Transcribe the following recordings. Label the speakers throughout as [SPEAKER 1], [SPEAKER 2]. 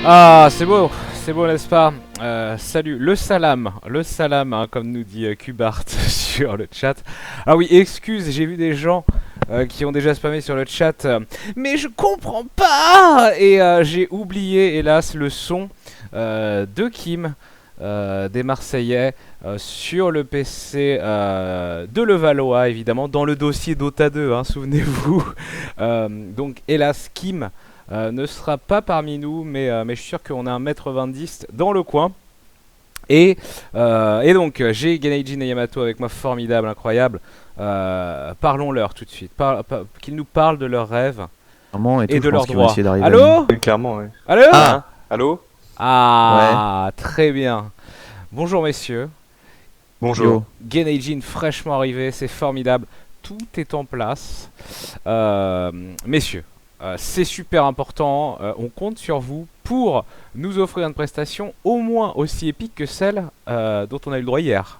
[SPEAKER 1] Ah, c'est beau, n'est-ce pas? Salut, le salam, hein, comme nous dit Qbart sur le chat. Ah oui, excuse, j'ai vu des gens qui ont déjà spammé sur le chat, mais je comprends pas! Et j'ai oublié, hélas, le son de Kim, des Marseillais, sur le PC de Levallois, évidemment, dans le dossier Dota 2, hein, souvenez-vous. Donc, hélas, Kim ne sera pas parmi nous, mais je suis sûr qu'on a un maître 20 dans le coin. Et donc, j'ai Geneijin et Yamato avec moi, formidable, incroyable. Parlons-leur tout de suite. Qu'ils nous parlent de leurs rêves et de leurs droits. Allô?
[SPEAKER 2] Oui, clairement, oui.
[SPEAKER 1] Allô?
[SPEAKER 2] Ah, allô?
[SPEAKER 1] Ah, très bien. Bonjour, messieurs.
[SPEAKER 2] Bonjour.
[SPEAKER 1] Geneijin fraîchement arrivé, c'est formidable. Tout est en place. Messieurs. C'est super important, on compte sur vous pour nous offrir une prestation au moins aussi épique que celle dont on a eu le droit hier.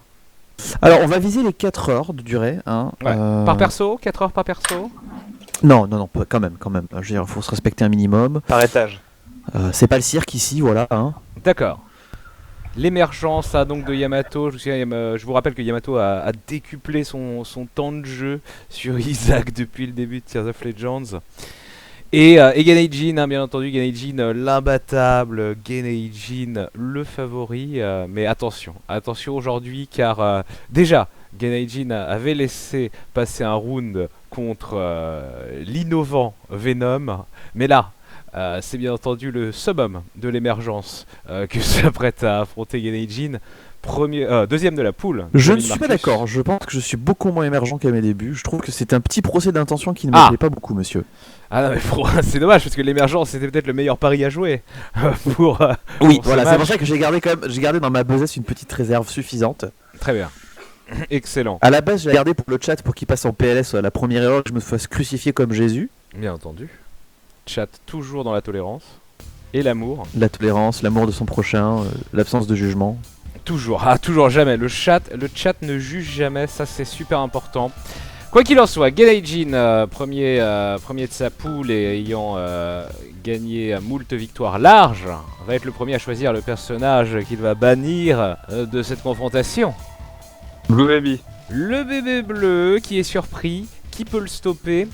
[SPEAKER 3] Alors on va viser les 4 heures de durée. Hein,
[SPEAKER 1] ouais. Par perso? 4 heures par perso?
[SPEAKER 3] Non, quand même. Je veux dire, il faut se respecter un minimum.
[SPEAKER 2] Par étage.
[SPEAKER 3] C'est pas le cirque ici, voilà. Hein.
[SPEAKER 1] D'accord. L'émergence donc de Yamato, je vous rappelle que Yamato a décuplé son temps de jeu sur Isaac depuis le début de Tears of Legends. Et Geneijin, hein, bien entendu, Geneijin l'imbattable, Geneijin le favori. Mais attention aujourd'hui, car déjà, Geneijin avait laissé passer un round contre l'innovant Venom. Mais là, c'est bien entendu le summum de l'émergence que s'apprête à affronter Geneijin. Deuxième de la poule.
[SPEAKER 3] Je ne suis pas d'accord, je pense que je suis beaucoup moins émergent qu'à mes débuts. Je trouve que c'est un petit procès d'intention qui ne me plaît pas beaucoup, monsieur.
[SPEAKER 1] Ah non, mais c'est dommage parce que l'émergence c'était peut-être le meilleur pari à jouer pour.
[SPEAKER 3] Oui,
[SPEAKER 1] pour
[SPEAKER 3] voilà, c'est pour ça que j'ai gardé dans ma besace une petite réserve suffisante.
[SPEAKER 1] Très bien. Excellent.
[SPEAKER 3] À la base, j'ai gardé pour le chat pour qu'il passe en PLS à la première erreur que je me fasse crucifier comme Jésus.
[SPEAKER 1] Bien entendu. Chat toujours dans la tolérance et l'amour.
[SPEAKER 3] La tolérance, l'amour de son prochain, l'absence de jugement.
[SPEAKER 1] Toujours jamais. Le chat ne juge jamais, ça c'est super important. Quoi qu'il en soit, Geneijin, premier de sa poule et ayant gagné moult victoires larges, va être le premier à choisir le personnage qu'il va bannir de cette confrontation.
[SPEAKER 2] Blue Baby.
[SPEAKER 1] Le bébé bleu qui est surpris, qui peut le stopper,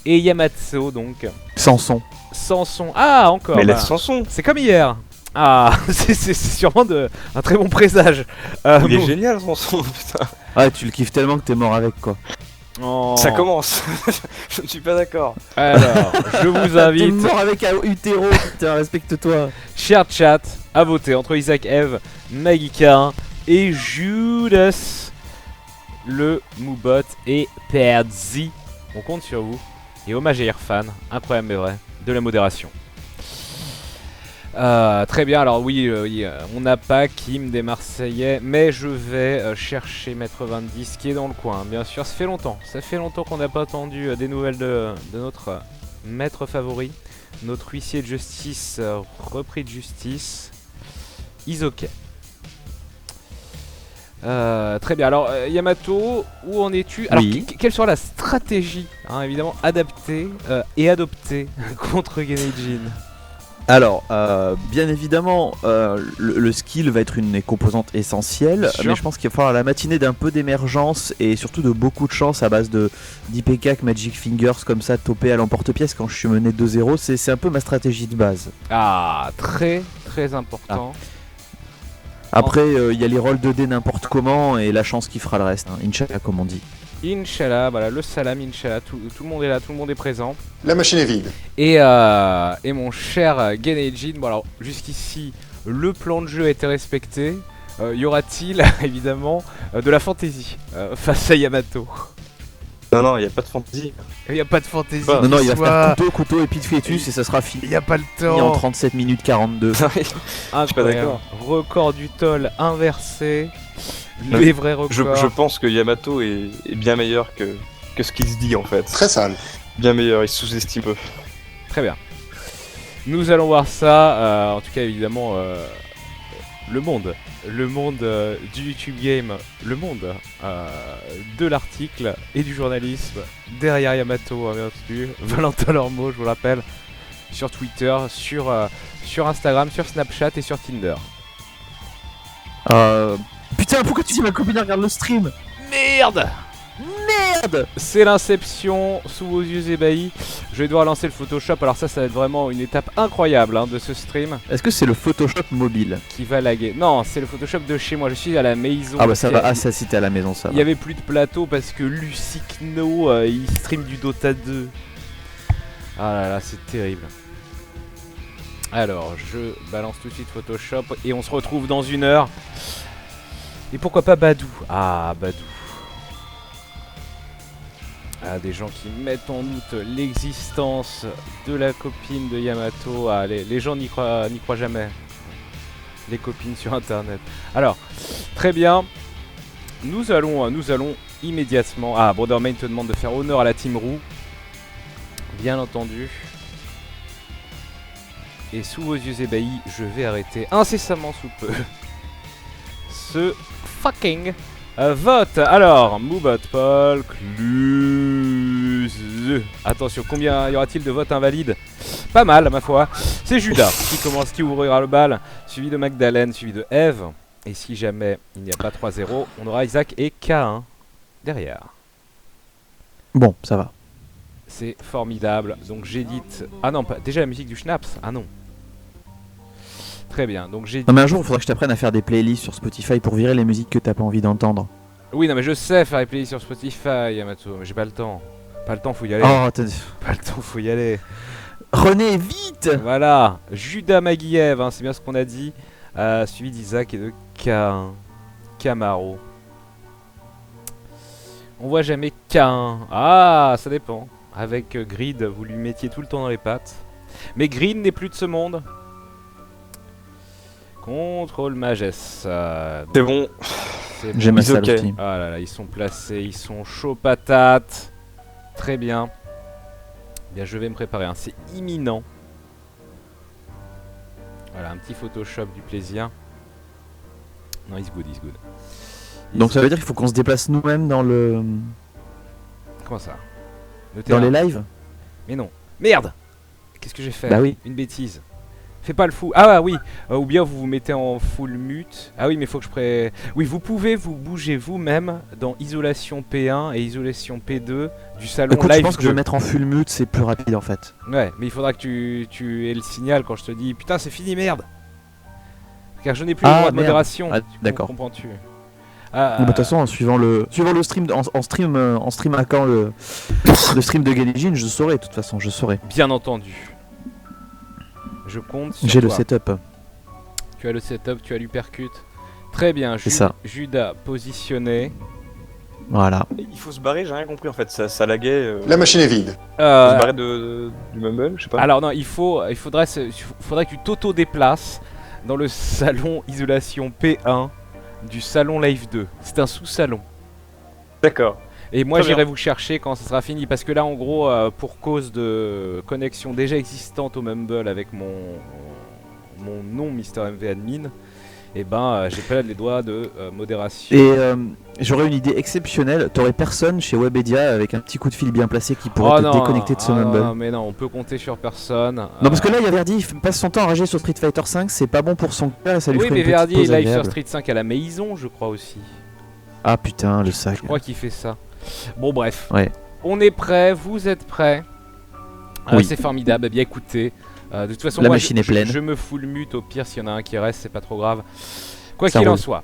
[SPEAKER 1] et Yamato donc.
[SPEAKER 3] Samson.
[SPEAKER 1] Ah, encore.
[SPEAKER 2] Mais laisse Samson.
[SPEAKER 1] C'est comme hier. Ah, c'est sûrement un très bon présage.
[SPEAKER 2] Il est génial, Samson, putain.
[SPEAKER 3] Ouais, tu le kiffes tellement que t'es mort avec, quoi.
[SPEAKER 1] Oh.
[SPEAKER 2] Ça commence. Je ne suis pas d'accord.
[SPEAKER 1] Alors, je vous invite.
[SPEAKER 3] T'es mort avec un Utero, putain, respecte-toi.
[SPEAKER 1] Cher chat, à voter entre Isaac Eve, Magika et Judas, le Moubot et Perzi. On compte sur vous. Et hommage à Irfan, incroyable mais vrai, de la modération. Très bien, alors oui, on n'a pas Kim des Marseillais, mais je vais chercher Maître 20 qui est dans le coin, bien sûr. Ça fait longtemps qu'on n'a pas entendu des nouvelles de notre maître favori, notre huissier de justice, repris de justice, Isoke. Très bien, alors Yamato, où en es-tu? Alors
[SPEAKER 3] oui.
[SPEAKER 1] Quelle sera la stratégie, hein, évidemment, adaptée et adoptée contre Geneijin?
[SPEAKER 3] Alors, bien évidemment, le skill va être une des composantes essentielles, mais je pense qu'il va falloir la matinée d'un peu d'émergence et surtout de beaucoup de chance à base d'IPK, Magic Fingers, comme ça, topé à l'emporte-pièce quand je suis mené 2-0. C'est un peu ma stratégie de base.
[SPEAKER 1] Ah, très très important.
[SPEAKER 3] Après, il y a les rolls de dés n'importe comment et la chance qui fera le reste, hein. Inch'Allah, comme on dit.
[SPEAKER 1] Inch'Allah, voilà, le salam, Inch'Allah, tout le monde est là, tout le monde est présent.
[SPEAKER 4] La machine est vide.
[SPEAKER 1] Et mon cher Geneijin, bon alors jusqu'ici le plan de jeu a été respecté. Y aura-t-il évidemment de la fantaisie face à Yamato?
[SPEAKER 2] Non, il n'y a pas de fantaisie.
[SPEAKER 1] Il n'y a pas de fantaisie.
[SPEAKER 3] Non, il va faire couteau, épée de fœtus et ça sera fini.
[SPEAKER 1] Il n'y a pas le temps.
[SPEAKER 3] En 37 minutes 42.
[SPEAKER 2] Je suis pas d'accord.
[SPEAKER 1] Record du toll inversé. Les vrais records.
[SPEAKER 2] Je pense que Yamato est bien meilleur que ce qu'il se dit en fait.
[SPEAKER 4] Très sale.
[SPEAKER 2] Bien meilleur, il sous-estime peu.
[SPEAKER 1] Très bien. Nous allons voir ça. En tout cas, évidemment, le monde du YouTube Game, le monde de l'article et du journalisme derrière Yamato, bien entendu. Valentin Lormeau, je vous rappelle, sur Twitter, sur Instagram, sur Snapchat et sur Tinder.
[SPEAKER 3] Putain, pourquoi tu dis ma copine regarde le stream?
[SPEAKER 1] Merde! C'est l'inception sous vos yeux ébahis. Je vais devoir lancer le Photoshop. Alors ça va être vraiment une étape incroyable hein, de ce stream.
[SPEAKER 3] Est-ce que c'est le Photoshop mobile
[SPEAKER 1] qui va laguer? Non, c'est le Photoshop de chez moi. Je suis à la maison.
[SPEAKER 3] Ah bah ça va, ça si t'es à la maison ça va.
[SPEAKER 1] Il n'y avait plus de plateau parce que Lucicno il stream du Dota 2. Ah là là, c'est terrible. Alors, je balance tout de suite Photoshop et on se retrouve dans 1 heure. Et pourquoi pas Badou? Ah, Badou. Ah, des gens qui mettent en doute l'existence de la copine de Yamato. Ah, les gens n'y croient jamais. Les copines sur internet. Alors, très bien. Nous allons immédiatement... Ah, Borderman te demande de faire honneur à la Team Roux. Bien entendu. Et sous vos yeux ébahis, je vais arrêter incessamment sous peu ce fucking vote. Alors, Moubot Paul, Cluse. Attention, combien y aura-t-il de votes invalides? Pas mal, ma foi. C'est Judas qui ouvrira le bal, suivi de Magdalene, suivi de Eve. Et si jamais il n'y a pas 3-0, on aura Isaac et K1 derrière.
[SPEAKER 3] Bon, ça va.
[SPEAKER 1] C'est formidable. Donc j'édite... Ah non, pas... déjà la musique du Schnaps. Ah non. Très bien, donc j'ai...
[SPEAKER 3] Non mais un jour il faudra que je t'apprenne à faire des playlists sur Spotify pour virer les musiques que t'as pas envie d'entendre.
[SPEAKER 1] Oui non mais je sais faire les playlists sur Spotify Yamato, mais j'ai pas le temps. Pas le temps, faut y aller.
[SPEAKER 3] Oh,
[SPEAKER 1] pas le temps, faut y aller.
[SPEAKER 3] René, vite.
[SPEAKER 1] Voilà, Judas Magiev, hein, c'est bien ce qu'on a dit. Suivi d'Isaac et de K1. Camaro. On voit jamais K1. Ah, ça dépend. Avec Grid, vous lui mettiez tout le temps dans les pattes. Mais Grid n'est plus de ce monde. Contrôle Magès.
[SPEAKER 2] C'est bon.
[SPEAKER 3] J'ai ma salle
[SPEAKER 2] okay.
[SPEAKER 1] Ah là là, ils sont placés, ils sont chauds patates. Très bien. Bien, je vais me préparer, hein. C'est imminent. Voilà, un petit Photoshop du plaisir. Non, it's good, it's good.
[SPEAKER 3] Donc ça veut dire qu'il faut qu'on se déplace nous-mêmes dans le...
[SPEAKER 1] Comment ça?
[SPEAKER 3] Dans les lives?
[SPEAKER 1] Mais non. Merde! Qu'est-ce que j'ai fait?
[SPEAKER 3] Bah oui.
[SPEAKER 1] Une bêtise. Fais pas le fou. Ah oui. Ou bien vous vous mettez en full mute. Ah oui, mais faut que je Oui, vous pouvez vous bouger vous-même dans isolation P1 et isolation P2 du salon
[SPEAKER 3] Écoute,
[SPEAKER 1] live.
[SPEAKER 3] je pense que je vais mettre en full mute, c'est plus rapide en fait.
[SPEAKER 1] Ouais, mais il faudra que tu aies le signal quand je te dis putain, c'est fini, merde. Car je n'ai plus le droit de modération.
[SPEAKER 3] Ah, d'accord.
[SPEAKER 1] Comprends-tu?
[SPEAKER 3] De toute façon, en suivant le stream, en stream à quand le stream de Gaijin, je saurai. De toute façon, je saurai.
[SPEAKER 1] Bien entendu. Je compte sur
[SPEAKER 3] J'ai
[SPEAKER 1] toi.
[SPEAKER 3] le setup.
[SPEAKER 1] Tu as le setup, tu as l'uppercut. Très bien,
[SPEAKER 3] C'est ça.
[SPEAKER 1] Judas positionné.
[SPEAKER 3] Voilà.
[SPEAKER 2] Il faut se barrer, j'ai rien compris en fait, ça laguait.
[SPEAKER 4] La machine est vide.
[SPEAKER 2] Faut se barrer du Mumble, je sais pas.
[SPEAKER 1] Alors non, il faudrait que tu t'auto-déplaces dans le salon isolation P1 du salon Live 2. C'est un sous-salon.
[SPEAKER 2] D'accord.
[SPEAKER 1] Et moi
[SPEAKER 2] Très
[SPEAKER 1] j'irai
[SPEAKER 2] bien.
[SPEAKER 1] vous chercher quand ça sera fini parce que là en gros pour cause de connexion déjà existante au Mumble avec mon nom MrMV Admin, et ben j'ai pas les doigts de modération.
[SPEAKER 3] Et j'aurais une idée exceptionnelle. T'aurais personne chez Webedia avec un petit coup de fil bien placé qui pourrait te déconnecter de ce Mumble.
[SPEAKER 1] Non mais non, on peut compter sur personne.
[SPEAKER 3] Non parce que là il y a Verdi, il passe son temps à rager sur Street Fighter 5, c'est pas bon pour son cœur et ça lui
[SPEAKER 1] oui
[SPEAKER 3] ferait
[SPEAKER 1] mais
[SPEAKER 3] une petite
[SPEAKER 1] Verdi est
[SPEAKER 3] pause
[SPEAKER 1] live sur
[SPEAKER 3] agréable.
[SPEAKER 1] Street 5 à la maison je crois aussi.
[SPEAKER 3] Ah putain le sac.
[SPEAKER 1] Je crois qu'il fait ça. Bon bref,
[SPEAKER 3] Ouais.
[SPEAKER 1] On est prêts, vous êtes prêts.
[SPEAKER 3] Oui.
[SPEAKER 1] C'est formidable, eh bien écoutez, de toute façon
[SPEAKER 3] La
[SPEAKER 1] moi,
[SPEAKER 3] machine est pleine.
[SPEAKER 1] je me full mute au pire s'il y en a un qui reste, c'est pas trop grave. Quoi
[SPEAKER 3] Ça
[SPEAKER 1] qu'il en
[SPEAKER 3] roule.
[SPEAKER 1] soit.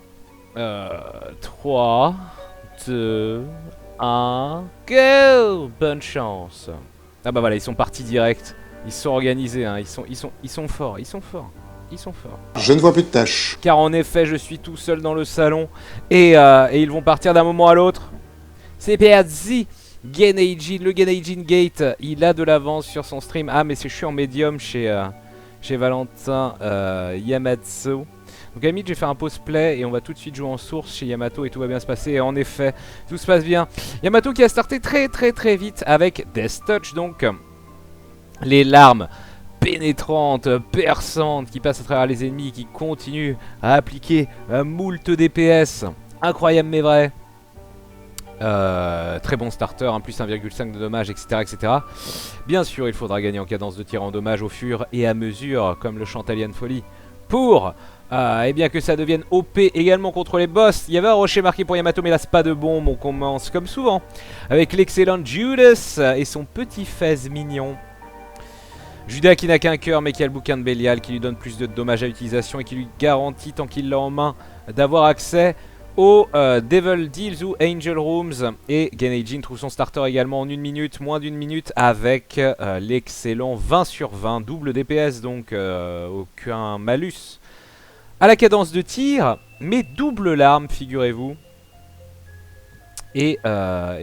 [SPEAKER 1] 3, 2, 1, go! Bonne chance. Ah bah voilà, ils sont partis direct. Ils sont organisés, hein. Ils sont forts, ils sont forts. Ils sont forts.
[SPEAKER 4] Je ne vois plus de tâches.
[SPEAKER 1] Car en effet, je suis tout seul dans le salon et ils vont partir d'un moment à l'autre. C'est perdu. Le Gaijin Gate, il a de l'avance sur son stream. Ah, mais je suis en médium chez Valentin Yamato. Donc, à la limite, je vais faire un pause play et on va tout de suite jouer en source chez Yamato et tout va bien se passer. Et en effet, tout se passe bien. Yamato qui a starté très vite avec Death Touch, donc les larmes pénétrantes, perçantes qui passent à travers les ennemis, qui continuent à appliquer moult DPS. Incroyable mais vrai. Très bon starter, un plus 1,5 de dommages, etc., etc. Bien sûr, il faudra gagner en cadence de tir en dommage au fur et à mesure, comme le chante Alien Folly, pour eh bien que ça devienne OP également contre les boss. Il y avait un rocher marqué pour Yamato, mais là c'est pas de bombe. On commence comme souvent avec l'excellent Judas et son petit fez mignon. Judas qui n'a qu'un cœur mais qui a le bouquin de Bélial, qui lui donne plus de dommages à utilisation et qui lui garantit, tant qu'il l'a en main, d'avoir accès aux Devil Deals ou Angel Rooms. Et Genei-jin trouve son starter également en 1 minute, moins d'1 minute, avec l'excellent 20 sur 20, double DPS, donc aucun malus à la cadence de tir, mais double larme, figurez-vous. Et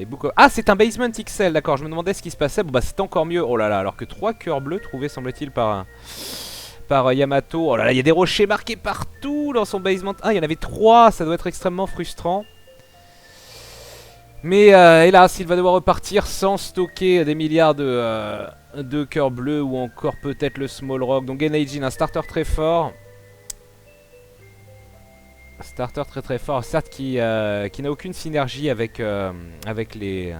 [SPEAKER 1] beaucoup... Ah, c'est un basement XL, d'accord, je me demandais ce qui se passait. Bon bah c'est encore mieux, oh là là, alors que 3 cœurs bleus trouvés semble-t-il par Yamato. Oh là là, il y a des rochers marqués partout dans son basement. Ah, il y en avait 3, ça doit être extrêmement frustrant. Mais hélas, il va devoir repartir sans stocker des milliards de cœurs bleus ou encore peut-être le Small Rock. Donc Genei-jin, un starter très fort. Starter très fort, certes qui n'a aucune synergie avec les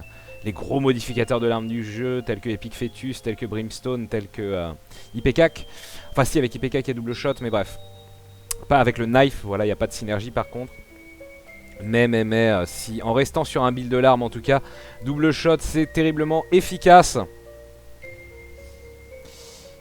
[SPEAKER 1] gros modificateurs de l'arme du jeu, tels que Epic Fetus, tels que Brimstone, tels que IPCAC. Enfin si, avec IPCAC il y a double shot, mais bref. Pas avec le knife, voilà, il n'y a pas de synergie par contre. Mais si, en restant sur un build de l'arme en tout cas, double shot c'est terriblement efficace.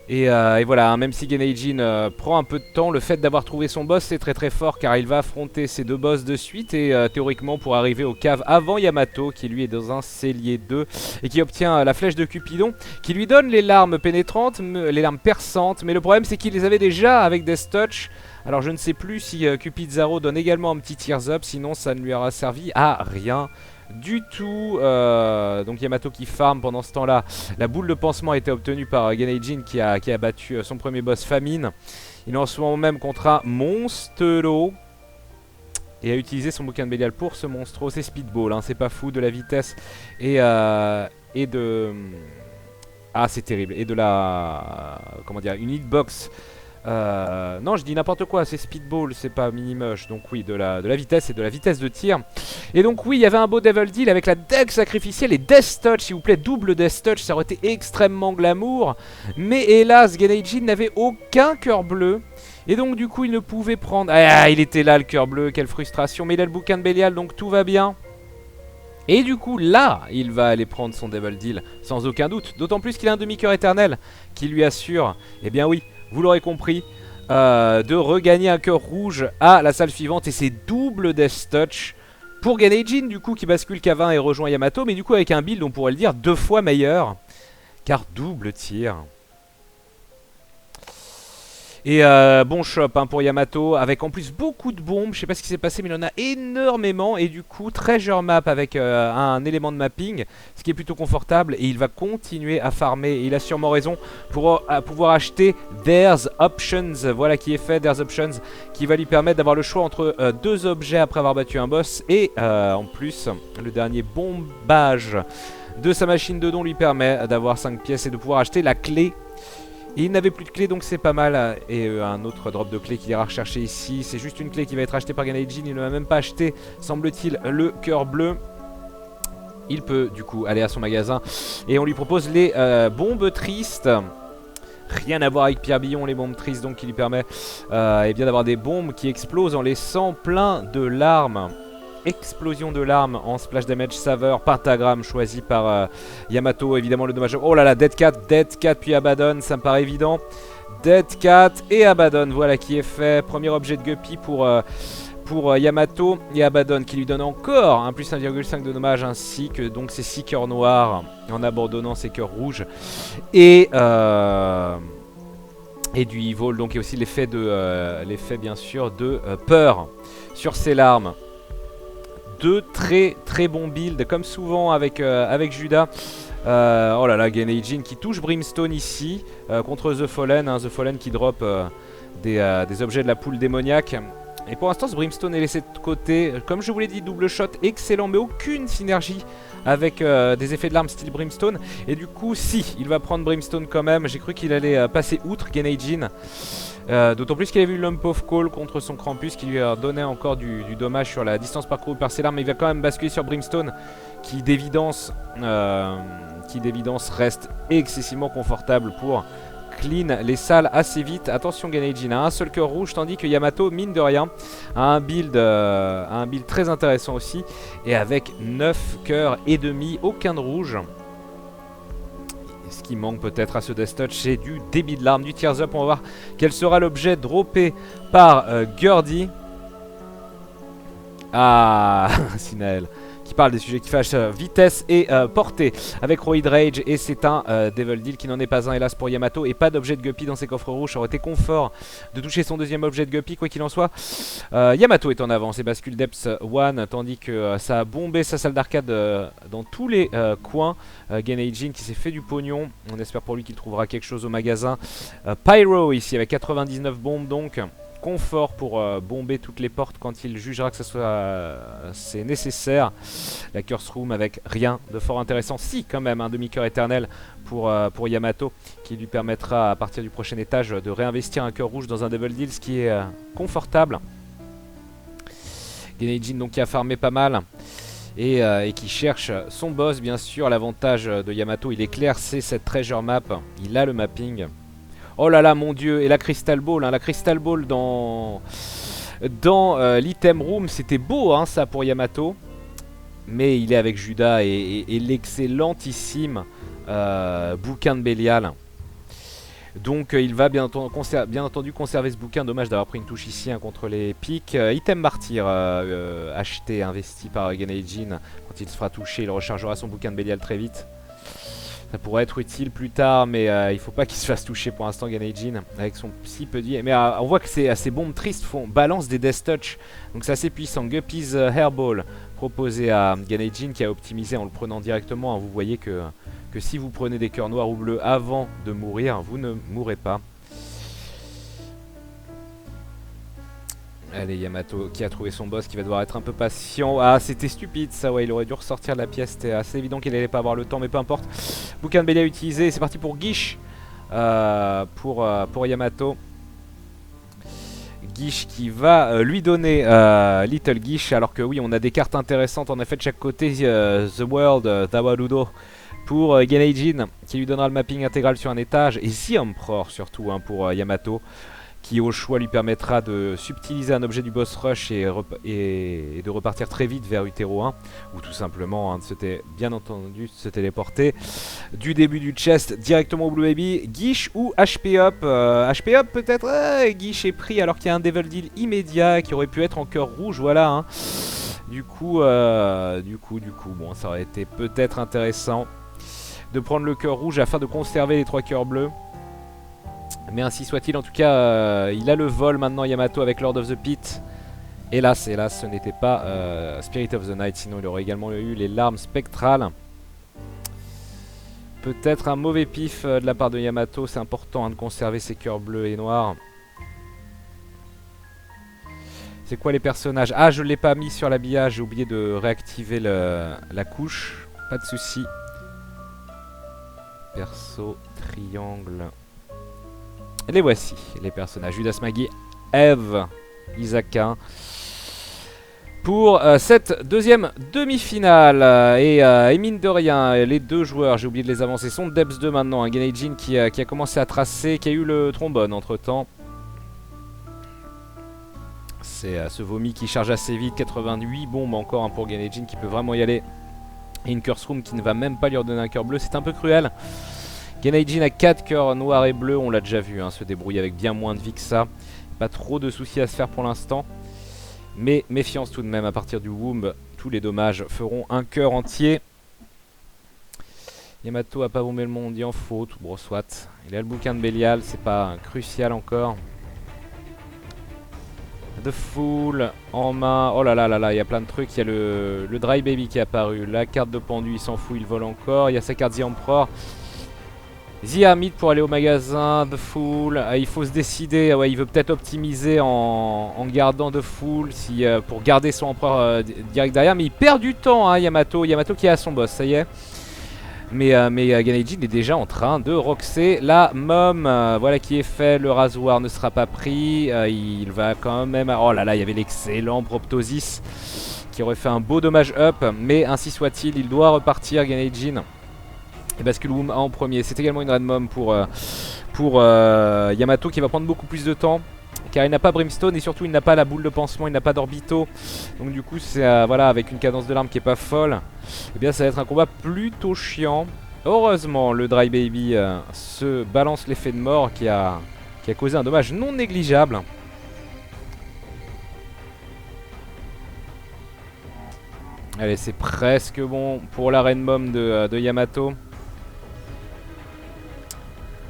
[SPEAKER 1] Et voilà, hein, même si Genei-jin prend un peu de temps, le fait d'avoir trouvé son boss c'est très fort, car il va affronter ces 2 boss de suite et théoriquement pour arriver au cave avant Yamato, qui lui est dans un cellier 2 et qui obtient la flèche de Cupidon qui lui donne les larmes pénétrantes, les larmes perçantes, mais le problème c'est qu'il les avait déjà avec Death Touch. Alors je ne sais plus si Cupid Zaro donne également un petit tears up, sinon ça ne lui aura servi à rien du tout. Donc Yamato qui farm pendant ce temps là. La boule de pansement a été obtenue par Genei-jin qui a battu son premier boss Famine. Il est en ce moment même contre un Monstro et a utilisé son bouquin de Bélial pour ce Monstro. C'est Speedball, hein, c'est pas fou, de la vitesse et de... Ah c'est terrible, et de la... Comment dire, une hitbox. Non, je dis n'importe quoi, c'est Speedball, c'est pas Minimush. Donc oui, de la vitesse et de la vitesse de tir. Et donc oui, il y avait un beau Devil Deal avec la deck sacrificielle et Death Touch, s'il vous plaît, double Death Touch, ça aurait été extrêmement glamour. Mais hélas, Genei-jin n'avait aucun cœur bleu. Et donc du coup, il ne pouvait prendre... Ah, il était là le cœur bleu, quelle frustration. Mais il a le bouquin de Bélial, donc tout va bien. Et du coup là il va aller prendre son Devil Deal sans aucun doute. D'autant plus qu'il a un demi-cœur éternel qui lui assure, eh bien oui, vous l'aurez compris, de regagner un cœur rouge à la salle suivante. Et c'est double Death Touch pour Genei-jin du coup, qui bascule K20 et rejoint Yamato. Mais du coup avec un build, on pourrait le dire, 2 fois meilleur, car double tir. Et bon shop hein, pour Yamato, avec en plus beaucoup de bombes. Je sais pas ce qui s'est passé, mais il en a énormément. Et du coup treasure map avec un élément de mapping, ce qui est plutôt confortable. Et il va continuer à farmer, et il a sûrement raison, pour pouvoir acheter There's Options. Voilà qui est fait, There's Options, qui va lui permettre d'avoir le choix entre 2 objets après avoir battu un boss. Et en plus le dernier bombage de sa machine de don lui permet d'avoir 5 pièces et de pouvoir acheter la clé. Et il n'avait plus de clé, donc c'est pas mal. Et un autre drop de clé qu'il ira rechercher ici. C'est juste une clé qui va être achetée par Genei-jin. Il ne va même pas acheter, semble-t-il, le cœur bleu. Il peut du coup aller à son magasin et on lui propose les bombes tristes. Rien à voir avec Pierre Billon, les bombes tristes, donc qui lui permet eh bien d'avoir des bombes qui explosent en laissant plein de larmes. Explosion de larmes en splash damage saveur, pentagramme choisi par Yamato, évidemment le dommage. Oh là là, Dead Cat puis Abaddon, ça me paraît évident. Dead Cat et Abaddon, voilà qui est fait. Premier objet de Guppy pour Yamato, et Abaddon qui lui donne encore un plus 1,5 de dommage, ainsi que donc ses 6 cœurs noirs en abandonnant ses cœurs rouges. Et du Evil, donc, et aussi l'effet bien sûr de peur sur ses larmes. 2 très bons builds, comme souvent avec Judas. Oh là là, Genei-jin qui touche Brimstone ici contre The Fallen, hein, The Fallen qui drop des objets de la poule démoniaque. Et pour l'instant ce Brimstone est laissé de côté. Comme je vous l'ai dit, double shot excellent, mais aucune synergie avec des effets de l'arme style Brimstone. Et du coup, si, il va prendre Brimstone quand même. J'ai cru qu'il allait passer outre Genei-Jin. D'autant plus qu'il avait eu Lump of Coal contre son Krampus qui lui donnait encore du dommage sur la distance parcourue par ses larmes. Mais il va quand même basculer sur Brimstone qui d'évidence reste excessivement confortable pour clean les salles assez vite. Attention, Genei-Jin a un seul cœur rouge, tandis que Yamato, mine de rien, a un build très intéressant aussi. Et avec 9 cœurs et demi, aucun de rouge. Ce qui manque peut-être à ce Death Touch, c'est du débit de l'arme, du Tears Up. On va voir quel sera l'objet droppé par Gurdy. Ah, Sinael qui parle des sujets qui fâchent, vitesse et portée avec Roid Rage, et c'est un Devil Deal qui n'en est pas un hélas pour Yamato, et pas d'objet de Guppy dans ses coffres rouges. Ça aurait été confort de toucher son deuxième objet de Guppy quoi qu'il en soit. Yamato est en avance et bascule Depths 1, tandis que ça a bombé sa salle d'arcade dans tous les coins. Genei-Jin qui s'est fait du pognon, on espère pour lui qu'il trouvera quelque chose au magasin. Pyro ici avec 99 bombes, donc confort pour bomber toutes les portes quand il jugera que c'est nécessaire. La Curse Room avec rien de fort intéressant, si quand même un demi-cœur éternel pour Yamato, qui lui permettra à partir du prochain étage de réinvestir un cœur rouge dans un Devil Deal, ce qui est confortable. Genei-Jin donc qui a farmé pas mal et qui cherche son boss bien sûr. L'avantage de Yamato, il est clair, c'est cette treasure map, il a le mapping. Oh là là, mon dieu, et la Crystal Ball, hein, la Crystal Ball dans l'item room, c'était beau hein, ça pour Yamato. Mais il est avec Judas et l'excellentissime bouquin de Bélial. Donc il va bien entendu conserver ce bouquin. Dommage d'avoir pris une touche ici hein, contre les pics. Item martyr acheté, investi par Genei-Jin. Quand il se fera toucher, il rechargera son bouquin de Bélial très vite. Ça pourrait être utile plus tard, mais il faut pas qu'il se fasse toucher pour l'instant Genei-Jin avec son psy peu dit. Mais on voit que ces bombes tristes balance des Death Touch, donc c'est assez puissant. Guppy's Hairball proposé à Genei-Jin qui a optimisé en le prenant directement. Hein. Vous voyez que si vous prenez des cœurs noirs ou bleus avant de mourir, vous ne mourrez pas. Allez, Yamato qui a trouvé son boss, qui va devoir être un peu patient. Ah, c'était stupide ça, ouais, il aurait dû ressortir de la pièce. C'était assez évident qu'il n'allait pas avoir le temps, mais peu importe. Bouquin de Bélial utilisé, c'est parti pour Gish. Pour Yamato. Gish qui va lui donner Little Gish, alors que oui, on a des cartes intéressantes en effet de chaque côté. The World, Tawarudo pour Genei-Jin, qui lui donnera le mapping intégral sur un étage. Et The Emperor surtout hein, pour Yamato, qui au choix lui permettra de subtiliser un objet du boss rush et de repartir très vite vers Utero 1, ou tout simplement hein, bien entendu se téléporter du début du chest directement au Blue Baby. Gish ou HP Up, HP Up peut-être. Gish est pris alors qu'il y a un Devil Deal immédiat qui aurait pu être en cœur rouge, voilà hein. Du coup, bon, ça aurait été peut-être intéressant de prendre le cœur rouge afin de conserver les 3 cœurs bleus. Mais ainsi soit-il, en tout cas, il a le vol maintenant Yamato avec Lord of the Pit. Hélas, ce n'était pas Spirit of the Night, sinon il aurait également eu les larmes spectrales. Peut-être un mauvais pif de la part de Yamato, c'est important hein, de conserver ses cœurs bleus et noirs. C'est quoi les personnages? Ah, je ne l'ai pas mis sur l'habillage, j'ai oublié de réactiver la couche. Pas de souci. Perso, triangle. Les voici, les personnages. Judas Maggie, Eve, Isaka. Pour cette deuxième demi-finale. Et mine de rien, les deux joueurs, j'ai oublié de les avancer, sont Debs 2 maintenant. Un Genei-Jin qui a commencé à tracer, qui a eu le trombone entre temps. C'est ce vomi qui charge assez vite. 88 bombes encore hein, pour Genei-Jin qui peut vraiment y aller. Et une Curse Room qui ne va même pas lui redonner un cœur bleu. C'est un peu cruel. Genei-Jin a 4 cœurs noirs et bleus, on l'a déjà vu, hein, se débrouiller avec bien moins de vie que ça. Pas trop de soucis à se faire pour l'instant. Mais méfiance tout de même, à partir du Womb, tous les dommages feront un cœur entier. Yamato a pas bombé le monde, il en faut, tout bon soit. Il a le bouquin de Bélial, c'est pas crucial encore. The Fool en main, oh là là là là, il y a plein de trucs. Il y a le Dry Baby qui est apparu, la carte de pendu, il s'en fout, il vole encore. Il y a sa carte The Emperor. The Hermit pour aller au magasin, The Fool, il faut se décider, ouais, il veut peut-être optimiser en gardant The Fool si, pour garder son empereur direct derrière, mais il perd du temps, hein, Yamato qui est à son boss, ça y est. Mais Ganejin est déjà en train de roxer la mom, voilà qui est fait, le rasoir ne sera pas pris, il va quand même... Oh là là, il y avait l'excellent Proptosis qui aurait fait un beau dommage up, mais ainsi soit-il, il doit repartir Ganejin. Et bascule Wum en premier. C'est également une Red Mom pour Yamato qui va prendre beaucoup plus de temps. Car il n'a pas Brimstone et surtout il n'a pas la boule de pansement, il n'a pas d'orbito. Donc du coup c'est voilà, avec une cadence de l'arme qui est pas folle. Et bien ça va être un combat plutôt chiant. Heureusement le Dry Baby se balance l'effet de mort qui a causé un dommage non négligeable. Allez, c'est presque bon pour la Red Mom de Yamato.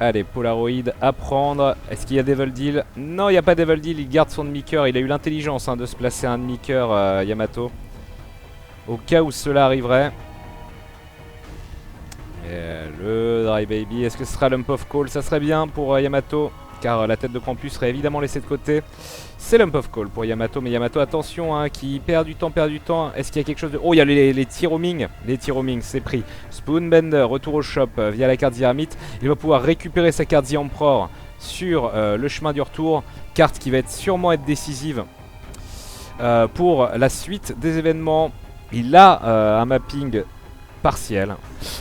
[SPEAKER 1] Allez, Polaroid à prendre. Est-ce qu'il y a Devil Deal? Non, il n'y a pas Devil Deal, il garde son demi-cœur. Il a eu l'intelligence de se placer un demi-cœur, Yamato. Au cas où cela arriverait. Et le Dry Baby, est-ce que ce sera Lump of Coal? Ça serait bien pour Yamato, car la tête de Krampus serait évidemment laissée de côté. C'est Lump of Coal pour Yamato, mais Yamato, attention, hein, qui perd du temps. Est-ce qu'il y a quelque chose de... Oh, il y a les T-Roaming. Les T-Roaming, c'est pris. Spoonbender, retour au shop via la carte Dynamite. Il va pouvoir récupérer sa carte The Emperor sur le chemin du retour. Carte qui va sûrement être décisive pour la suite des événements. Il a un mapping partiel.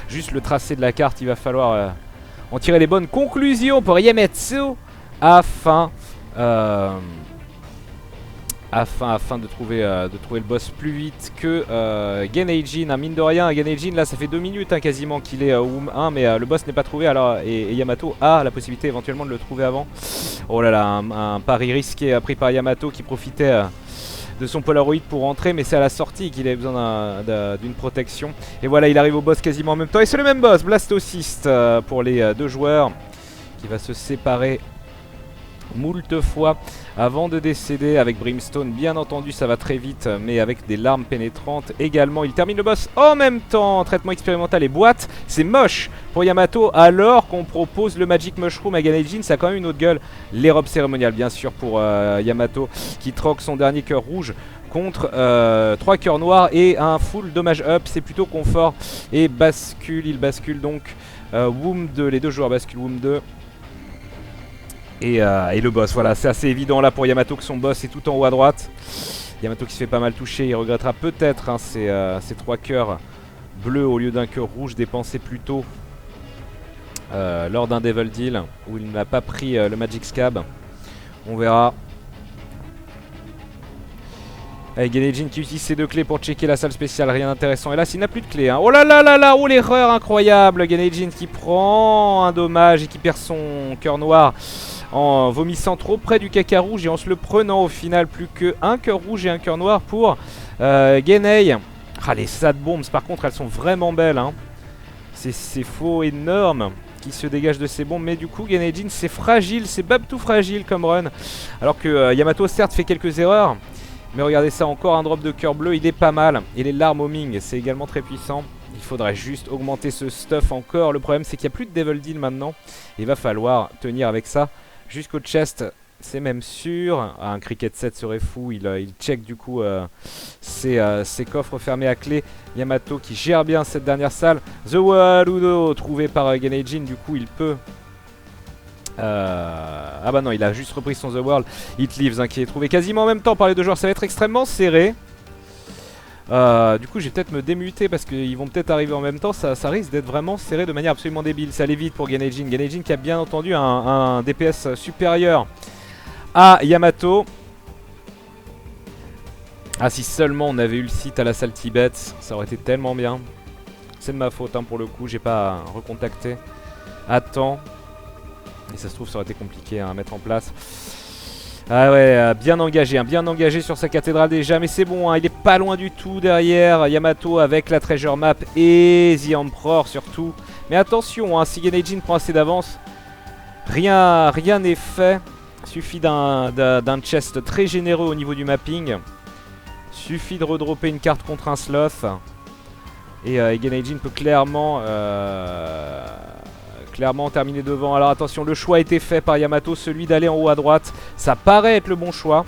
[SPEAKER 1] Juste le tracé de la carte, il va falloir en tirer les bonnes conclusions pour Yamatsu afin de trouver le boss plus vite que Ganejin. Mine de rien, Ganejin là ça fait 2 minutes quasiment qu'il est Wum 1, mais le boss n'est pas trouvé, alors et Yamato a la possibilité éventuellement de le trouver avant. Oh là là, un pari risqué pris par Yamato qui profitait de son Polaroid pour rentrer, mais c'est à la sortie qu'il avait besoin d'une protection. Et voilà, il arrive au boss quasiment en même temps, et c'est le même boss, Blastocyst, pour les deux joueurs, qui va se séparer moult fois avant de décéder avec Brimstone. Bien entendu, ça va très vite, mais avec des larmes pénétrantes également. Il termine le boss en même temps. Traitement expérimental et boîte, c'est moche pour Yamato, alors qu'on propose le Magic Mushroom à Ganejin. Ça a quand même une autre gueule. Les robes cérémoniales, bien sûr, pour Yamato, qui troque son dernier cœur rouge contre 3 cœurs noirs et un full dommage up. C'est plutôt confort. Et il bascule donc Wum 2. Les deux joueurs basculent Wum 2. Et le boss, voilà, c'est assez évident là pour Yamato que son boss est tout en haut à droite. Yamato qui se fait pas mal toucher, il regrettera peut-être ces 3 cœurs bleus au lieu d'un cœur rouge dépensé plus tôt lors d'un Devil Deal où il n'a pas pris le Magic Scab. On verra. Avec Ganejin qui utilise ses 2 clés pour checker la salle spéciale, rien d'intéressant. Et là, s'il n'a plus de clés, hein. Oh là là là là, oh l'erreur incroyable. Ganejin qui prend un dommage et qui perd son cœur noir en vomissant trop près du caca rouge et en se le prenant au final. Plus qu'un cœur rouge et un cœur noir pour Genei. Ah, les sad bombs par contre elles sont vraiment belles, hein. C'est faux énorme qui se dégage de ces bombes, mais du coup Ganejin c'est fragile, c'est tout fragile comme run. Alors que Yamato certes fait quelques erreurs, mais regardez ça, encore un drop de cœur bleu, il est pas mal. Et les larmes homing, c'est également très puissant. Il faudrait juste augmenter ce stuff encore. Le problème c'est qu'il n'y a plus de Devil Deal maintenant. Il va falloir tenir avec ça jusqu'au chest, c'est même sûr. Un Cricket 7 serait fou, il check du coup ses coffres fermés à clé. Yamato qui gère bien cette dernière salle. The Waludo trouvé par Ganejin, du coup il peut... Ah bah non, il a juste repris son The World. It Lives qui est trouvé quasiment en même temps par les deux joueurs, ça va être extrêmement serré. Du coup je vais peut-être me démuter parce qu'ils vont peut-être arriver en même temps. Ça risque d'être vraiment serré de manière absolument débile. Ça allait vite pour Ganejin. Ganejin qui a bien entendu un DPS supérieur à Yamato. Ah, si seulement on avait eu le site à la salle Tibet, ça aurait été tellement bien. C'est de ma faute pour le coup, j'ai pas recontacté à temps. Et ça se trouve ça aurait été compliqué à mettre en place. Ah ouais, bien engagé sur sa cathédrale déjà, mais c'est bon, il est pas loin du tout derrière Yamato avec la treasure map et The Emperor surtout. Mais attention, si Ganejin prend assez d'avance, rien n'est fait. Suffit d'un chest très généreux au niveau du mapping. Suffit de redropper une carte contre un sloth. Et Ganejin peut clairement clairement terminé devant. Alors attention, le choix a été fait par Yamato, celui d'aller en haut à droite. Ça paraît être le bon choix.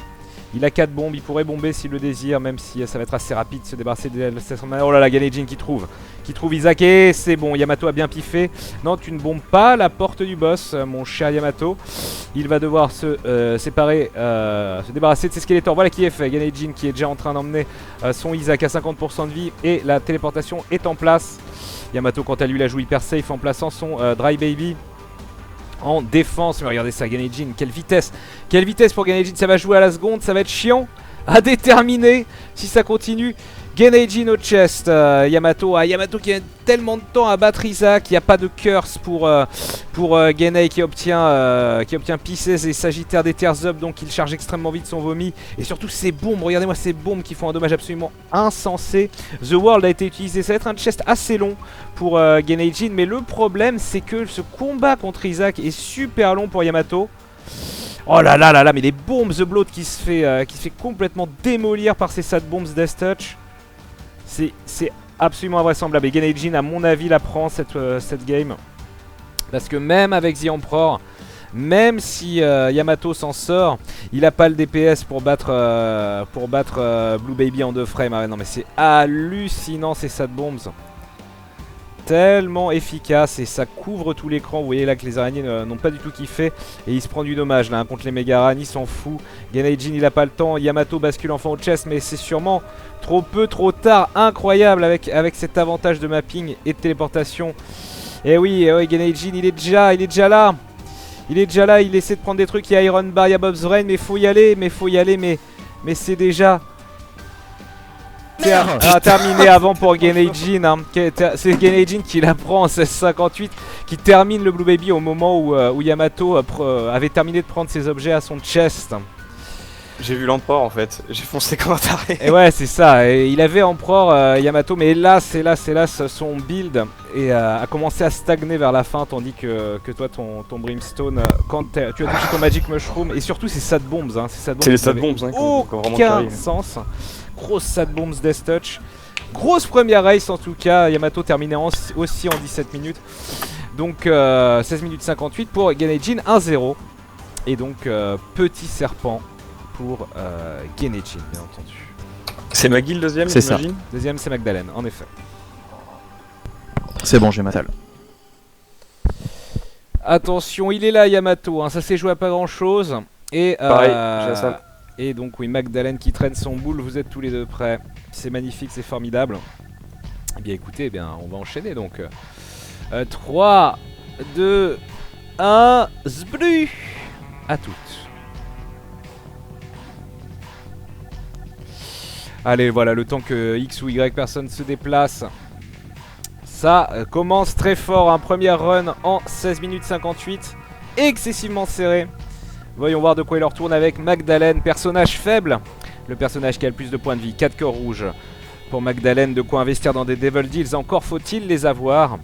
[SPEAKER 1] Il a 4 bombes, il pourrait bomber s'il le désire, même si ça va être assez rapide de se débarrasser des L700. Oh là là, Ganejin qui trouve Isaac, et c'est bon, Yamato a bien piffé. Non, tu ne bombes pas la porte du boss, mon cher Yamato. Il va devoir se séparer, se débarrasser de ses Skeletors. Voilà qui est fait, Ganejin qui est déjà en train d'emmener son Isaac à 50% de vie, et la téléportation est en place. Yamato quant à lui la joue hyper safe en plaçant son Dry Baby en défense. Mais regardez ça, Ganejin, quelle vitesse pour Ganejin, ça va jouer à la seconde, ça va être chiant à déterminer si ça continue. Ganejin au chest, Yamato qui a tellement de temps à battre Isaac, il n'y a pas de curse pour Genei qui obtient Pisces et Sagittaire des Tears Up, donc il charge extrêmement vite son vomi. Et surtout ces bombes, regardez-moi ces bombes qui font un dommage absolument insensé. The World a été utilisé, ça va être un chest assez long pour Ganejin, mais le problème c'est que ce combat contre Isaac est super long pour Yamato. Oh là là là là, mais les bombes The Bloat qui se fait complètement démolir par ces Sad Bombs Death Touch. C'est absolument invraisemblable. Et Ganejin, à mon avis, la prend cette game. Parce que même avec The Emperor, même si Yamato s'en sort, il n'a pas le DPS pour battre Blue Baby en 2 frames. Ah, non mais c'est hallucinant ces Sad Bombs. Tellement efficace et ça couvre tout l'écran. Vous voyez là que les araignées n'ont pas du tout kiffé. Et il se prend du dommage là contre les Megaran, il s'en fout. Ganejin il a pas le temps, Yamato bascule enfin au chest, mais c'est sûrement trop peu, trop tard. Incroyable avec cet avantage de mapping et de téléportation. Et oui, Ganejin il est déjà là. Il essaie de prendre des trucs, il y a Iron Bar, il y a Bob's Rain, mais faut y aller, mais c'est déjà terminé avant pour Ganejin, hein. C'est Ganejin qui la prend en 16,58, qui termine le Blue Baby au moment où Yamato avait terminé de prendre ses objets à son chest.
[SPEAKER 2] J'ai vu l'Emperor en fait, j'ai foncé comme un taré.
[SPEAKER 1] Et ouais, c'est ça, et il avait Emperor Yamato, mais hélas son build a commencé à stagner vers la fin, tandis que toi ton Brimstone, quand tu as touché ton Magic Mushroom, et surtout c'est Sad Bombs, hein,
[SPEAKER 2] c'est les Sad Bombs, hein,
[SPEAKER 1] aucun sens. Grosse Sad Bombs Death Touch. Grosse première race en tout cas. Yamato terminé aussi en 17 minutes. Donc 16 minutes 58 pour Ganejin, 1-0. Et donc petit serpent pour Ganejin, bien entendu.
[SPEAKER 2] C'est Maggie le deuxième,
[SPEAKER 3] c'est ça.
[SPEAKER 1] Deuxième c'est Magdalene, en effet.
[SPEAKER 3] C'est bon, j'ai ma salle.
[SPEAKER 1] Attention, il est là Yamato, hein. Ça s'est joué à pas grand chose. Et
[SPEAKER 2] pareil, j'ai la salle.
[SPEAKER 1] Et donc oui, Magdalene qui traîne son boule, vous êtes tous les deux prêts. C'est magnifique, c'est formidable. Eh bien écoutez, on va enchaîner donc. 3, 2, 1, zblu. À toutes. Allez, voilà, le temps que X ou Y personne se déplace. Ça commence très fort, un premier run en 16 minutes 58. Excessivement serré. Voyons voir de quoi il leur tourne avec Magdalene, personnage faible. Le personnage qui a le plus de points de vie, 4 cœurs rouges. Pour Magdalene, de quoi investir dans des Devil Deals, encore faut-il les avoir.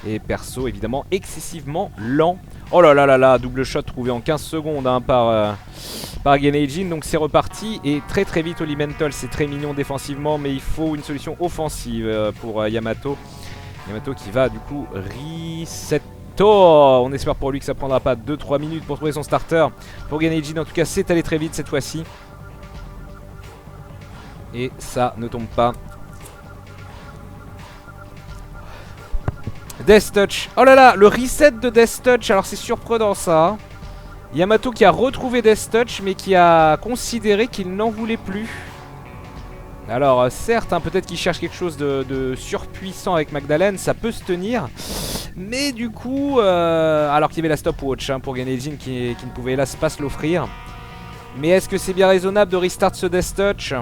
[SPEAKER 1] Et perso, évidemment, excessivement lent. Oh là là là là, double shot trouvé en 15 secondes hein, par Ganejin. Donc c'est reparti, et très très vite Olimental, c'est très mignon défensivement, mais il faut une solution offensive pour Yamato. Yamato qui va du coup reset. On espère pour lui que ça prendra pas 2-3 minutes pour trouver son starter. Pour Ganejin en tout cas c'est allé très vite cette fois-ci. Et ça ne tombe pas. Death Touch. Oh là là, le reset de Death Touch. Alors c'est surprenant ça. Yamato qui a retrouvé Death Touch mais qui a considéré qu'il n'en voulait plus. Alors certes hein, peut-être qu'il cherche quelque chose de surpuissant avec Magdalene, ça peut se tenir. Mais du coup, alors qu'il y avait la stopwatch hein, pour Ganejin qui ne pouvait hélas pas se l'offrir. Mais est-ce que c'est bien raisonnable de restart ce Death Touch?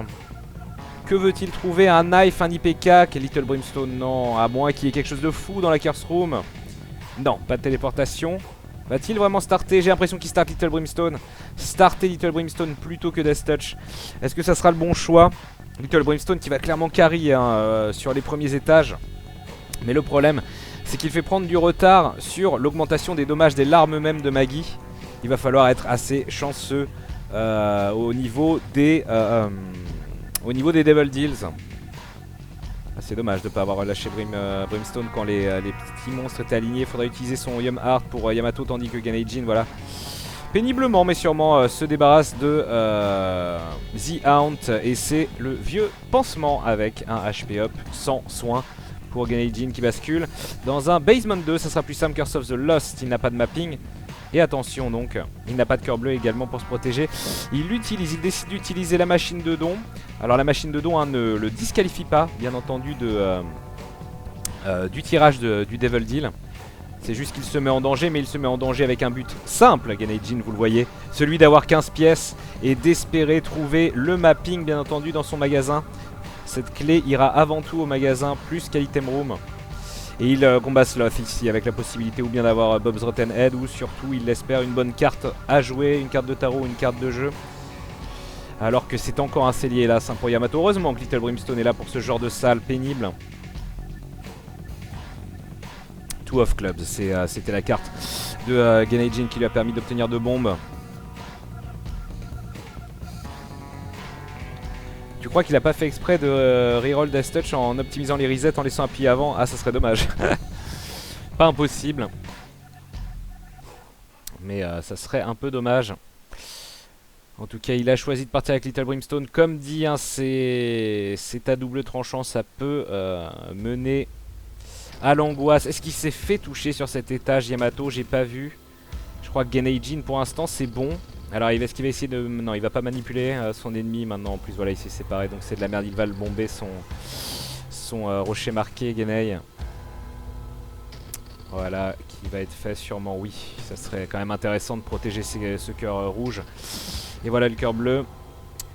[SPEAKER 1] Que veut-il trouver? Un knife, un IPK? Quel Little Brimstone? Non, à moins qu'il y ait quelque chose de fou dans la Curse Room. Non, pas de téléportation. Va-t-il vraiment starter? J'ai l'impression qu'il start Little Brimstone. Starter Little Brimstone plutôt que Death Touch. Est-ce que ça sera le bon choix? Little Brimstone qui va clairement carry hein, sur les premiers étages. Mais le problème, c'est qu'il fait prendre du retard sur l'augmentation des dommages des larmes même de Maggie. Il va falloir être assez chanceux au niveau des Devil Deals. Ah, c'est dommage de ne pas avoir relâché Brimstone quand les petits monstres étaient alignés. Il faudrait utiliser son Yum Heart pour Yamato, tandis que Ganaijin, voilà, péniblement mais sûrement se débarrasse de The Haunt. Et c'est le vieux pansement avec un HP up sans soin pour Ganaijin qui bascule dans un Basement 2. Ça sera plus simple. Curse of the Lost, il n'a pas de mapping. Et attention donc, il n'a pas de cœur bleu également pour se protéger. Il décide d'utiliser la machine de don. Alors la machine de don ne le disqualifie pas, bien entendu, du tirage du Devil Deal. C'est juste qu'il se met en danger, mais il se met en danger avec un but simple, Ganaijin, vous le voyez. Celui d'avoir 15 pièces et d'espérer trouver le mapping, bien entendu, dans son magasin. Cette clé ira avant tout au magasin, plus qu'à Item Room. Et il combat Sloth ici avec la possibilité ou bien d'avoir Bob's Rotten Head, ou surtout il espère une bonne carte à jouer, une carte de tarot ou une carte de jeu. Alors que c'est encore un cellier hélas pour Yamato. Heureusement que Little Brimstone est là pour ce genre de salle pénible. Two of Clubs, c'était la carte de Ganaijin qui lui a permis d'obtenir 2 bombes. Tu crois qu'il a pas fait exprès de reroll Death Touch en optimisant les resets en laissant appuyer avant? Ah, ça serait dommage. Pas impossible. Mais ça serait un peu dommage. En tout cas, il a choisi de partir avec Little Brimstone. Comme dit, hein, c'est à double tranchant. Ça peut mener à l'angoisse. Est-ce qu'il s'est fait toucher sur cet étage, Yamato? J'ai pas vu. Je crois que Ganaijin, pour l'instant, c'est bon. Alors est-ce qu'il va essayer de... Non, il va pas manipuler son ennemi maintenant. En plus voilà, il s'est séparé, donc c'est de la merde. Il va le bomber son rocher marqué, Genei. Voilà, qui va être fait sûrement, oui. Ça serait quand même intéressant de protéger ce cœur rouge. Et voilà le cœur bleu.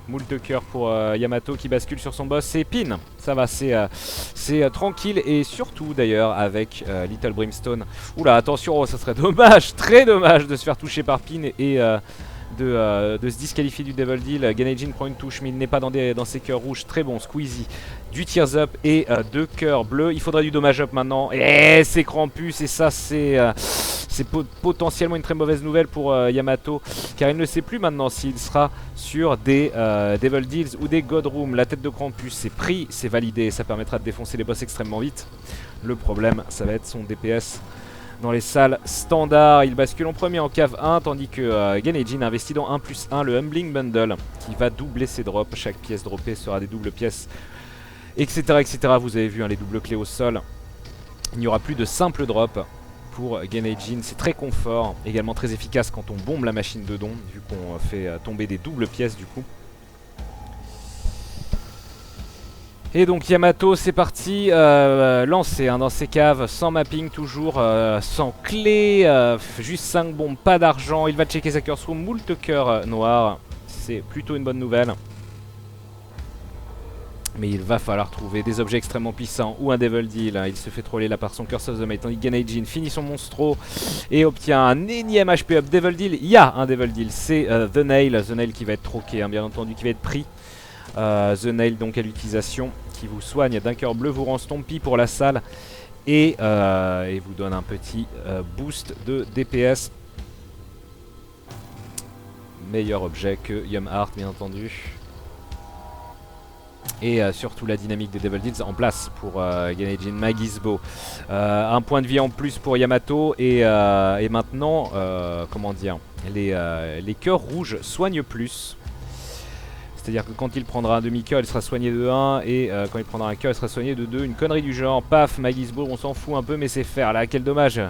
[SPEAKER 1] Moult cœur pour Yamato qui bascule sur son boss. C'est Pin, ça va, c'est tranquille. Et surtout d'ailleurs avec Little Brimstone. Oula, attention, oh, ça serait dommage, très dommage de se faire toucher par Pin et... de se disqualifier du Devil Deal. Ganaijin prend une touche, mais il n'est pas dans ses cœurs rouges. Très bon, Squeezie, du Tears Up et 2 cœurs bleus. Il faudrait du dommage up maintenant. Et c'est Krampus, et ça c'est potentiellement une très mauvaise nouvelle pour Yamato, car il ne sait plus maintenant s'il sera sur des Devil Deals ou des God Room. La tête de Krampus, c'est pris, c'est validé, ça permettra de défoncer les boss extrêmement vite. Le problème, ça va être son DPS. Dans les salles standards, il bascule en premier en cave 1, tandis que Ganaijin investit dans 1+1, le Humbling Bundle, qui va doubler ses drops. Chaque pièce droppée sera des doubles pièces, etc. etc. Vous avez vu, hein, les doubles clés au sol. Il n'y aura plus de simple drop pour Ganaijin. C'est très confort, également très efficace quand on bombe la machine de don, vu qu'on fait tomber des doubles pièces du coup. Et donc Yamato, c'est parti, lancé hein, dans ses caves, sans mapping toujours, sans clé, juste 5 bombes, pas d'argent. Il va checker sa curse room, moult cœur noir, c'est plutôt une bonne nouvelle. Mais il va falloir trouver des objets extrêmement puissants ou un Devil Deal. Hein. Il se fait troller là par son Curse of the Might, tandis que Ganaijin finit son monstro et obtient un énième HP up. Devil Deal, il y a un Devil Deal, c'est The Nail qui va être troqué, hein, bien entendu, qui va être pris. The Nail donc à l'utilisation, qui vous soigne d'un cœur bleu, vous rend stompy pour la salle et vous donne un petit boost de DPS. Meilleur objet que Yum Heart bien entendu. Et surtout la dynamique des Devil Deals en place pour Ganaijin. Magisbo, un point de vie en plus pour Yamato et maintenant comment dire, les cœurs rouges soignent plus. C'est-à-dire que quand il prendra un demi-cœur, il sera soigné de 1, et quand il prendra un cœur, il sera soigné de 2. Une connerie du genre, paf, Magisbo, on s'en fout un peu, mais c'est faire là, quel dommage.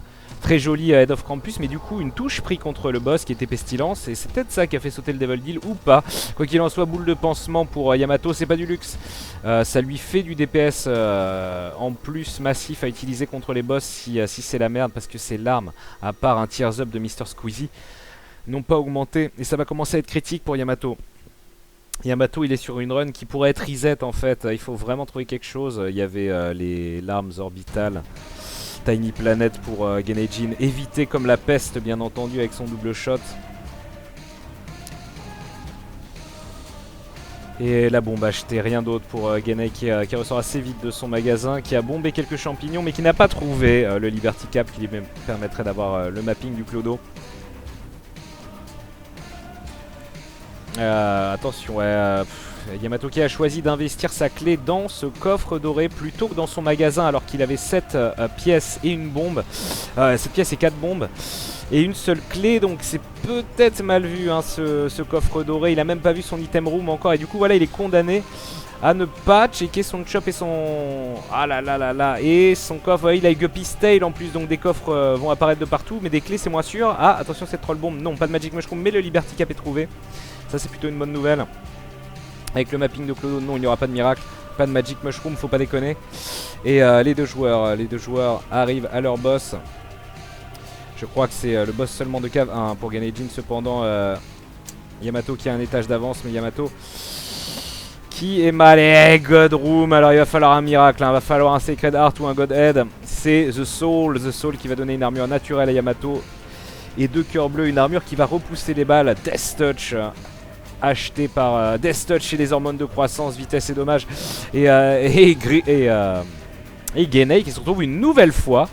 [SPEAKER 1] Très joli Head of Krampus, mais du coup, une touche prise contre le boss qui était Pestilence, et c'est peut-être ça qui a fait sauter le Devil Deal, ou pas. Quoi qu'il en soit, boule de pansement pour Yamato, c'est pas du luxe. Ça lui fait du DPS en plus massif à utiliser contre les boss si c'est la merde, parce que ses larmes, à part un Tears Up de Mr. Squeezie, n'ont pas augmenté, et ça va commencer à être critique pour Yamato. Yamato il est sur une run qui pourrait être reset en fait, il faut vraiment trouver quelque chose. Il y avait les larmes orbitales, Tiny Planet pour Ganaijin, évité comme la peste bien entendu avec son double shot. Et la bombe achetée, rien d'autre pour Genei qui ressort assez vite de son magasin, qui a bombé quelques champignons mais qui n'a pas trouvé le Liberty Cap qui lui permettrait d'avoir le mapping du clodo. Attention, ouais, Yamato qui a choisi d'investir sa clé dans ce coffre doré plutôt que dans son magasin alors qu'il avait 7 pièces et une bombe. 7 pièces et 4 bombes. Et une seule clé, donc c'est peut-être mal vu hein, ce coffre doré. Il a même pas vu son item room encore et du coup voilà il est condamné à ne pas checker son shop et son... Ah là là là là. Et son coffre, ouais, il a Guppy's Tail en plus, donc des coffres vont apparaître de partout. Mais des clés c'est moins sûr. Ah attention cette troll bomb, non pas de Magic Mushroom mais le Liberty Cap est trouvé. Ça c'est plutôt une bonne nouvelle. Avec le mapping de Clodo, non il n'y aura pas de miracle. Pas de Magic Mushroom, faut pas déconner. Et les deux joueurs arrivent à leur boss. Je crois que c'est le boss seulement de cave 1 pour gagner Jin. Cependant Yamato qui a un étage d'avance, mais Yamato qui est mal. Et God Room, alors il va falloir un miracle, hein. Il va falloir un Sacred Heart ou un God Head. C'est The Soul qui va donner une armure naturelle à Yamato. Et 2 cœurs bleus, une armure qui va repousser les balles. Death Touch, acheté par Death Touch et les hormones de croissance, vitesse et dommage. Et Gennei qui se retrouve une nouvelle fois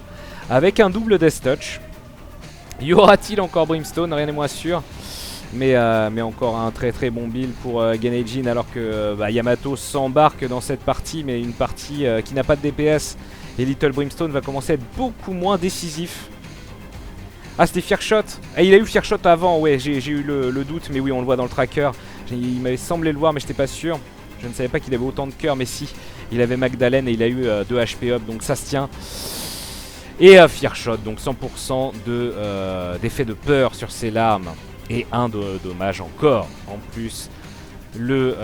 [SPEAKER 1] avec un double Death Touch. Y aura-t-il encore Brimstone? Rien n'est moins sûr. Mais encore un très très bon build pour Gennei Jin alors que Yamato s'embarque dans cette partie, mais une partie qui n'a pas de DPS. Et Little Brimstone va commencer à être beaucoup moins décisif. Ah c'était Fearshot. Il a eu Fearshot avant, ouais j'ai eu le doute, mais oui on le voit dans le tracker. Il m'avait semblé le voir mais j'étais pas sûr. Je ne savais pas qu'il avait autant de cœur, mais si. Il avait Magdalene et il a eu 2 HP up, donc ça se tient. Et Fearshot, donc 100% d'effet de peur sur ses larmes. Et un dommage encore. En plus, le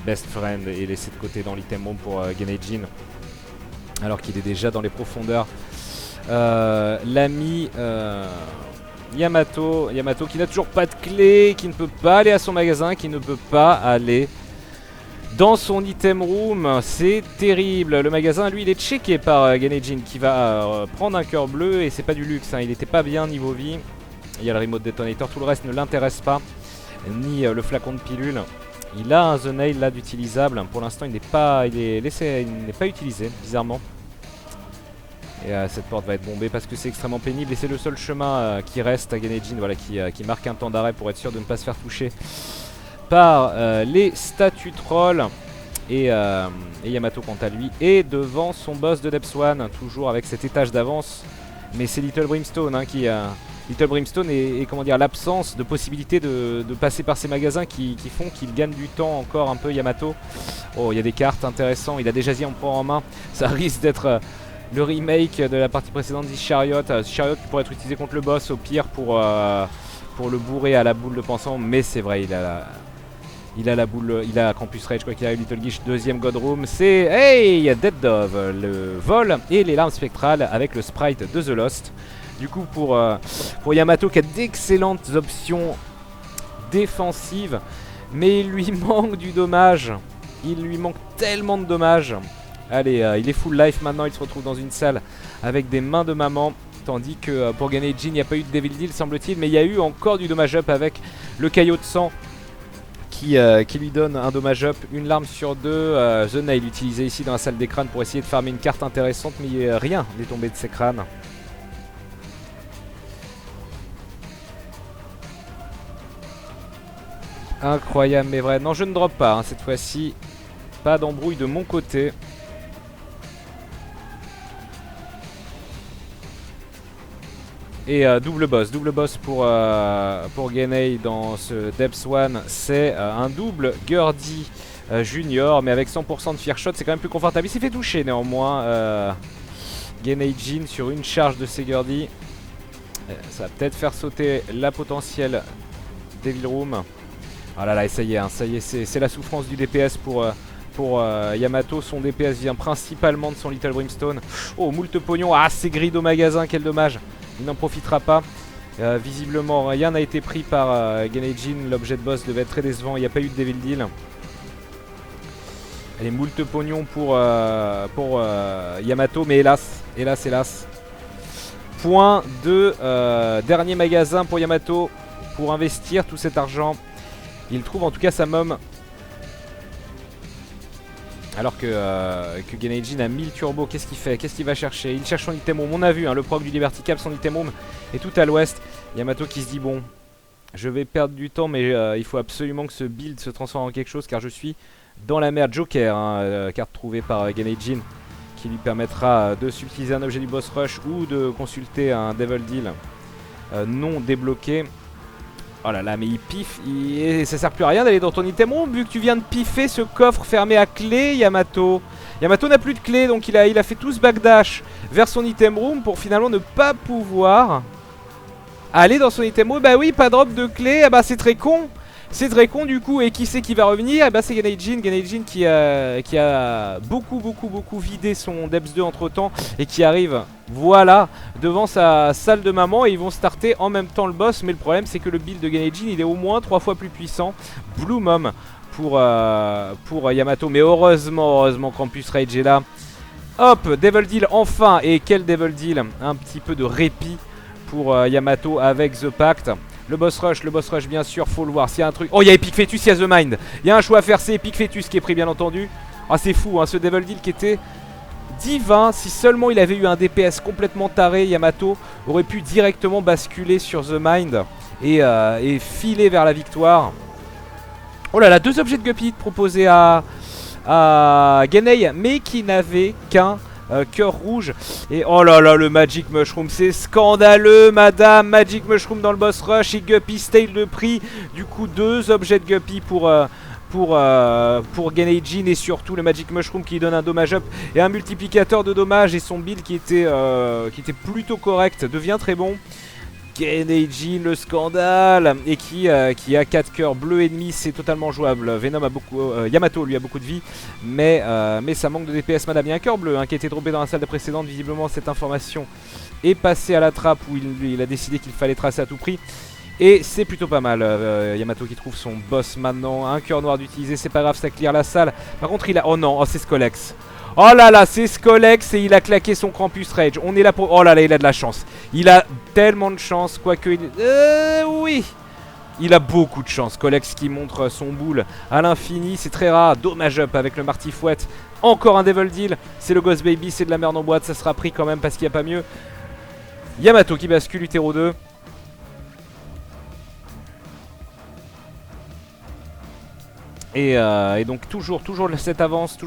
[SPEAKER 1] Best Friend est laissé de côté dans l'item room pour Gennei Jin. Alors qu'il est déjà dans les profondeurs. L'ami Yamato qui n'a toujours pas de clé, qui ne peut pas aller à son magasin, qui ne peut pas aller dans son item room. C'est terrible. Le magasin, lui, il est checké par Gennei Jin qui va prendre un cœur bleu. Et c'est pas du luxe, hein. Il était pas bien niveau vie. Il y a le Remote Detonator, tout le reste ne l'intéresse pas. Ni le flacon de pilule. Il a un The Nail là d'utilisable. Pour l'instant, il n'est pas utilisé, bizarrement. Et cette porte va être bombée parce que c'est extrêmement pénible. Et c'est le seul chemin qui reste à Gennei Jin, voilà, qui marque un temps d'arrêt pour être sûr de ne pas se faire toucher par les statues trolls. Et Yamato, quant à lui, est devant son boss de Depth One, toujours avec cet étage d'avance. Mais c'est Little Brimstone hein, Little Brimstone et comment dire, l'absence de possibilité de passer par ces magasins qui font qu'il gagne du temps encore un peu Yamato. Oh, il y a des cartes intéressantes. Il a déjà dit en prend en main. Ça risque d'être le remake de la partie précédente This Chariot. Chariot qui pourrait être utilisé contre le boss au pire pour le bourrer à la boule de pensant. Mais c'est vrai, il a la boule, il a Campus Rage quoi qu'il arrive. Little Geesh, deuxième God Room. C'est hey, Dead Dove, le vol et les larmes spectrales avec le sprite de The Lost. Du coup pour Yamato qui a d'excellentes options défensives, mais il lui manque du dommage. Il lui manque tellement de dommages. Allez, il est full life maintenant, il se retrouve dans une salle avec des mains de maman. Tandis que pour Gennei Jin, il n'y a pas eu de Devil Deal semble-t-il, mais il y a eu encore du dommage up avec le caillot de sang qui lui donne un dommage up, une larme sur 2. The Nail utilisé ici dans la salle des crânes pour essayer de farmer une carte intéressante, mais rien n'est tombé de ces crânes. Incroyable mais vrai. Non, je ne drop pas hein, cette fois-ci. Pas d'embrouille de mon côté. Et double boss pour Gennei dans ce Depth One. C'est un double Gurdy Junior, mais avec 100% de Fearshot, c'est quand même plus confortable. Il s'est fait toucher néanmoins Gennei Jin sur une charge de ses Gurdy. Ça va peut-être faire sauter la potentielle Devil Room. Ah là là, et ça y est, c'est la souffrance du DPS pour Yamato. Son DPS vient principalement de son Little Brimstone. Oh, moult pognon. Ah, c'est grid au magasin, quel dommage. Il n'en profitera pas. Visiblement, rien n'a été pris par Gennei Jin. L'objet de boss devait être très décevant. Il n'y a pas eu de Devil Deal. Allez, moult pognon pour Yamato, mais hélas. Point de dernier magasin pour Yamato pour investir tout cet argent. Il trouve en tout cas sa mom. Alors que Gennei Jin a 1000 turbo. Qu'est-ce qu'il fait? Qu'est-ce qu'il va chercher? Il cherche son item room. On a vu hein, le proc du Liberty Cap, son item room est tout à l'ouest. Yamato qui se dit bon, Je vais perdre du temps, mais il faut absolument que ce build se transforme en quelque chose, car je suis dans la merde. Joker, hein, carte trouvée par Genei-Jin, qui lui permettra de subtiliser un objet du boss rush ou de consulter un Devil Deal non débloqué. Oh là là, mais il piffe, et ça sert plus à rien d'aller dans ton item room vu que tu viens de piffer ce coffre fermé à clé, Yamato. Yamato n'a plus de clé, donc il a fait tout ce backdash vers son item room pour finalement ne pas pouvoir aller dans son item room. Bah oui, pas drop de clé, ah bah c'est très con. C'est très con du coup, et qui c'est qui va revenir? Eh bah c'est Genei-Jin, Genei-Jin qui a beaucoup vidé son Depth 2 entre temps et qui arrive, voilà, devant sa salle de maman, et ils vont starter en même temps le boss. Mais le problème c'est que le build de Genei-Jin il est au moins 3 fois plus puissant. Blue Mom pour Yamato, mais heureusement Campus Rage est là. Hop, Devil Deal enfin, et quel Devil Deal, un petit peu de répit pour Yamato avec The Pact. Le boss rush bien sûr, faut le voir. S'il y a un truc. Oh, il y a Epic Fetus, il y a The Mind. Il y a un choix à faire, c'est Epic Fetus qui est pris, bien entendu. Ah, c'est fou, hein, ce Devil Deal qui était divin. Si seulement il avait eu un DPS complètement taré, Yamato aurait pu directement basculer sur The Mind et filer vers la victoire. Oh là là, 2 objets de Guppy proposés à Genei, mais qui n'avaient qu'un cœur rouge. Et oh là là, le Magic Mushroom, c'est scandaleux, madame. Magic Mushroom dans le boss rush et Guppy stale le prix. Du coup, 2 objets de Guppy pour Genei-Jin, et surtout le Magic Mushroom qui donne un dommage up et un multiplicateur de dommages, et son build qui était plutôt correct devient très bon. Genei-Jin, le scandale, et qui a 4 cœurs bleus ennemis, c'est totalement jouable. Venom a beaucoup, Yamato lui a beaucoup de vie, mais ça manque de DPS, madame. Il y a un cœur bleu qui a été droppé dans la salle précédente. Visiblement cette information est passée à la trappe, où il a décidé qu'il fallait tracer à tout prix. Et c'est plutôt pas mal. Yamato qui trouve son boss maintenant. Un cœur noir d'utiliser, c'est pas grave, ça clear la salle. Par contre il a... Oh non, oh, c'est Skolex. Oh là là, c'est Skolex, et il a claqué son Campus Rage. On est là pour... Oh là là, il a de la chance. Il a tellement de chance, quoique... oui, il a beaucoup de chance. Skolex qui montre son boule à l'infini, c'est très rare. Dommage up avec le Martifouette. Encore un Devil Deal. C'est le Ghost Baby, c'est de la merde en boîte. Ça sera pris quand même parce qu'il n'y a pas mieux. Yamato qui bascule Utéro 2. Et donc toujours cette avance,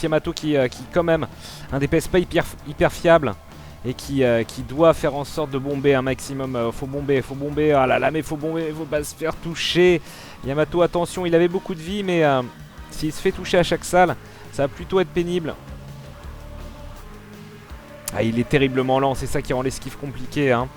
[SPEAKER 1] Yamato qui quand même un DPS pas hyper fiable, et qui doit faire en sorte de bomber un maximum. Faut bomber, ah là là, mais faut bomber, faut pas se faire toucher. Yamato, attention, il avait beaucoup de vie, mais s'il se fait toucher à chaque salle, ça va plutôt être pénible. Ah, il est terriblement lent, c'est ça qui rend l'esquive compliquée, hein.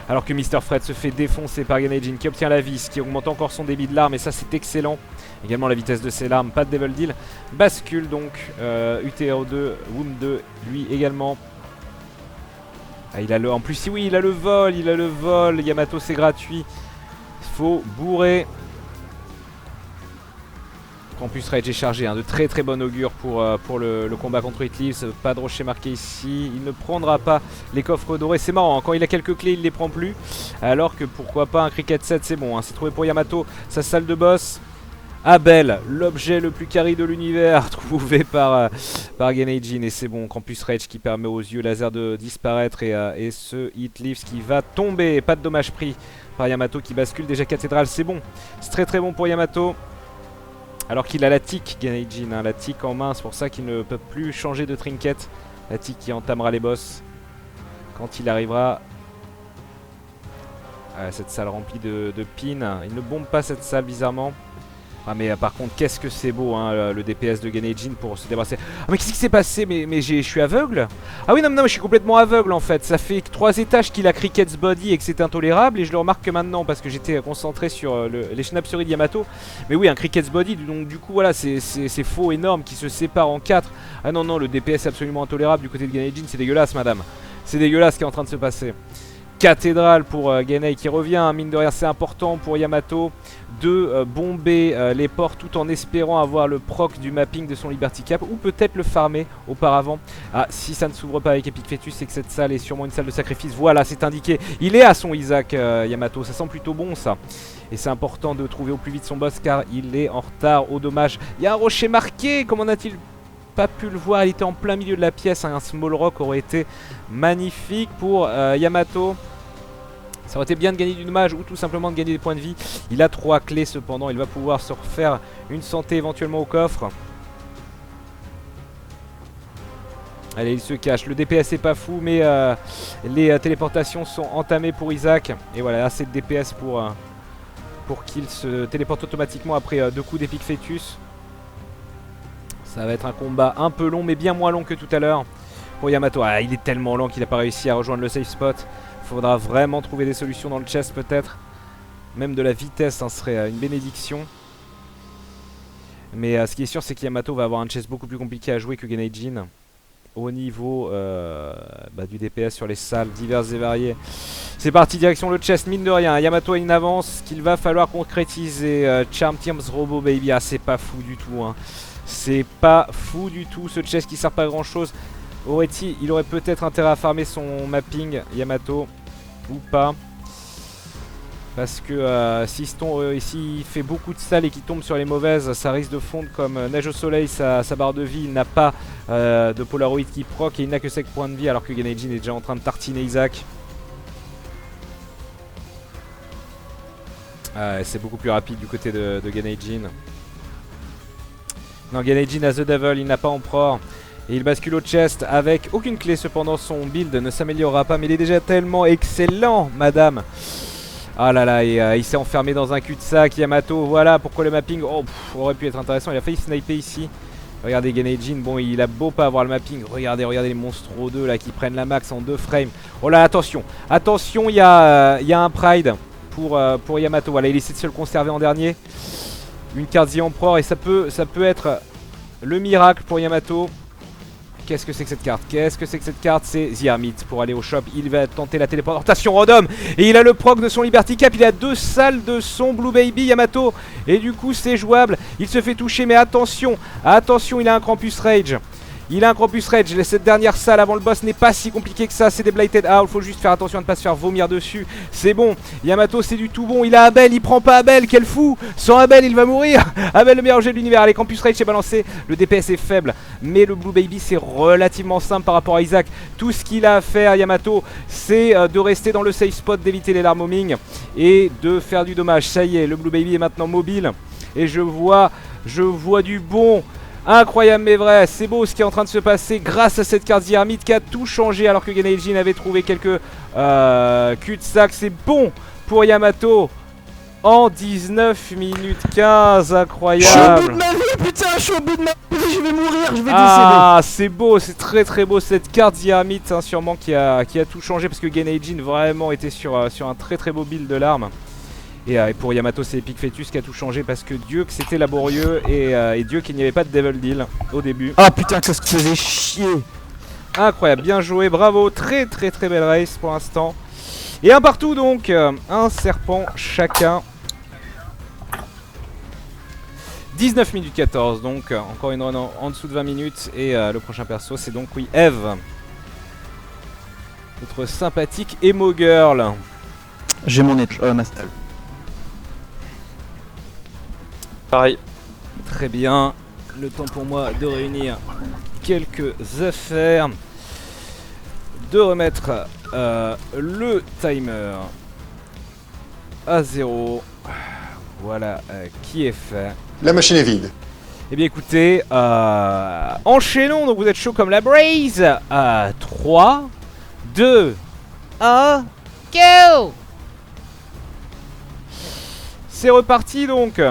[SPEAKER 1] Alors que Mr. Fred se fait défoncer par Genei-Jin, qui obtient la vis, qui augmente encore son débit de larmes, et ça c'est excellent. Également la vitesse de ses larmes, pas de Devil Deal. Bascule donc, UTRO2, Wound 2, lui également. Ah, en plus, oui, il a le vol, Yamato c'est gratuit. Il faut bourrer. Campus Rage est chargé, hein, de très bon augure pour le combat contre Hitleaves. Pas de rocher marqué ici. Il ne prendra pas les coffres dorés. C'est marrant, hein, quand il a quelques clés, il les prend plus. Alors que pourquoi pas un Cricket 7, c'est bon. Hein, c'est trouvé pour Yamato. Sa salle de boss. Abel, l'objet le plus carré de l'univers, trouvé par Genei-Jin. Et c'est bon, Campus Rage qui permet aux yeux laser de disparaître. Et ce Hitleaves qui va tomber. Pas de dommage pris par Yamato qui bascule. Déjà cathédrale, c'est bon. C'est très bon pour Yamato. Alors qu'il a la tic, Genei-Jin, hein, la tic en main, c'est pour ça qu'il ne peut plus changer de trinket. La tic qui entamera les boss quand il arrivera à cette salle remplie de pins. Il ne bombe pas cette salle bizarrement. Ah mais par contre qu'est-ce que c'est beau, hein, le DPS de Genei-Jin pour se débarrasser. Ah mais qu'est-ce qui s'est passé? Mais je suis aveugle? Ah oui non mais je suis complètement aveugle en fait. Ça fait 3 étages qu'il a Cricket's Body et que c'est intolérable, et je le remarque que maintenant parce que j'étais concentré sur les schnapseries de Yamato. Mais oui, un Cricket's Body, donc du coup voilà, c'est faux énorme qui se sépare en 4. Ah non, le DPS est absolument intolérable du côté de Genei-Jin, c'est dégueulasse madame. C'est dégueulasse ce qui est en train de se passer. Cathédrale pour Genei qui revient, mine de rien c'est important pour Yamato de bomber les portes tout en espérant avoir le proc du mapping de son Liberty Cap, ou peut-être le farmer auparavant. Ah, si ça ne s'ouvre pas avec Epic Fetus, c'est que cette salle est sûrement une salle de sacrifice. Voilà, c'est indiqué, il est à son Isaac Yamato, ça sent plutôt bon ça. Et c'est important de trouver au plus vite son boss car il est en retard, au dommage. Il y a un rocher marqué, comment n'a-t-il pas pu le voir? Il était en plein milieu de la pièce, hein. Un small rock aurait été magnifique pour Yamato. Ça aurait été bien de gagner du dommage ou tout simplement de gagner des points de vie. Il a 3 clés cependant, il va pouvoir se refaire une santé éventuellement au coffre. Allez, il se cache. Le DPS est pas fou, mais les téléportations sont entamées pour Isaac. Et voilà, assez de DPS pour qu'il se téléporte automatiquement après 2 coups d'épic Fœtus. Ça va être un combat un peu long, mais bien moins long que tout à l'heure pour Yamato. Ah, il est tellement lent qu'il n'a pas réussi à rejoindre le safe spot. Faudra vraiment trouver des solutions dans le chest peut-être. Même de la vitesse, hein, serait une bénédiction. Mais ce qui est sûr, c'est que Yamato va avoir un chest beaucoup plus compliqué à jouer que Genei-jin. Au niveau du DPS sur les salles diverses et variées. C'est parti, direction le chest, mine de rien. Yamato a une avance qu'il va falloir concrétiser. Charm Teams Robo Baby, ah c'est pas fou du tout. Hein. C'est pas fou du tout ce chest qui sert pas à grand chose. Il aurait peut-être intérêt à farmer son mapping Yamato ou pas. Parce que s'il fait beaucoup de salles et qu'il tombe sur les mauvaises, ça risque de fondre comme neige au soleil sa barre de vie. Il n'a pas de Polaroid qui proc et il n'a que 5 points de vie alors que Genei-jin est déjà en train de tartiner Isaac. C'est beaucoup plus rapide du côté de Genei-jin. Non, Genei-jin a The Devil, il n'a pas Emperor. Et il bascule au chest avec aucune clé. Cependant, son build ne s'améliorera pas. Mais il est déjà tellement excellent, madame. Ah là là, et il s'est enfermé dans un cul-de-sac. Yamato, voilà pourquoi le mapping aurait pu être intéressant. Il a failli sniper ici. Regardez Genei-jin, bon, il a beau pas avoir le mapping. Regardez les monstres 2 là qui prennent la max en 2 frames. Oh là, attention, attention, il y a un Pride pour Yamato. Voilà, il essaie de se le conserver en dernier. Une carte The Emperor et ça peut être le miracle pour Yamato. Qu'est-ce que c'est que cette carte? Qu'est-ce que c'est que cette carte? C'est The Hermit pour aller au shop. Il va tenter la téléportation random. Et il a le proc de son Liberty Cap. Il a 2 salles de son Blue Baby Yamato. Et du coup c'est jouable. Il se fait toucher mais attention. Attention, il a un Krampus Rage. Il a un Krampus Rage. Cette dernière salle avant le boss n'est pas si compliquée que ça. C'est des Blighted Owl. Faut juste faire attention à ne pas se faire vomir dessus. C'est bon. Yamato, c'est du tout bon. Il a Abel. Il prend pas Abel. Quel fou. Sans Abel, il va mourir. Abel, le meilleur jeu de l'univers. Allez, Krampus Rage est balancé. Le DPS est faible. Mais le Blue Baby, c'est relativement simple par rapport à Isaac. Tout ce qu'il a à faire, Yamato, c'est de rester dans le safe spot, d'éviter les larmes homing et de faire du dommage. Ça y est, le Blue Baby est maintenant mobile. Et je vois du bon. Incroyable mais vrai, c'est beau ce qui est en train de se passer grâce à cette carte The Hermit qui a tout changé alors que Genei-jin avait trouvé quelques cul-de-sac. C'est bon pour Yamato en 19 minutes 15, incroyable.
[SPEAKER 3] Je suis au bout de ma vie, putain, je suis au bout de ma vie, je vais mourir, je vais décéder.
[SPEAKER 1] Ah, c'est beau, c'est très très beau cette carte The Hermit, hein, sûrement qui a tout changé parce que Genei-jin vraiment était sur un très très beau build de l'arme. Et pour Yamato, c'est Epic Fœtus qui a tout changé parce que Dieu que c'était laborieux et Dieu qu'il n'y avait pas de Devil Deal au début.
[SPEAKER 3] Ah putain, que ça se faisait chier.
[SPEAKER 1] Incroyable, bien joué, bravo, très très très belle race pour l'instant. Et un partout donc, un serpent chacun. 19 minutes 14 donc, encore une run en dessous de 20 minutes. Et le prochain perso c'est donc oui, Eve. Notre sympathique emo girl.
[SPEAKER 3] J'ai mon Nastal.
[SPEAKER 2] Pareil.
[SPEAKER 1] Très bien, le temps pour moi de réunir quelques affaires, de remettre le timer à 0. Voilà qui est fait.
[SPEAKER 4] La machine est vide.
[SPEAKER 1] Eh bien écoutez, enchaînons, donc vous êtes chaud comme la braise. 3, 2, 1, go. C'est reparti donc.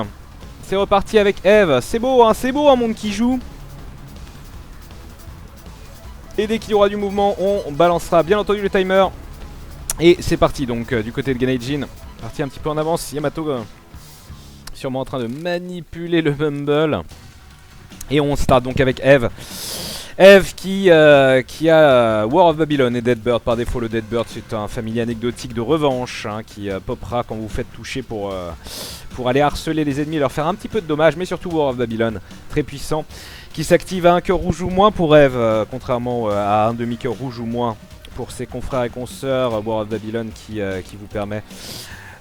[SPEAKER 1] C'est reparti avec Eve. C'est beau un monde qui joue. Et dès qu'il y aura du mouvement, on balancera bien entendu le timer. Et c'est parti donc du côté de Genei-jin. Parti un petit peu en avance. Yamato sûrement en train de manipuler le Mumble. Et on start donc avec Eve. Eve qui a War of Babylon et Deadbird. Par défaut, le Deadbird c'est un familier anecdotique de revanche hein, qui popera quand vous faites toucher pour aller harceler les ennemis et leur faire un petit peu de dommages. Mais surtout War of Babylon, très puissant, qui s'active à un cœur rouge ou moins pour Eve, contrairement à un demi-cœur rouge ou moins pour ses confrères et consoeurs. War of Babylon qui vous permet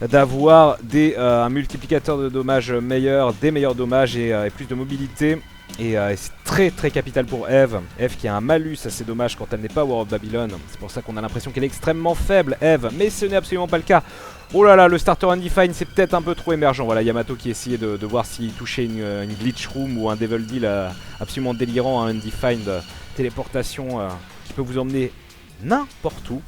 [SPEAKER 1] d'avoir un multiplicateur de dommages meilleur, des meilleurs dommages et plus de mobilité. Et c'est très très capital pour Eve. Eve qui a un malus assez dommage quand elle n'est pas War of Babylon. C'est pour ça qu'on a l'impression qu'elle est extrêmement faible, Eve. Mais ce n'est absolument pas le cas. Oh là là, le starter Undefined c'est peut-être un peu trop émergent. Voilà, Yamato qui essayait de voir s'il touchait une glitch room ou un devil deal absolument délirant, un Undefined téléportation qui peut vous emmener n'importe où.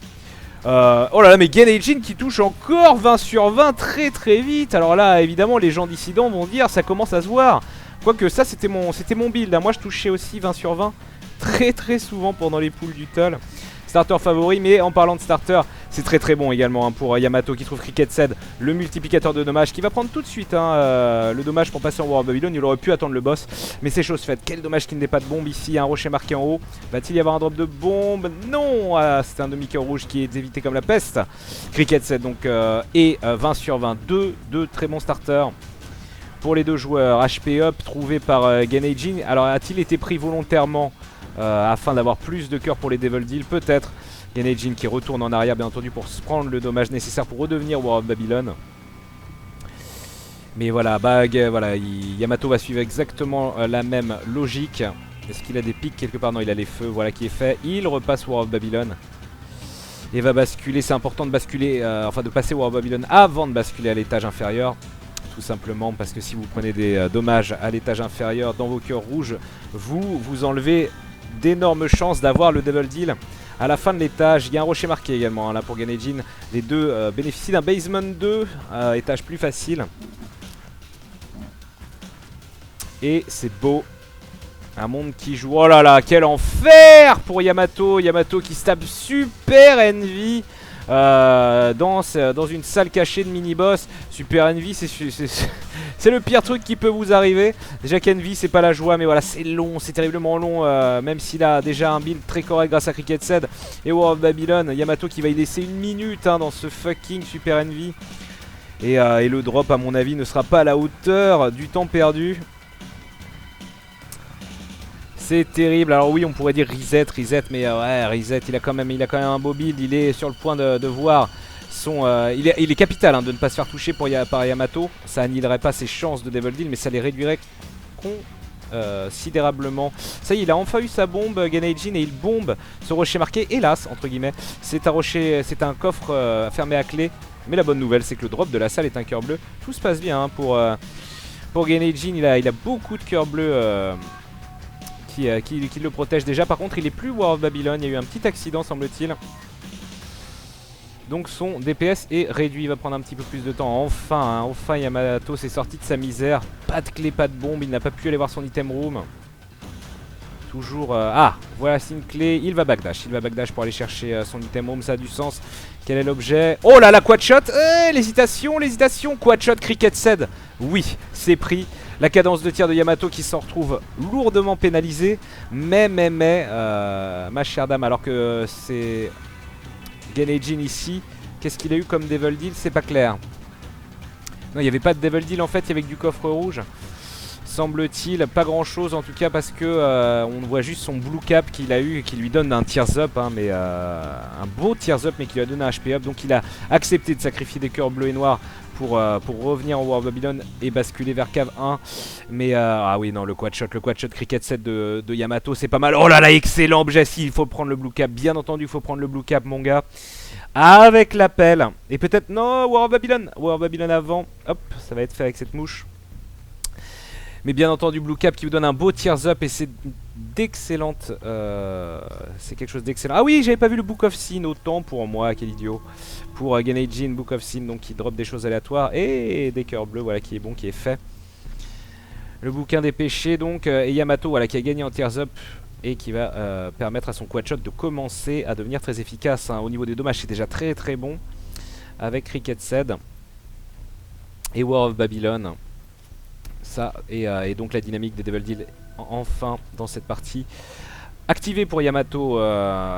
[SPEAKER 1] Oh là là, mais Genei-jin qui touche encore 20 sur 20 très très vite. Alors là, évidemment, les gens dissidents vont dire ça commence à se voir. Quoique ça, c'était mon build. Hein. Moi, je touchais aussi 20 sur 20 très très souvent pendant les poules du Tull. Starter favori, mais en parlant de starter, c'est très très bon également hein, pour Yamato qui trouve Cricket Ced, le multiplicateur de dommages qui va prendre tout de suite hein, le dommage pour passer en War of Babylon. Il aurait pu attendre le boss, mais c'est chose faite. Quel dommage qu'il n'ait pas de bombe ici, un rocher marqué en haut. Va-t-il y avoir un drop de bombe? Non, c'est un demi-cœur rouge qui est évité comme la peste. Cricket Ced donc et 20 sur 20, deux très bons starters. Pour les deux joueurs, HP up trouvé par Genei-jin. Alors a-t-il été pris volontairement afin d'avoir plus de cœur pour les Devil Deal? Peut-être. Genei-jin qui retourne en arrière bien entendu pour se prendre le dommage nécessaire pour redevenir War of Babylon. Mais voilà, voilà Yamato va suivre exactement la même logique. Est-ce qu'il a des pics quelque part? Non, il a les feux, voilà qui est fait. Il repasse War of Babylon. Et va basculer, c'est important de basculer, enfin de passer War of Babylon avant de basculer à l'étage inférieur. Tout simplement parce que si vous prenez des dommages à l'étage inférieur dans vos cœurs rouges, vous enlevez d'énormes chances d'avoir le Devil Deal à la fin de l'étage. Il y a un rocher marqué également hein, là pour Genei-jin. Les deux bénéficient d'un basement 2, étage plus facile. Et c'est beau. Un monde qui joue. Oh là là, quel enfer pour Yamato. Yamato qui se tape Super Envy. Dans une salle cachée de mini-boss. Super Envy, c'est le pire truc qui peut vous arriver. Déjà qu'Envy c'est pas la joie, mais voilà, c'est long, c'est terriblement long. Même s'il a déjà un build très correct grâce à Cricket Ced et War of Babylon. Yamato qui va y laisser une minute hein, dans ce fucking Super Envy. Et le drop, à mon avis, ne sera pas à la hauteur du temps perdu. C'est terrible. Alors oui, on pourrait dire reset, mais ouais, reset, il a quand même un beau build. Il est sur le point de voir son... il est capital hein, de ne pas se faire toucher par Yamato. Ça annihilerait pas ses chances de Devil Deal, mais ça les réduirait considérablement. Ça y est, il a enfin eu sa bombe, Genei-jin, et il bombe ce rocher marqué. Hélas, entre guillemets, c'est un rocher, c'est un coffre fermé à clé. Mais la bonne nouvelle, c'est que le drop de la salle est un cœur bleu. Tout se passe bien hein, pour Genei-jin. Il a beaucoup de cœurs bleus... Qui le protège déjà. Par contre il est plus War of Babylon, il y a eu un petit accident semble-t-il. Donc son DPS est réduit, il va prendre un petit peu plus de temps. Enfin Yamato s'est sorti de sa misère. Pas de clé, pas de bombe, il n'a pas pu aller voir son item room. Toujours... voilà, c'est une clé, il va backdash pour aller chercher son item room, ça a du sens. Quel est l'objet? Oh là là, quad shot, l'hésitation, quad shot Cricket Ced. Oui, c'est pris. La cadence de tir de Yamato qui s'en retrouve lourdement pénalisée. Mais, ma chère dame, alors que c'est Genei-jin ici, qu'est-ce qu'il a eu comme Devil Deal? C'est pas clair. Non, il n'y avait pas de Devil Deal en fait, il y avait que du coffre rouge. Semble-t-il, pas grand chose en tout cas parce que on voit juste son blue cap qu'il a eu et qui lui donne un tears up, hein, mais un beau tears up mais qui lui a donné un HP up. Donc il a accepté de sacrifier des cœurs bleus et noirs pour revenir en War of Babylon et basculer vers cave 1. Mais ah oui non, le quad shot Cricket Ced de Yamato c'est pas mal. Oh là là, excellent objet. Si, il faut prendre le blue cap, bien entendu il faut prendre le blue cap mon gars. Avec l'appel. Et peut-être non, War of Babylon avant. Hop, ça va être fait avec cette mouche. Mais bien entendu blue cap qui vous donne un beau tears up et c'est d'excellente... c'est quelque chose d'excellent. Ah oui, j'avais pas vu le Book of Sin, autant pour moi, quel idiot. Pour Genei-jin, Book of Sin, donc qui drop des choses aléatoires et des cœurs bleus, voilà, qui est bon, qui est fait. Le bouquin des péchés donc, et Yamato voilà, qui a gagné en tears up et qui va permettre à son quad shot de commencer à devenir très efficace. Hein. Au niveau des dommages c'est déjà très très bon avec Cricket Ced et War of Babylon. Ça, et donc la dynamique des Devil Deal enfin dans cette partie activée pour Yamato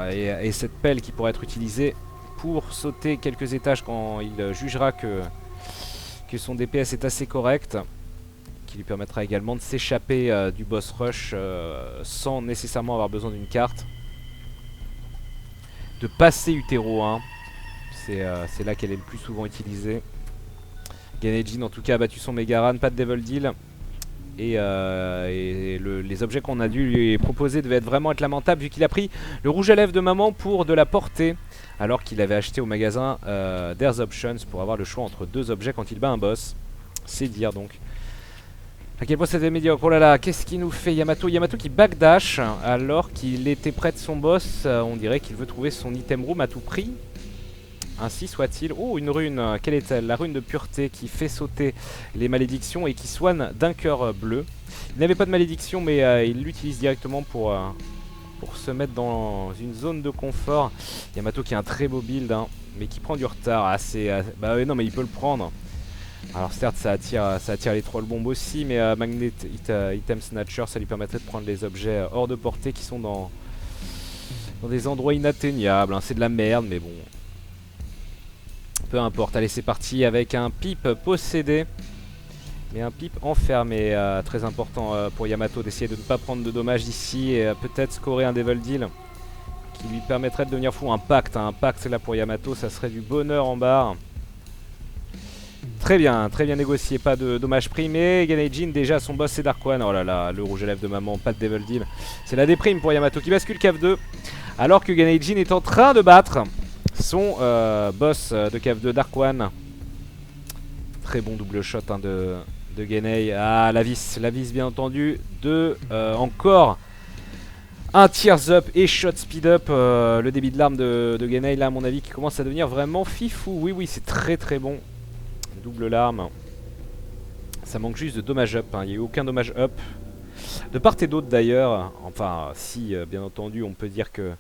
[SPEAKER 1] et cette pelle qui pourrait être utilisée pour sauter quelques étages quand il jugera que son DPS est assez correct, qui lui permettra également de s'échapper du boss rush sans nécessairement avoir besoin d'une carte, de passer Utero 1, c'est là qu'elle est le plus souvent utilisée. Genei-jin en tout cas a battu son Megaran, pas de Devil Deal. les objets qu'on a dû lui proposer devaient vraiment être lamentables vu qu'il a pris le rouge à lèvres de maman pour de la portée alors qu'il avait acheté au magasin There's Options pour avoir le choix entre 2 objets quand il bat un boss. C'est dire donc à quel point c'était médiocre. Oh là là, qu'est-ce qu'il nous fait Yamato? Yamato qui backdash alors qu'il était près de son boss. On dirait qu'il veut trouver son item room à tout prix. Ainsi soit-il. Oh, une rune. Quelle est-elle? La rune de pureté qui fait sauter les malédictions et qui soigne d'un cœur bleu. Il n'avait pas de malédiction mais il l'utilise directement pour se mettre dans une zone de confort. Yamato qui a un très beau build hein, mais qui prend du retard. Ah, bah ouais, non mais il peut le prendre. Alors certes ça attire les troll bombes aussi mais Magnet Item Snatcher ça lui permettrait de prendre les objets hors de portée qui sont dans des endroits inatteignables hein. C'est de la merde mais bon. Peu importe, allez c'est parti avec un pipe possédé. Mais un pipe enfermé, très important pour Yamato d'essayer de ne pas prendre de dommages ici et peut-être scorer un Devil Deal qui lui permettrait de devenir fou. Un pacte là pour Yamato, ça serait du bonheur en barre. Très bien négocié, pas de dommages primés. Genei-jin déjà son boss c'est Dark One. Oh là là, le rouge à lèvres de maman, pas de Devil Deal. C'est la déprime pour Yamato qui bascule cave 2 alors que Genei-jin est en train de battre son boss de cave 2 Dark One. Très bon double shot hein, de Genei. Ah la vis bien entendu. Encore un tears up et shot speed up. Le débit de l'arme de Genei là à mon avis qui commence à devenir vraiment fifou. Oui c'est très bon. Double larme. Ça manque juste de dommage up hein. Il n'y a eu aucun dommage up de part et d'autre d'ailleurs. Enfin si bien entendu on peut dire que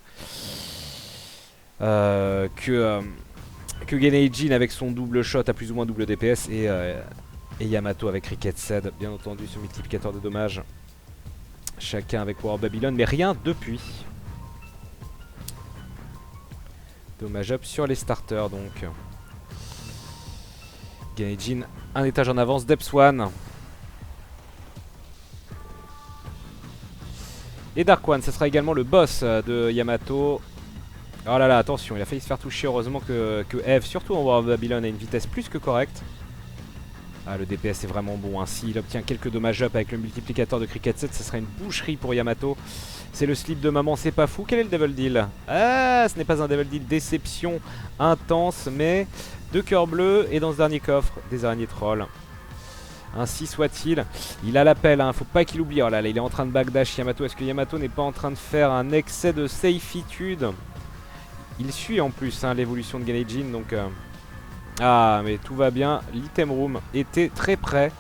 [SPEAKER 1] Genei-jin avec son double shot a plus ou moins double DPS et Yamato avec Ricket Sed bien entendu ce multiplicateur de dommages. Chacun avec War of Babylon mais rien depuis. Dommage up sur les starters donc. Genei-jin un étage en avance, Depth One. Et Dark One, ça sera également le boss de Yamato. Oh là là, attention, il a failli se faire toucher. Heureusement que Eve, surtout en War of Babylon, a une vitesse plus que correcte. Ah, le DPS est vraiment bon. S'il obtient quelques dommages up avec le multiplicateur de Cricket 7, ça sera une boucherie pour Yamato. C'est le slip de maman, c'est pas fou. Quel est le Devil Deal? Ah, ce n'est pas un Devil Deal, déception intense, mais 2 cœurs bleus et dans ce dernier coffre, des araignées trolls. Ainsi soit-il. Il a l'appel, hein. Faut pas qu'il oublie. Oh là là, il est en train de backdash Yamato. Est-ce que Yamato n'est pas en train de faire un excès de safitude? Il suit en plus hein, l'évolution de Genei-jin, donc... Ah, mais tout va bien. L'item room était très près.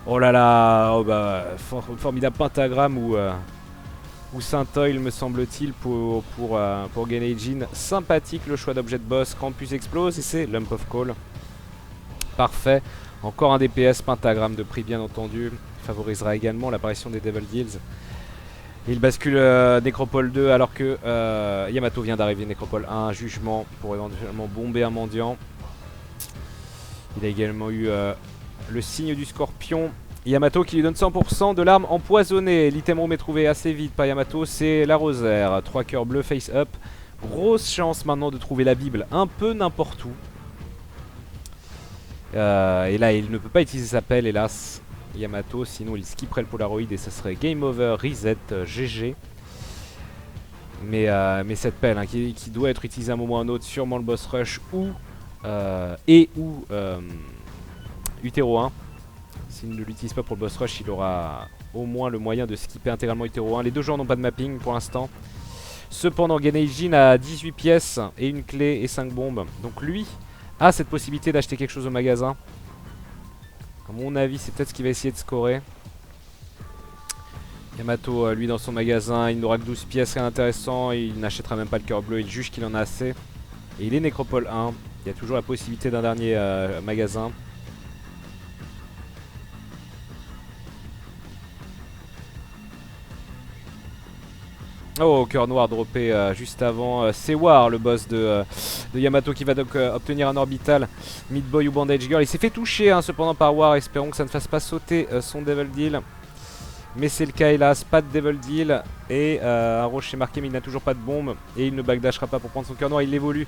[SPEAKER 1] Oh là là, oh bah, formidable pentagramme ou Saint-Oil me semble-t-il pour Genei-jin. Sympathique le choix d'objet de boss. Campus explose et c'est Lump of Coal. Parfait. Encore un DPS, pentagramme de prix bien entendu. Favorisera également l'apparition des Devil Deals. Et il bascule Nécropole 2 alors que Yamato vient d'arriver. Nécropole 1, jugement pour éventuellement bomber un mendiant. Il a également eu le signe du scorpion. Yamato qui lui donne 100% de l'arme empoisonnée. L'item room est trouvé assez vite par Yamato, c'est la rosaire. 3 cœurs bleus face up. Grosse chance maintenant de trouver la Bible un peu n'importe où. Et là il ne peut pas utiliser sa pelle hélas. Yamato, sinon il skipperait le Polaroid et ça serait game over, reset, GG. Mais cette pelle hein, qui doit être utilisée à un moment ou à un autre, sûrement le boss rush ou Utero 1. S'il ne l'utilise pas pour le boss rush, il aura au moins le moyen de skipper intégralement Utero 1. Les deux joueurs n'ont pas de mapping pour l'instant. Cependant, Genei-jin a 18 pièces et une clé et 5 bombes. Donc lui a cette possibilité d'acheter quelque chose au magasin. À mon avis, c'est peut-être ce qu'il va essayer de scorer. Yamato, lui, dans son magasin, il n'aura que 12 pièces, rien d'intéressant. Il n'achètera même pas le cœur bleu, il juge qu'il en a assez. Et il est Nécropole 1. Il y a toujours la possibilité d'un dernier magasin. Oh, cœur noir droppé juste avant. C'est War, le boss de Yamato, qui va donc obtenir un orbital. Meat-Boy ou Bandage Girl. Il s'est fait toucher cependant par War. Espérons que ça ne fasse pas sauter son Devil Deal. Mais c'est le cas hélas, pas de Devil Deal. Et un rocher marqué mais il n'a toujours pas de bombe. Et il ne backdashera pas pour prendre son cœur noir, il évolue.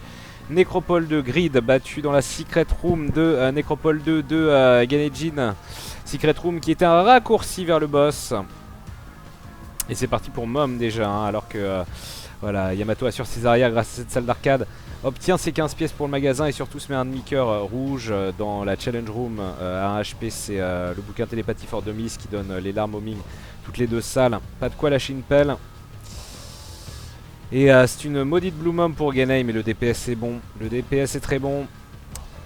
[SPEAKER 1] Nécropole de Grid battu dans la Secret Room de Nécropole 2 de Ganejin. Secret Room qui était un raccourci vers le boss. Et c'est parti pour Mom déjà, hein, alors que voilà, Yamato assure ses arrières grâce à cette salle d'arcade. Obtient ses 15 pièces pour le magasin et surtout se met un demi-cœur rouge dans la Challenge Room à 1 HP. C'est le bouquin Télépathie for Dummies qui donne les larmes au Ming toutes les 2 salles. Pas de quoi lâcher une pelle. Et c'est une maudite Blue Mom pour Genei, mais le DPS est bon. Le DPS est très bon.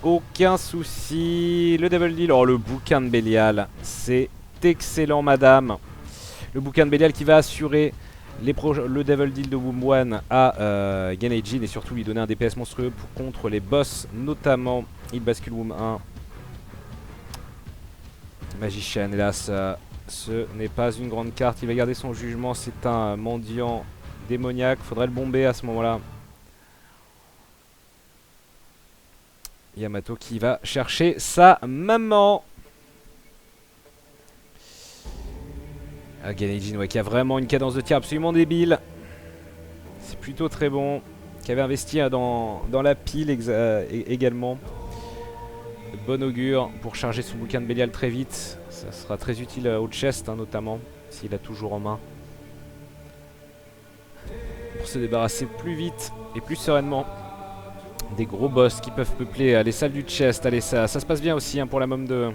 [SPEAKER 1] Aucun souci. Le Devil Deal, oh le bouquin de Bélial, c'est excellent madame. Le bouquin de Bélial qui va assurer le Devil Deal de Womb 1 à Ganejin et surtout lui donner un DPS monstrueux contre les boss, notamment il bascule Womb 1. Magician, hélas, ce n'est pas une grande carte. Il va garder son jugement, c'est un mendiant démoniaque. Faudrait le bomber à ce moment-là. Yamato qui va chercher sa maman. Ganejin, ouais, qui a vraiment une cadence de tir absolument débile. C'est plutôt très bon. Qui avait investi dans la pile également. Bon augure pour charger son bouquin de Bélial très vite. Ça sera très utile au chest, hein, notamment, s'il a toujours en main. Pour se débarrasser plus vite et plus sereinement des gros boss qui peuvent peupler les salles du chest. Allez, ça se passe bien aussi, hein, pour la mom de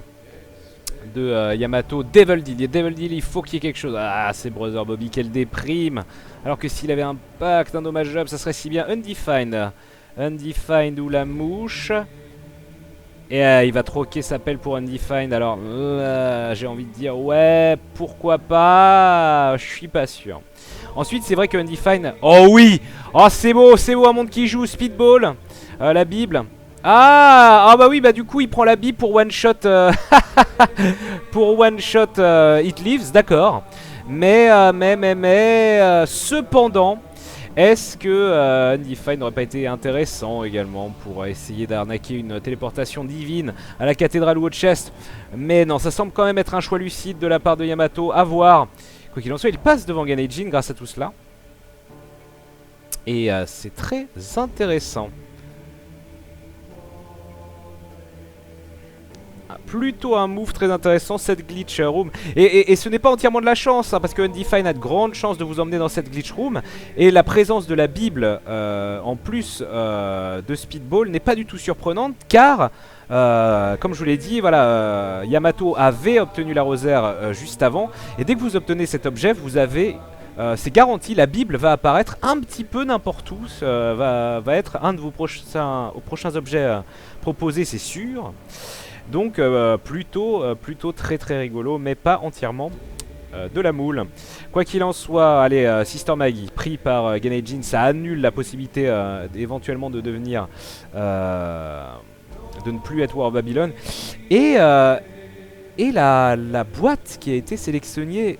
[SPEAKER 1] Yamato. Devil Deal, il faut qu'il y ait quelque chose. Ah, c'est Brother Bobby, quelle déprime. Alors que s'il avait un pacte indommageable, ça serait si bien. Undefined, Undefined ou la mouche. Et il va troquer sa pelle pour Undefined. Alors j'ai envie de dire ouais, pourquoi pas. Je suis pas sûr. Ensuite c'est vrai que Undefined, oh oui, oh c'est beau un monde qui joue. Speedball, la Bible. Ah bah oui, bah du coup il prend la Bible pour one shot pour one shot It Lives, d'accord. Mais cependant, est-ce que Undefined n'aurait pas été intéressant également pour essayer d'arnaquer une téléportation divine à la cathédrale ou au chest? Mais non, ça semble quand même être un choix lucide de la part de Yamato, à voir. Quoi qu'il en soit, il passe devant Ganejin grâce à tout cela. Et c'est très intéressant. Plutôt un move très intéressant, cette glitch room. Et ce n'est pas entièrement de la chance, hein, parce que Undefined a de grandes chances de vous emmener dans cette glitch room. Et la présence de la Bible en plus de Speedball n'est pas du tout surprenante, car comme je vous l'ai dit, voilà, Yamato avait obtenu la rosaire juste avant. Et dès que vous obtenez cet objet, vous avez... c'est garanti, la Bible va apparaître un petit peu n'importe où, va être un de vos prochains objets proposés, c'est sûr. Donc plutôt très rigolo, mais pas entièrement de la moule. Quoi qu'il en soit, allez, Sister Maggie, pris par Ganejin, ça annule la possibilité éventuellement de devenir... de ne plus être War of Babylon. Et la boîte qui a été sélectionnée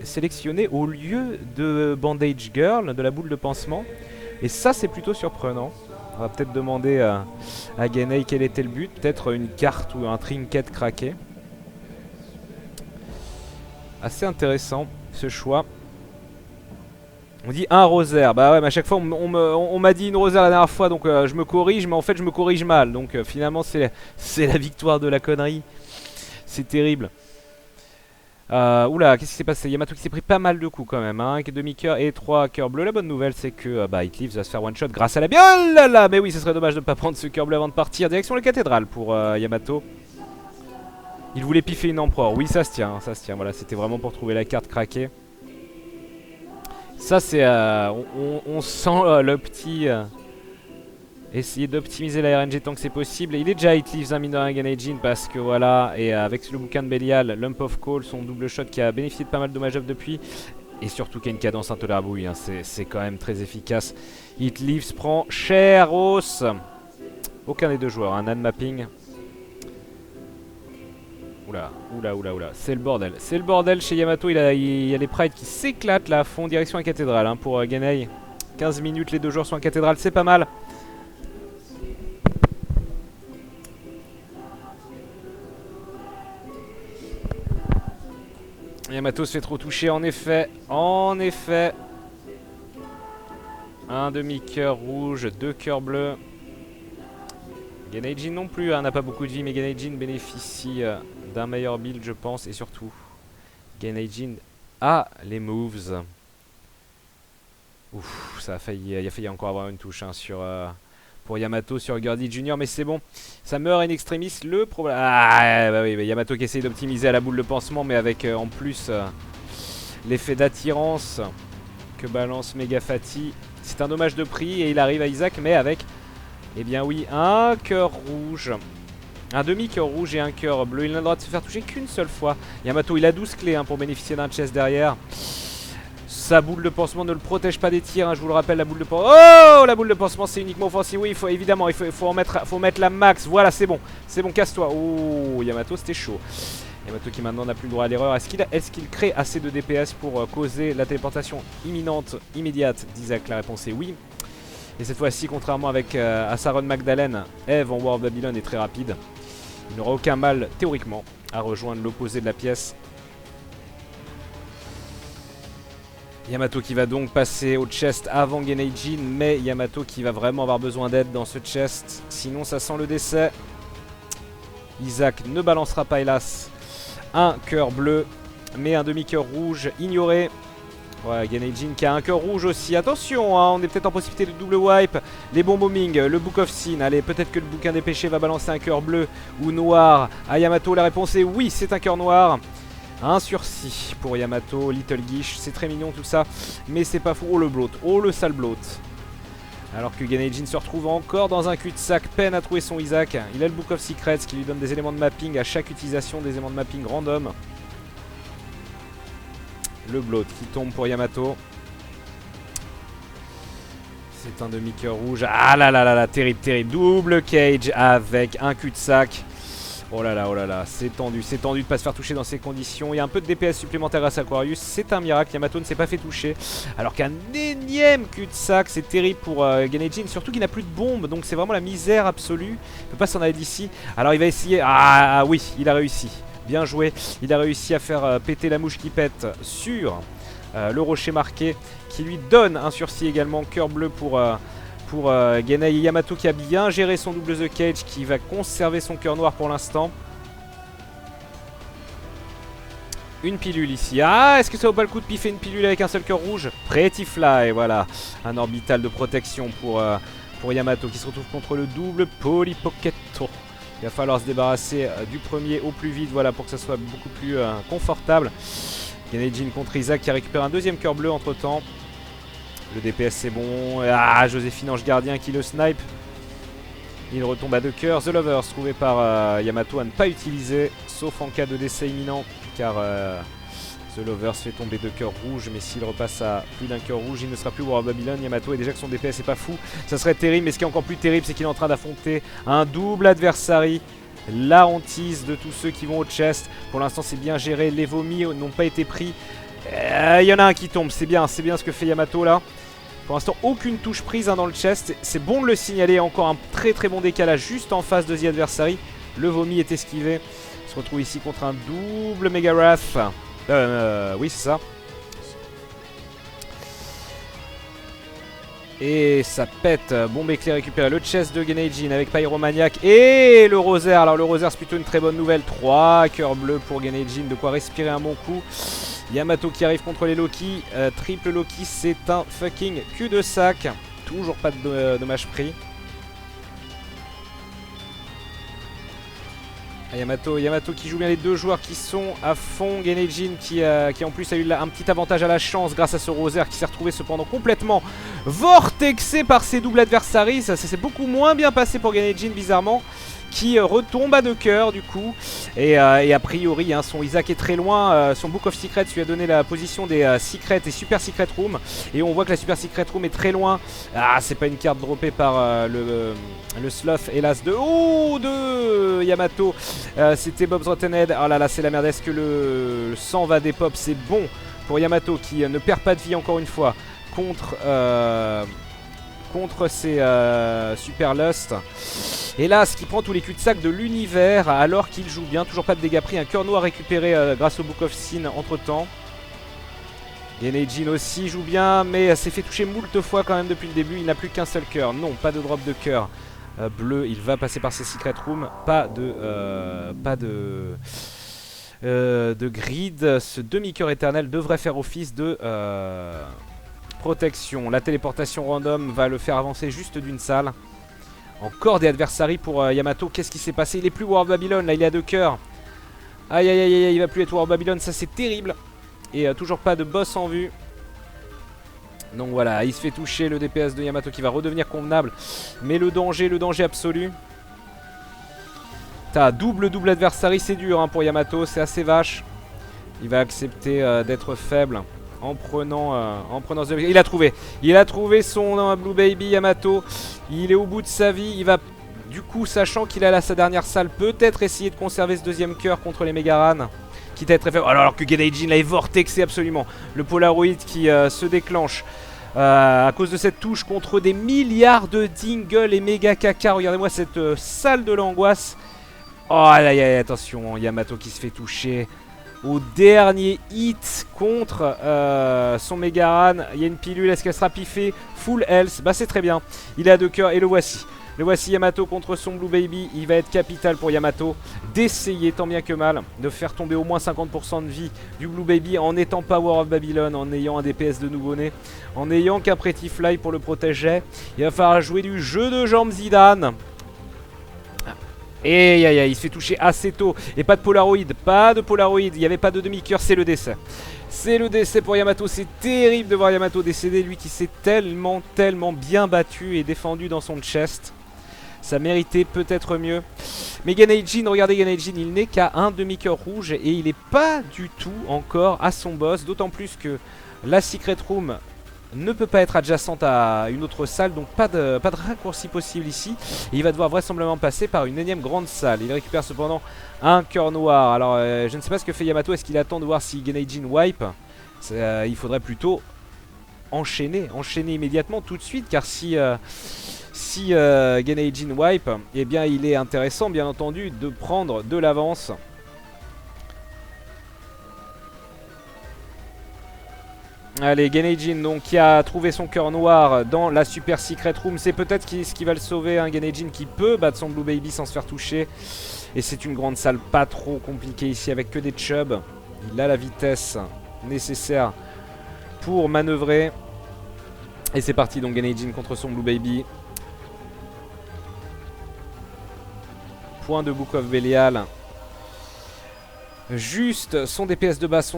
[SPEAKER 1] au lieu de Bandage Girl, de la boule de pansement. Et ça c'est plutôt surprenant. On va peut-être demander à Genei quel était le but. Peut-être une carte ou un trinket craqué. Assez intéressant ce choix. On dit un rosaire. Bah ouais, mais à chaque fois on m'a dit une rosaire la dernière fois. Donc je me corrige, mais en fait je me corrige mal. Donc finalement c'est la victoire de la connerie. C'est terrible. Oula, qu'est-ce qui s'est passé? Yamato qui s'est pris pas mal de coups quand même, hein. Demi-cœur et 3 cœurs bleus. La bonne nouvelle c'est que It Lives va se faire one shot grâce à la bien. Oh là là, mais oui, ce serait dommage de ne pas prendre ce cœur bleu avant de partir. Direction la cathédrale pour Yamato. Il voulait piffer une empereur. Oui, ça se tient, ça se tient. Voilà, c'était vraiment pour trouver la carte craquée. Ça c'est... on sent le petit... essayer d'optimiser la RNG tant que c'est possible. Et il est déjà It Lives, un mineur Ganejin, parce que voilà, et avec le bouquin de Bélial, Lump of Coal, son double shot qui a bénéficié de pas mal de dommages up depuis, et surtout qui a une cadence intolérable, oui, hein, c'est quand même très efficace. It Lives prend cher os. Aucun des deux joueurs, un Nan Mapping. Oula, c'est le bordel. C'est le bordel chez Yamato, il y a les prides qui s'éclatent là à fond, direction la cathédrale, hein, pour Genei. 15 minutes, les deux joueurs sont en cathédrale, c'est pas mal. Yamato se fait trop toucher, en effet. En effet. Un demi-cœur rouge, 2 cœurs bleus. Geneijin non plus, n'a pas beaucoup de vie, mais Geneijin bénéficie d'un meilleur build, je pense. Et surtout, Geneijin a les moves. Ouf, il a failli encore avoir une touche sur, pour Yamato sur Gurdy Junior, mais c'est bon. Ça meurt in extremis, le problème... Ah, bah oui, bah Yamato qui essaye d'optimiser à la boule de pansement, mais avec en plus l'effet d'attirance que balance Mega Fati. C'est un dommage de prix et il arrive à Isaac, mais avec, eh bien oui, un cœur rouge. Un demi-cœur rouge et un cœur bleu. Il n'a le droit de se faire toucher qu'une seule fois. Yamato, il a 12 clés pour bénéficier d'un chest derrière. Sa boule de pansement ne le protège pas des tirs, je vous le rappelle, la boule de pansement. Oh, la boule de pansement, c'est uniquement offensif. Oui, évidemment, il faut mettre la max. Voilà, c'est bon, casse-toi. Oh, Yamato, c'était chaud. Yamato qui maintenant n'a plus le droit à l'erreur. Est-ce qu'il crée assez de DPS pour causer la téléportation immédiate d'Isaac? La réponse est oui. Et cette fois-ci, contrairement avec Asaron Magdalene, Eve en War of Babylon est très rapide. Il n'aura aucun mal, théoriquement, à rejoindre l'opposé de la pièce. Yamato qui va donc passer au chest avant Geneijin, mais Yamato qui va vraiment avoir besoin d'aide dans ce chest. Sinon, ça sent le décès. Isaac ne balancera pas, hélas, un cœur bleu, mais un demi-cœur rouge ignoré. Ouais, Geneijin qui a un cœur rouge aussi. Attention, on est peut-être en possibilité de double wipe. Les bons bombing, le Book of Sin. Allez, peut-être que le bouquin des péchés va balancer un cœur bleu ou noir à Yamato. La réponse est oui, c'est un cœur noir. Un sursis pour Yamato, Little Gish. C'est très mignon tout ça, mais c'est pas fou. Oh le bloat, oh le sale bloat. Alors que Geneijin se retrouve encore dans un cul-de-sac, peine à trouver son Isaac. Il a le Book of Secrets qui lui donne des éléments de mapping à chaque utilisation, des éléments de mapping random. Le bloat qui tombe pour Yamato. C'est un demi-cœur rouge. Ah là là là là, terrible, terrible. Double cage avec un cul-de-sac. Oh là là, c'est tendu de pas se faire toucher dans ces conditions. Il y a un peu de DPS supplémentaire grâce à Aquarius. C'est un miracle, Yamato ne s'est pas fait toucher. Alors qu'un énième cul-de-sac, c'est terrible pour Geneijin. Surtout qu'il n'a plus de bombes, donc c'est vraiment la misère absolue. Il ne peut pas s'en aller d'ici. Alors il va essayer... Ah oui, il a réussi. Bien joué, il a réussi à faire péter la mouche qui pète sur le rocher marqué, qui lui donne un sursis également, cœur bleu pour Genei. Yamato qui a bien géré son double The Cage, qui va conserver son cœur noir pour l'instant. Une pilule ici. Ah, est-ce que ça vaut pas le coup de piffer une pilule avec un seul cœur rouge? Pretty Fly, voilà. Un orbital de protection pour Yamato qui se retrouve contre le double Polypocketto. Il va falloir se débarrasser du premier au plus vite, voilà, pour que ça soit beaucoup plus confortable. Geneijin contre Isaac qui a récupéré un deuxième cœur bleu entre temps. Le DPS c'est bon. Ah, Joséphine Ange Gardien qui le snipe. Il retombe à 2 cœurs. The Lovers trouvé par Yamato à ne pas utiliser, sauf en cas de décès imminent, car The Lovers fait tomber 2 cœurs rouges, mais s'il repasse à plus d'un cœur rouge, il ne sera plus War of Babylon. Yamato, et déjà que son DPS est pas fou, ça serait terrible, mais ce qui est encore plus terrible, c'est qu'il est en train d'affronter un double adversary. La hantise de tous ceux qui vont au chest. Pour l'instant, c'est bien géré. Les vomis n'ont pas été pris. Il y en a un qui tombe, c'est bien ce que fait Yamato là. Pour l'instant, aucune touche prise dans le chest. C'est bon de le signaler. Encore un très très bon décalage juste en face de The Adversary. Le vomi est esquivé. On se retrouve ici contre un double Mega Wrath. Oui, c'est ça. Et ça pète. Bombe éclair récupéré. Le chest de Geneijin avec Pyromaniac. Et le rosaire. Alors le rosaire, c'est plutôt une très bonne nouvelle. 3 cœurs bleus pour Geneijin. De quoi respirer un bon coup. Yamato qui arrive contre les Loki. Triple Loki, c'est un fucking cul-de-sac. Toujours pas de dommage pris. Yamato qui joue bien les deux joueurs qui sont à fond. Geneijin qui en plus a eu un petit avantage à la chance grâce à ce rosaire qui s'est retrouvé cependant complètement vortexé par ses doubles adversaries. Ça s'est beaucoup moins bien passé pour Geneijin bizarrement, qui retombe à 2 cœurs du coup. Et a priori son Isaac est très loin. Son Book of Secrets lui a donné la position des Secret et Super Secret Room. Et on voit que la Super Secret Room est très loin. Ah, c'est pas une carte droppée par le Sloth, hélas, de Yamato. C'était Bob's Rotten Head. Oh là là, c'est la merde. Est-ce que le sang va des pops? C'est bon pour Yamato qui ne perd pas de vie encore une fois contre contre ses Super Lust. Hélas, qui prend tous les cul-de-sac de l'univers alors qu'il joue bien. Toujours pas de dégâts pris. Un cœur noir récupéré grâce au Book of Sin entre temps. Genei-Jin aussi joue bien, mais s'est fait toucher moult fois quand même depuis le début. Il n'a plus qu'un seul cœur. Non, pas de drop de cœur bleu. Il va passer par ses Secret Rooms. Pas de grid. Ce demi-cœur éternel devrait faire office de protection. La téléportation random va le faire avancer juste d'une salle. Encore des adversaries pour Yamato. Qu'est-ce qui s'est passé? Il est plus War of Babylon. Là, il est à 2 cœurs. Aïe, aïe, aïe, aïe, il va plus être War of Babylon. Ça, c'est terrible. Et toujours pas de boss en vue. Donc voilà, il se fait toucher. Le DPS de Yamato qui va redevenir convenable. Mais le danger absolu. T'as double adversary. C'est dur hein, pour Yamato. C'est assez vache. Il va accepter d'être faible. En prenant ce... Il a trouvé son Blue Baby Yamato. Il est au bout de sa vie. Il va du coup, sachant qu'il a là sa dernière salle, peut-être essayer de conserver ce deuxième cœur contre les Megaran, quitte à être très faible. Alors que Genei-Jin l'a vortexé absolument. Le Polaroid qui se déclenche à cause de cette touche contre des milliards de Dingle et méga caca. Regardez-moi cette salle de l'angoisse. Oh aïe aïe, attention, Yamato qui se fait toucher au dernier hit contre son Megaran. Il y a une pilule, est-ce qu'elle sera piffée? Full health, bah c'est très bien. Il est à 2 cœurs et le voici. Le voici Yamato contre son Blue Baby. Il va être capital pour Yamato d'essayer tant bien que mal de faire tomber au moins 50% de vie du Blue Baby en n'étant pas War of Babylon, en ayant un DPS de nouveau-né, en ayant qu'un Pretty Fly pour le protéger. Il va falloir jouer du jeu de jambes Zidane. Et il se fait toucher assez tôt. Et pas de Polaroid, pas de Polaroid. Il n'y avait pas de demi-cœur, c'est le décès. C'est le décès pour Yamato. C'est terrible de voir Yamato décéder. Lui qui s'est tellement bien battu et défendu dans son chest. Ça méritait peut-être mieux. Mais Genei-Jin, regardez Genei-Jin, il n'est qu'à un demi-cœur rouge. Et il n'est pas du tout encore à son boss. D'autant plus que la Secret Room ne peut pas être adjacente à une autre salle, donc pas de raccourci possible ici. Et il va devoir vraisemblablement passer par une énième grande salle. Il récupère cependant un cœur noir. Alors je ne sais pas ce que fait Yamato. Est-ce qu'il attend de voir si Genei-Jin wipe? Il faudrait plutôt enchaîner immédiatement tout de suite, car si Genei-Jin wipe, eh bien il est intéressant bien entendu de prendre de l'avance. Allez, Genei-Jin donc qui a trouvé son cœur noir dans la Super Secret Room. C'est peut-être ce qui va le sauver, hein, Genei-Jin qui peut battre son Blue Baby sans se faire toucher. Et c'est une grande salle pas trop compliquée ici avec que des chubs. Il a la vitesse nécessaire pour manœuvrer. Et c'est parti donc Genei-Jin contre son Blue Baby. Point de Book of Belial. Juste son DPS de base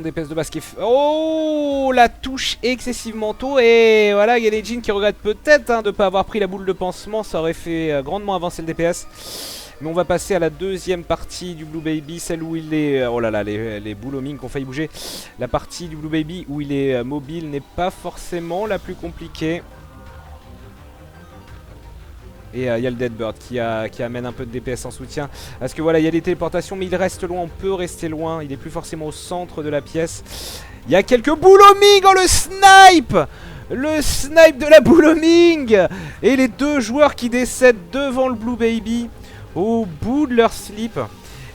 [SPEAKER 1] qui est... Oh, la touche excessivement tôt. Et voilà, Genei-Jin qui regrette peut-être de ne pas avoir pris la boule de pansement. Ça aurait fait grandement avancer le DPS. Mais on va passer à la deuxième partie du Blue Baby. Celle où il est... Oh là là, les Bouloming qui ont failli bouger. La partie du Blue Baby où il est mobile n'est pas forcément la plus compliquée. Et il y a le Deadbird qui amène un peu de DPS en soutien. Parce que voilà, il y a des téléportations, mais il reste loin. On peut rester loin. Il n'est plus forcément au centre de la pièce. Il y a quelques Bouloming. Oh, le snipe! Le snipe de la Bouloming! Et les deux joueurs qui décèdent devant le Blue Baby au bout de leur slip.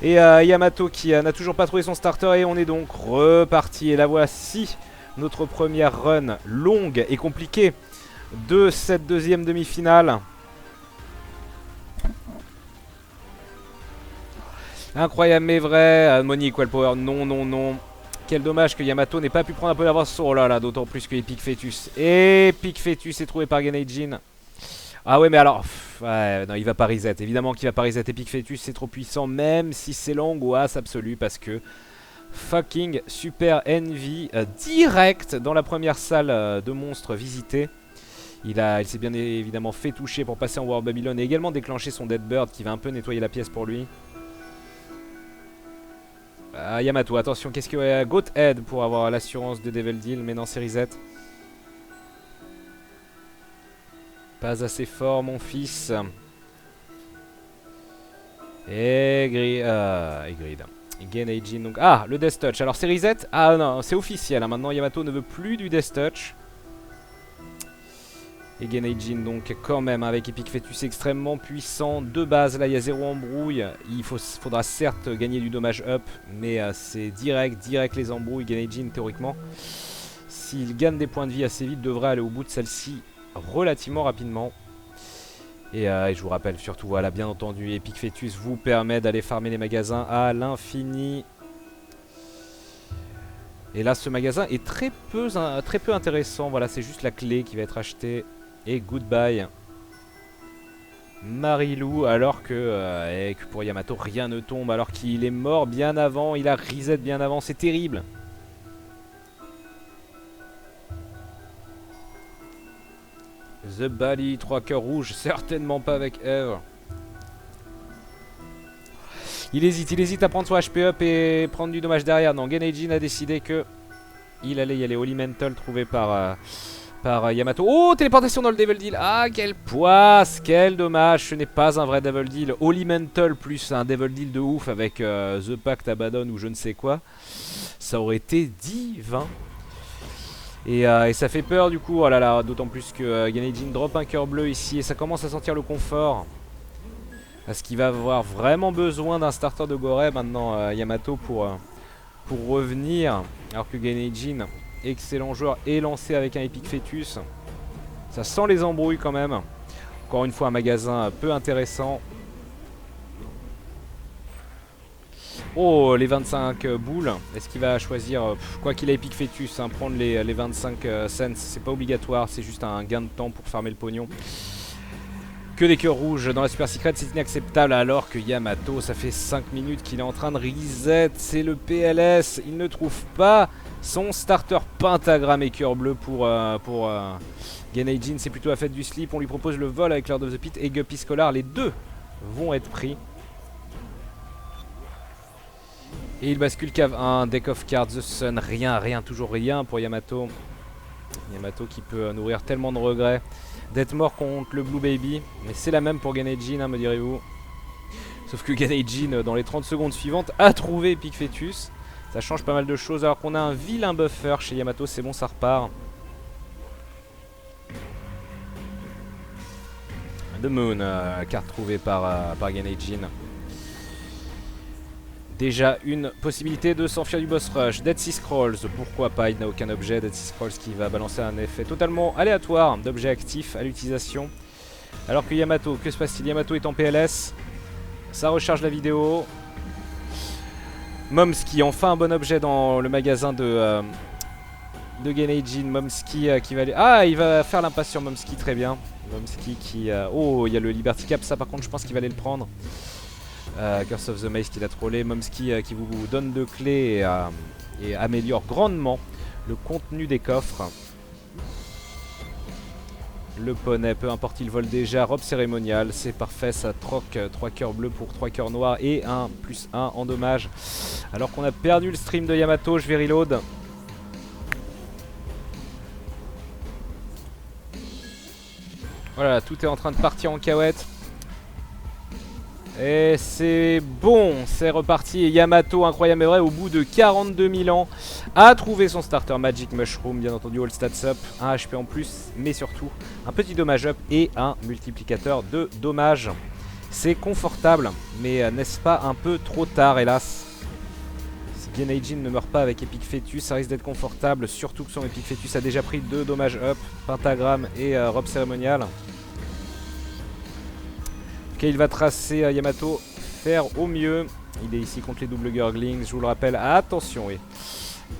[SPEAKER 1] Et Yamato qui n'a toujours pas trouvé son starter. Et on est donc reparti. Et la voici, notre première run longue et compliquée de cette deuxième demi-finale. Incroyable mais vrai. Monique Wellpower, non. Quel dommage que Yamato n'ait pas pu prendre un peu d'avance. Oh là là, d'autant plus que Epic Fetus. Epic Fetus est trouvé par Genei-Jin. Ah ouais, mais alors... ouais, non, il va pas reset. Évidemment qu'il va pas reset. Epic Fetus, c'est trop puissant, même si c'est l'angoisse absolue, parce que... fucking Super Envy, direct dans la première salle de monstres visitée. Il s'est bien évidemment fait toucher pour passer en War of Babylon et également déclencher son Deadbird qui va un peu nettoyer la pièce pour lui. Yamato, attention, qu'est-ce que... Goat Head pour avoir l'assurance de Devil Deal, mais non, c'est reset. Pas assez fort, mon fils. Et Grid. Genei-Jin, donc... Ah, le Death Touch. Alors, c'est reset. Ah non, c'est officiel. Hein. Maintenant, Yamato ne veut plus du Death Touch. Et Genei-Jin donc quand même avec Epic Fetus extrêmement puissant de base. Là il y a 0 embrouille, faudra certes gagner du dommage up, mais c'est direct les embrouilles. Genei-Jin théoriquement, s'il gagne des points de vie assez vite, devrait aller au bout de celle-ci relativement rapidement. Et je vous rappelle surtout, voilà, bien entendu, Epic Fetus vous permet d'aller farmer les magasins à l'infini. Et là ce magasin est très peu intéressant, voilà, c'est juste la clé qui va être achetée. Et goodbye Marilou, alors que pour Yamato rien ne tombe, alors qu'il est mort bien avant, il a reset bien avant, c'est terrible. The Bali, 3 cœurs rouges, certainement pas avec Eve. Il hésite à prendre son HP up et prendre du dommage derrière. Non, Genei-Jin a décidé que il allait y aller. Holy Mental trouvé par Yamato. Oh, téléportation dans le Devil Deal. Ah, quelle poisse, quel dommage. Ce n'est pas un vrai Devil Deal. Holy Mental plus un Devil Deal de ouf avec The Pact Abaddon ou je ne sais quoi. Ça aurait été divin. Et ça fait peur du coup. Oh là là, d'autant plus que Genei-Jin drop un cœur bleu ici. Et ça commence à sentir le confort. Parce qu'il va avoir vraiment besoin d'un starter de Gorée maintenant, Yamato, pour revenir. Alors que Genei-Jin, excellent joueur, est lancé avec un Epic Fetus. Ça sent les embrouilles quand même. Encore une fois, un magasin peu intéressant. Oh, les 25 boules. Est-ce qu'il va choisir, quoi qu'il a Epic Fetus, hein, prendre les 25 cents. C'est pas obligatoire, c'est juste un gain de temps pour farmer le pognon. Que des cœurs rouges dans la Super Secret, c'est inacceptable, alors que Yamato, ça fait 5 minutes qu'il est en train de reset, c'est le PLS, il ne trouve pas son starter pentagramme et cœur bleu pour Genei-Jin, c'est plutôt la fête du slip. On lui propose le vol avec Lord of the Pit et Guppy Scholar, les deux vont être pris. Et il bascule cave 1, deck of cards, The Sun, rien, toujours rien pour Yamato. Yamato qui peut nourrir tellement de regrets d'être mort contre le Blue Baby. Mais c'est la même pour Genei-Jin, hein, me direz-vous. Sauf que Genei-Jin, dans les 30 secondes suivantes, a trouvé Epic Fetus. Ça change pas mal de choses. Alors qu'on a un vilain buffer chez Yamato, c'est bon, ça repart. The Moon, carte trouvée par Genei-Jin. Déjà une possibilité de s'enfuir du boss rush. Dead Sea Scrolls, pourquoi pas, il n'a aucun objet. Dead Sea Scrolls qui va balancer un effet totalement aléatoire d'objets actifs à l'utilisation. Alors que Yamato, que se passe-t-il? Yamato est en PLS. Ça recharge la vidéo. Momski, enfin un bon objet dans le magasin de Genei-Jin. Momski qui va aller... Ah, il va faire l'impasse sur Momski, très bien. Momski qui... Oh, il y a le Liberty Cap, ça par contre je pense qu'il va aller le prendre. Curse of the Maze qu'il a trollé. Momski qui vous donne 2 clés et améliore grandement le contenu des coffres. Le poney, peu importe, il vole déjà. Robe cérémoniale, c'est parfait, ça troque 3 cœurs bleus pour 3 cœurs noirs et un +1 en dommage. Alors qu'on a perdu le stream de Yamato, je vais reload. Voilà, tout est en train de partir en cahuète. Et c'est bon, c'est reparti. Et Yamato, incroyable mais vrai, au bout de 42 000 ans, a trouvé son starter Magic Mushroom. Bien entendu, all stats up, un HP en plus, mais surtout un petit dommage up et un multiplicateur de dommage. C'est confortable, mais n'est-ce pas un peu trop tard, hélas? Si Genei-Jin ne meurt pas avec Epic Fetus, ça risque d'être confortable, surtout que son Epic Fetus a déjà pris 2 dommages up, pentagramme et robe cérémoniale. Ok, il va tracer Yamato, faire au mieux. Il est ici contre les doubles Gurglings, je vous le rappelle. Attention, oui.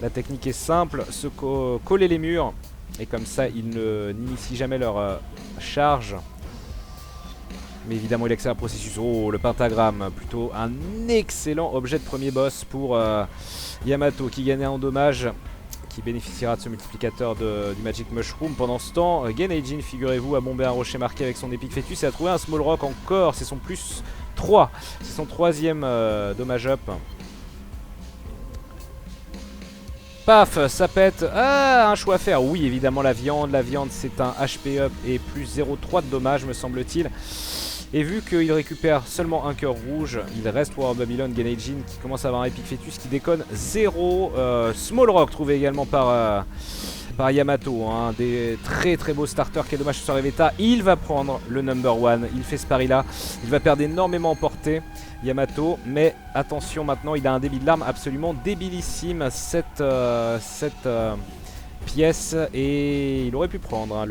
[SPEAKER 1] La technique est simple, se coller les murs. Et comme ça, ils n'initient jamais leur charge. Mais évidemment, il accélère le processus. Oh, le pentagramme, plutôt un excellent objet de premier boss pour Yamato, qui gagnait en dommage, qui bénéficiera de ce multiplicateur du Magic Mushroom. Pendant ce temps, Genei-Jin, figurez-vous, a bombé un rocher marqué avec son Epic Fetus et a trouvé un Small Rock encore. C'est son +3. C'est son 3e dommage up. Paf, ça pète. Ah, un choix à faire. Oui, évidemment, la viande. La viande, c'est un HP up et +0,3 de dommage, me semble-t-il. Et vu qu'il récupère seulement un cœur rouge, il reste War of Babylon. Genei-Jin qui commence à avoir un Epic Fetus qui déconne 0. Small Rock trouvé également par par Yamato, hein, des très très beaux starters. Quel dommage sur Reveta. Il va prendre le number one, il fait ce pari là, il va perdre énormément en portée Yamato, mais attention maintenant, il a un débit de l'arme absolument débilissime, cette pièce, et il aurait pu prendre hein,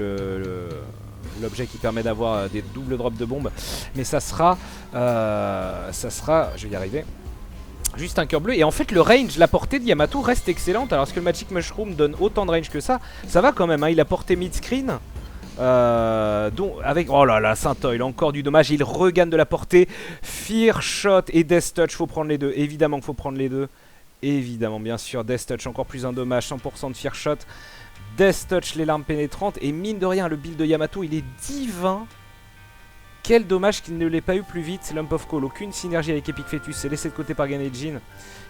[SPEAKER 1] l'objet qui permet d'avoir des doubles drops de bombes, mais ça sera, je vais y arriver, juste un cœur bleu. Et en fait le range, la portée de Yamato reste excellente. Alors est-ce que le Magic Mushroom donne autant de range que ça? Ça va quand même, hein, il a porté mid-screen. Donc avec, oh là là, Saint-Oil, encore du dommage, il regagne de la portée. Fear Shot et Death Touch, faut prendre les deux, évidemment qu'il faut prendre les deux. Évidemment, bien sûr, Death Touch, encore plus un dommage, 100% de Fear Shot. Death Touch, les larmes pénétrantes, et mine de rien, le build de Yamato, il est divin. Quel dommage qu'il ne l'ait pas eu plus vite, Lump of Coal. Aucune synergie avec Epic Fetus, c'est laissé de côté par Ganejin,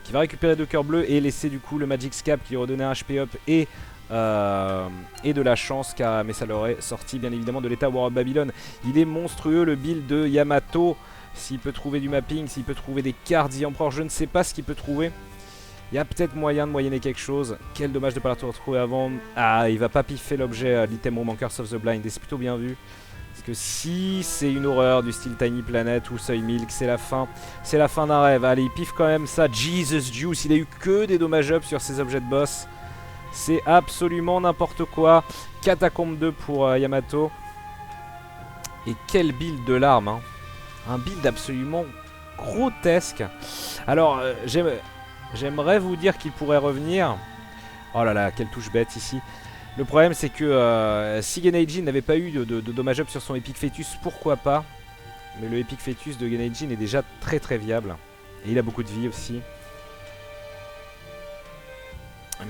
[SPEAKER 1] qui va récupérer 2 cœurs bleus et laisser du coup le Magic Scab qui lui redonnait un HP up et de la chance, mais ça l'aurait sorti bien évidemment de l'état War of Babylon. Il est monstrueux le build de Yamato. S'il peut trouver du mapping, s'il peut trouver des cartes The Emperor, je ne sais pas ce qu'il peut trouver. Il y a peut-être moyen de moyenner quelque chose. Quel dommage de ne pas la retrouver avant. Ah, il va pas piffer l'objet l'item Room en Curse of the Blind, et c'est plutôt bien vu. Parce que si c'est une horreur du style Tiny Planet ou Soy Milk, c'est la fin. C'est la fin d'un rêve. Allez, il piffe quand même ça. Jesus Juice, il a eu que des dommages up sur ses objets de boss. C'est absolument n'importe quoi. Catacombe 2 pour Yamato. Et quel build de l'arme, hein. Un build absolument grotesque. Alors, j'aimerais vous dire qu'il pourrait revenir. Oh là là, quelle touche bête ici. Le problème c'est que si Ganejin n'avait pas eu de dommage up sur son Epic Fetus, pourquoi pas. Mais le Epic Fetus de Ganejin est déjà très très viable. Et il a beaucoup de vie aussi.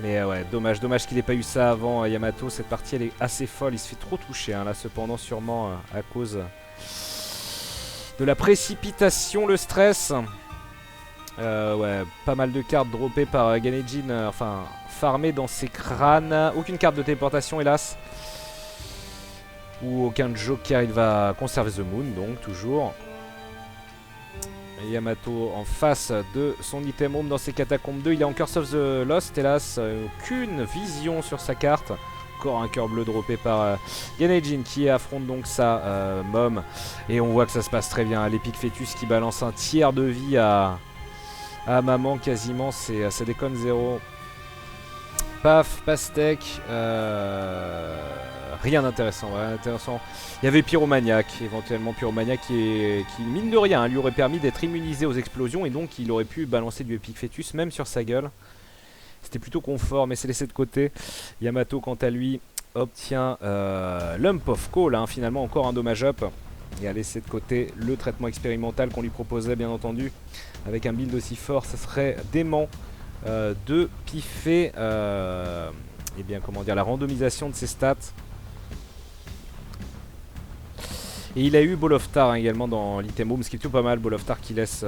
[SPEAKER 1] Mais ouais, dommage qu'il n'ait pas eu ça avant Yamato. Cette partie elle est assez folle, il se fait trop toucher hein, là cependant, sûrement à cause de la précipitation, le stress. Ouais, pas mal de cartes droppées par Ganejin, enfin farmées dans ses crânes. Aucune carte de téléportation hélas. Ou aucun joker, il va conserver The Moon donc toujours. Et Yamato en face de son item home dans ses catacombes 2. Il est en Curse of the Lost hélas. Aucune vision sur sa carte. Encore un cœur bleu droppé par Ganejin qui affronte donc sa mom. Et on voit que ça se passe très bien. L'Epic Fetus qui balance un tiers de vie à maman quasiment, ça déconne zéro. Paf, pastèque, rien d'intéressant, Il y avait Pyromaniac, éventuellement Pyromaniac qui mine de rien, lui aurait permis d'être immunisé aux explosions et donc il aurait pu balancer du Epic Fetus même sur sa gueule. C'était plutôt confort mais c'est laissé de côté. Yamato quant à lui obtient Lump of Coal, hein, finalement encore un dommage up. Et a laissé de côté le traitement expérimental qu'on lui proposait bien entendu. Avec un build aussi fort, ça serait dément de piffer eh bien, comment dire, la randomisation de ses stats. Et il a eu Ball of Tar hein, également dans l'item room, ce qui est plutôt pas mal. Ball of Tar qui laisse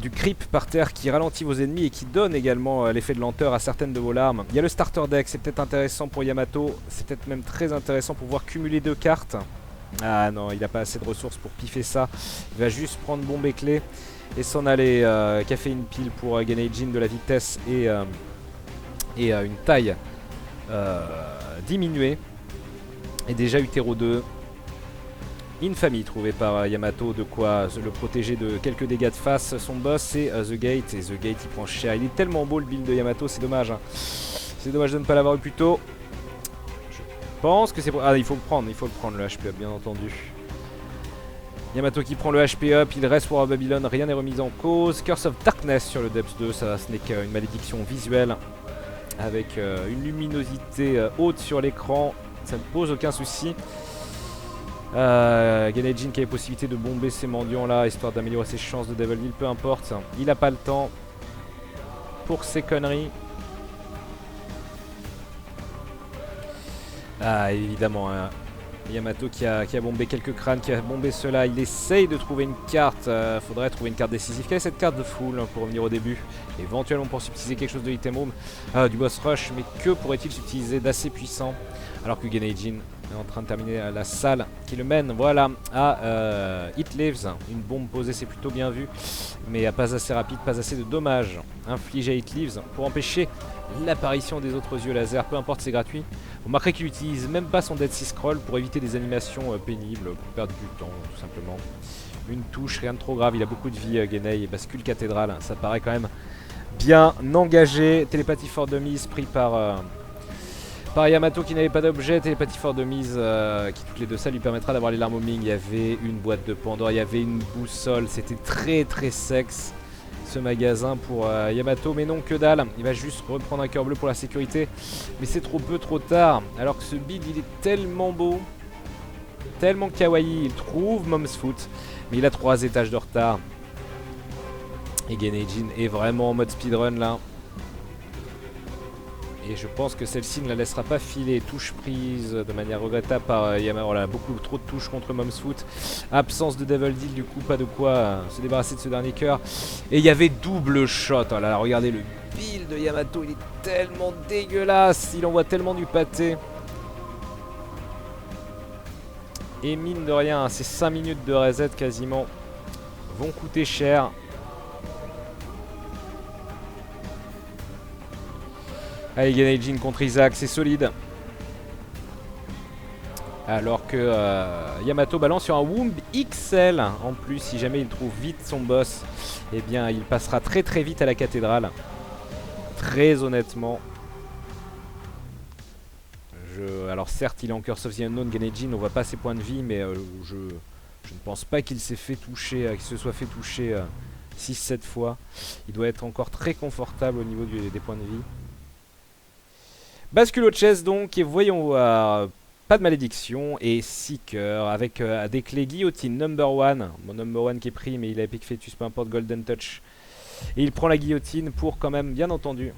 [SPEAKER 1] du creep par terre, qui ralentit vos ennemis et qui donne également l'effet de lenteur à certaines de vos larmes. Il y a le starter deck, c'est peut-être intéressant pour Yamato, c'est peut-être même très intéressant pour pouvoir cumuler 2 cartes. Ah non, il n'a pas assez de ressources pour piffer ça. Il va juste prendre bombe et clé et s'en aller. Café une pile pour Ganejin, de la vitesse et une taille diminuée. Et déjà Utero 2. Infamie trouvée par Yamato, de quoi le protéger de quelques dégâts de face. Son boss c'est The Gate, et The Gate il prend cher. Il est tellement beau le build de Yamato, c'est dommage hein. C'est dommage de ne pas l'avoir eu plus tôt. Je pense que c'est... Ah, il faut le prendre le HP up bien entendu. Yamato qui prend le HP up, il reste War of Babylon, rien n'est remis en cause. Curse of Darkness sur le Depths 2, ça ce n'est qu'une malédiction visuelle. Avec une luminosité haute sur l'écran, ça ne pose aucun souci. Ganejin qui a la possibilité de bomber ces mendiants là, histoire d'améliorer ses chances de Devil Deal, peu importe. Il n'a pas le temps pour ces conneries. Ah évidemment hein. Yamato qui a bombé quelques crânes, qui a bombé cela. Il essaye de trouver une carte, faudrait trouver une carte décisive. Quelle est cette carte de full hein, pour revenir au début? Éventuellement pour subtiliser quelque chose de item room, du boss rush. Mais que pourrait-il subtiliser d'assez puissant? Alors que Ganejin est en train de terminer la salle qui le mène, voilà, à It Lives. Une bombe posée, c'est plutôt bien vu, mais pas assez rapide, pas assez de dommages infligés à It Lives pour empêcher l'apparition des autres yeux laser, peu importe, c'est gratuit. Vous remarquerez qu'il utilise même pas son Dead Sea Scroll pour éviter des animations pénibles, pour perdre du temps, tout simplement. Une touche, rien de trop grave, il a beaucoup de vie, Genei, bascule cathédrale, ça paraît quand même bien engagé. Télépathie fort de mise pris par Yamato qui n'avait pas d'objet. Télépathie fort de mise qui toutes les deux ça lui permettra d'avoir les larmes homing. Il y avait une boîte de Pandore, il y avait une boussole, c'était très très sexe ce magasin pour Yamato, mais non, que dalle. Il va juste reprendre un cœur bleu pour la sécurité, mais c'est trop peu, trop tard, alors que ce build il est tellement beau, tellement kawaii. Il trouve Mom's Foot, mais il a 3 étages de retard. Et Genei-jin est vraiment en mode speedrun là. Et je pense que celle-ci ne la laissera pas filer. Touche prise de manière regrettable par Yamato. Voilà, beaucoup trop de touches contre Mom's Foot. Absence de Devil Deal, du coup, pas de quoi se débarrasser de ce dernier cœur. Et il y avait double shot. Oh là là, regardez le build de Yamato, il est tellement dégueulasse. Il envoie tellement du pâté. Et mine de rien, ces 5 minutes de reset quasiment vont coûter cher. Allez, Genei-jin contre Isaac, c'est solide. Alors que Yamato balance sur un Womb XL. En plus, si jamais il trouve vite son boss, eh bien il passera très très vite à la cathédrale. Très honnêtement. Alors certes, il est en Curse of the Unknown, Genei-jin, on voit pas ses points de vie, mais je ne pense pas qu'il s'est fait toucher, qu'il se soit fait toucher 6-7 fois. Il doit être encore très confortable au niveau des points de vie. Bascule au chess donc, et voyons voir, pas de malédiction, et Seeker avec des clés guillotine, number 1, mon number 1 qui est pris, mais il a Epic Fetus, peu importe, Golden Touch, et il prend la guillotine pour quand même, bien entendu,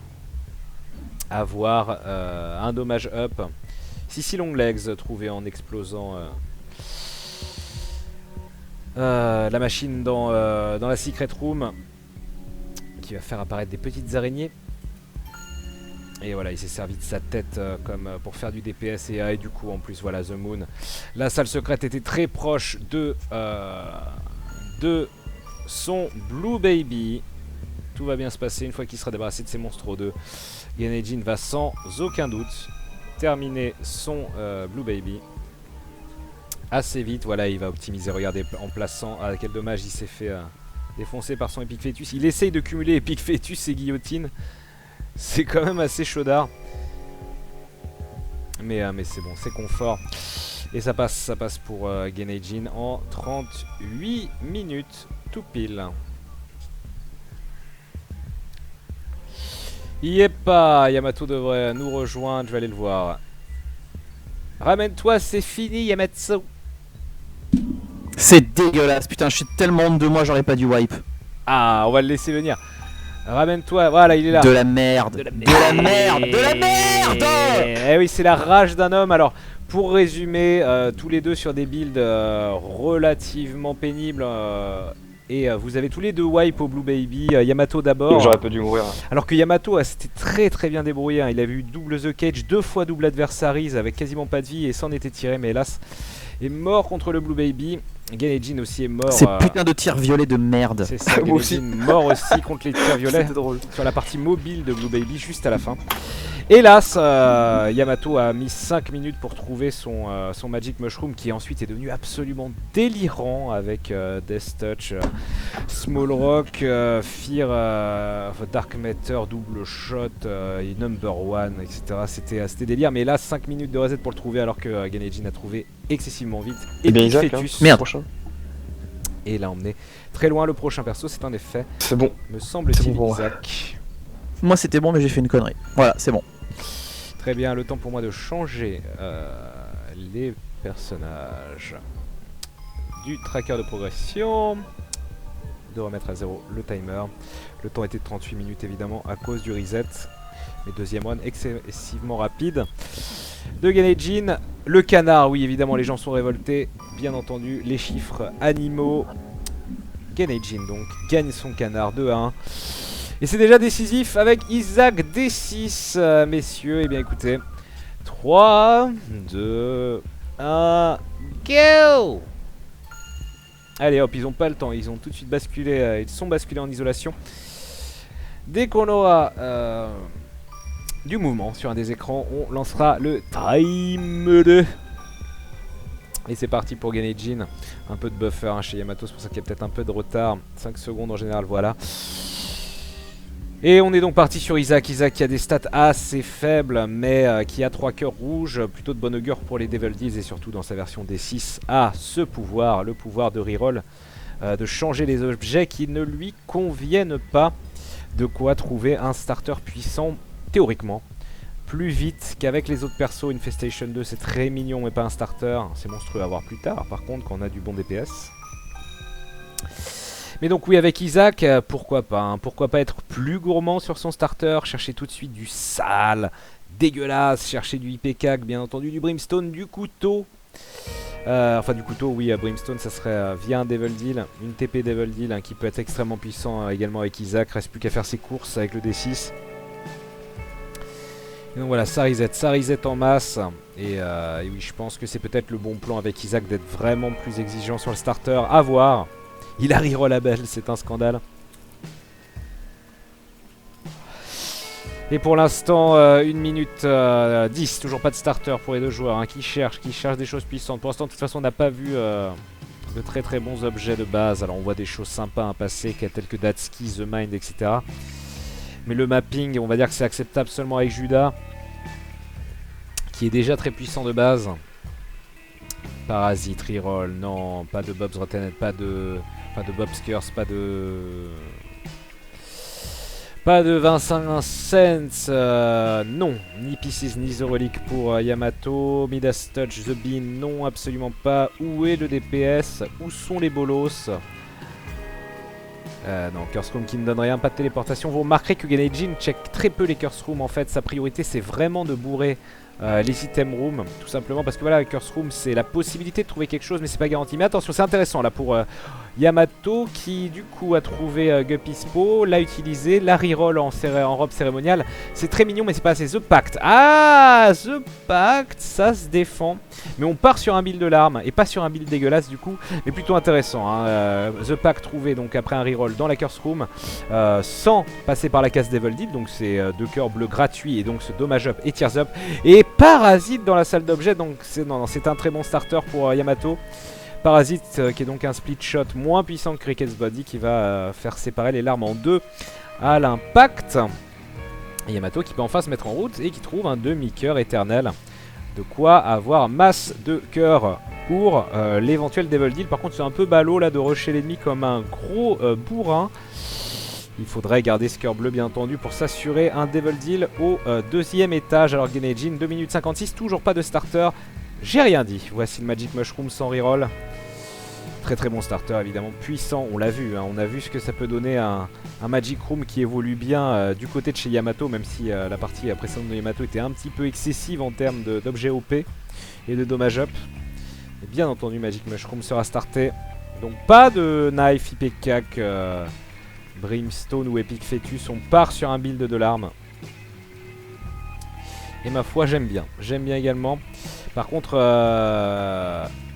[SPEAKER 1] avoir un dommage up. Sissi Long Legs trouvé en explosant la machine dans la Secret Room, qui va faire apparaître des petites araignées. Et voilà, il s'est servi de sa tête comme pour faire du DPS et du coup en plus voilà The Moon. La salle secrète était très proche de son Blue Baby. Tout va bien se passer une fois qu'il sera débarrassé de ses monstres 2. Genei-jin va sans aucun doute terminer son Blue Baby assez vite. Voilà, il va optimiser, regardez, en plaçant, quel dommage, il s'est fait défoncer par son Epic Fetus. Il essaye de cumuler Epic Fetus et guillotine. C'est quand même assez chaudard. Mais c'est bon, c'est confort. Et ça passe pour Genei-jin en 38 minutes tout pile. Y est pas, Yamato devrait nous rejoindre, je vais aller le voir. Ramène-toi, c'est fini Yamato.
[SPEAKER 3] C'est dégueulasse, putain, je suis tellement honte de moi, j'aurais pas dû wipe.
[SPEAKER 1] Ah, on va le laisser venir. Ramène-toi, voilà, il est là.
[SPEAKER 3] De la merde. De la merde. De la merde.
[SPEAKER 1] Eh oui, c'est la rage d'un homme. Alors, pour résumer, tous les deux sur des builds relativement pénibles. Et vous avez tous les deux wipe au Blue Baby. Yamato d'abord.
[SPEAKER 2] J'aurais pas dû mourir.
[SPEAKER 1] Alors que Yamato s'était très très bien débrouillé. Hein. Il avait eu double The Cage, 2 fois double Adversaries avec quasiment pas de vie et s'en était tiré, mais hélas, est mort contre le Blue Baby. Genei-jin aussi est mort.
[SPEAKER 3] Ces putains de tirs violets de merde.
[SPEAKER 1] C'est ça, Genei-jin mort aussi contre les tirs violets sur la partie mobile de Blue Baby juste à la fin. Hélas, Yamato a mis 5 minutes pour trouver son Magic Mushroom qui ensuite est devenu absolument délirant avec Death Touch, Small Rock, Fear, Dark Matter, double shot, et Number 1, etc. C'était délire, mais là 5 minutes de reset pour le trouver alors que Genei-jin a trouvé excessivement vite.
[SPEAKER 2] Et bien
[SPEAKER 1] Epic
[SPEAKER 2] Isaac,
[SPEAKER 1] Fetus,
[SPEAKER 2] merde. Prochain.
[SPEAKER 1] Et l'a emmené très loin. Le prochain perso, c'est en effet,
[SPEAKER 2] C'est bon.
[SPEAKER 1] me semble-t-il,
[SPEAKER 2] bon.
[SPEAKER 1] Isaac.
[SPEAKER 3] Moi c'était bon, mais j'ai fait une connerie. Voilà, c'est bon.
[SPEAKER 1] Très bien, le temps pour moi de changer les personnages du tracker de progression, de remettre à 0 le timer. Le temps était de 38 minutes évidemment à cause du reset. Mais deuxième run excessivement rapide de Genei-jin. Le canard, oui évidemment les gens sont révoltés. Bien entendu, les chiffres animaux. Genei-jin donc gagne son canard 2-1. Et c'est déjà décisif avec Isaac D6, messieurs. Et bien écoutez, 3, 2, 1, go! Allez hop, ils ont pas le temps, ils ont tout de suite basculé, ils sont basculés en isolation. Dès qu'on aura du mouvement sur un des écrans, on lancera le time 2. Et c'est parti pour Genei-Jin. Un peu de buffer hein, chez Yamato, c'est pour ça qu'il y a peut-être un peu de retard. 5 secondes en général, voilà. Et on est donc parti sur Isaac. Isaac qui a des stats assez faibles, mais qui a 3 cœurs rouges. Plutôt de bon augure pour les Devil Deals et surtout dans sa version D6 a ce pouvoir, le pouvoir de reroll, de changer les objets qui ne lui conviennent pas. De quoi trouver un starter puissant, théoriquement, plus vite qu'avec les autres persos. Infestation 2 c'est très mignon mais pas un starter, c'est monstrueux à voir plus tard par contre quand on a du bon DPS. Mais donc oui, avec Isaac, pourquoi pas hein, pourquoi pas être plus gourmand sur son starter, chercher tout de suite du sale, dégueulasse, chercher du IPK, bien entendu du Brimstone, du couteau. Enfin du couteau, oui, Brimstone ça serait via un Devil Deal, une TP Devil Deal hein, qui peut être extrêmement puissant également avec Isaac, reste plus qu'à faire ses courses avec le D6. Et donc voilà, ça reset en masse. Et oui, je pense que c'est peut-être le bon plan avec Isaac d'être vraiment plus exigeant sur le starter. À voir. Il a reroll la belle, c'est un scandale. Et pour l'instant, 1 minute 10, toujours pas de starter pour les deux joueurs hein, qui cherchent des choses puissantes. Pour l'instant, de toute façon, on n'a pas vu de très très bons objets de base. Alors on voit des choses sympas à passer, telles que Datsuki, The Mind, etc. Mais le mapping, on va dire que c'est acceptable seulement avec Judas, qui est déjà très puissant de base. Parasite, reroll, non, pas de Bob's Rotten, pas de Bob's Curse, pas de 25 cents, non, ni Pieces ni The Relic pour Yamato. Midas Touch, The Bean, non, absolument pas. Où est le DPS? Où sont les bolos? Non, Curse Room qui ne donne rien, pas de téléportation. Vous remarquerez que Genei-Jin check très peu les Curse Room en fait. Sa priorité c'est vraiment de bourrer les item room, tout simplement parce que voilà, Curse Room c'est la possibilité de trouver quelque chose mais c'est pas garanti. Mais attention, c'est intéressant là pour Yamato qui du coup a trouvé Guppispo, l'a utilisé, la reroll en robe cérémoniale. C'est très mignon mais c'est pas assez. The Pact, ah The Pact, ça se défend. Mais on part sur un build de l'arme et pas sur un build dégueulasse du coup, mais plutôt intéressant hein. The Pact trouvé donc après un reroll dans la Curse Room sans passer par la case Devil Deal, donc c'est 2 cœurs bleus gratuits et donc ce dommage up et tears up. Et Parasite dans la salle d'objets, donc c'est un très bon starter pour Yamato. Parasite qui est donc un split shot moins puissant que Cricket's Body qui va faire séparer les larmes en deux à l'impact. Et Yamato qui peut enfin se mettre en route et qui trouve un demi-cœur éternel. De quoi avoir masse de cœur pour l'éventuel Devil Deal. Par contre c'est un peu ballot là de rusher l'ennemi comme un gros bourrin. Il faudrait garder ce cœur bleu bien entendu pour s'assurer un Devil Deal au deuxième étage. Alors Genei-Jin, 2 minutes 56, toujours pas de starter. J'ai rien dit. Voici le Magic Mushroom sans reroll. Très très bon starter évidemment, puissant, on l'a vu. Hein, on a vu ce que ça peut donner un Magic Room qui évolue bien du côté de chez Yamato. Même si la partie précédente de Yamato était un petit peu excessive en termes d'objets OP et de dommage up. Et bien entendu Magic Mushroom sera starté. Donc pas de Knife, IPK, Brimstone ou Epic Fetus, on part sur un build de l'arme. Et ma foi j'aime bien également. Par contre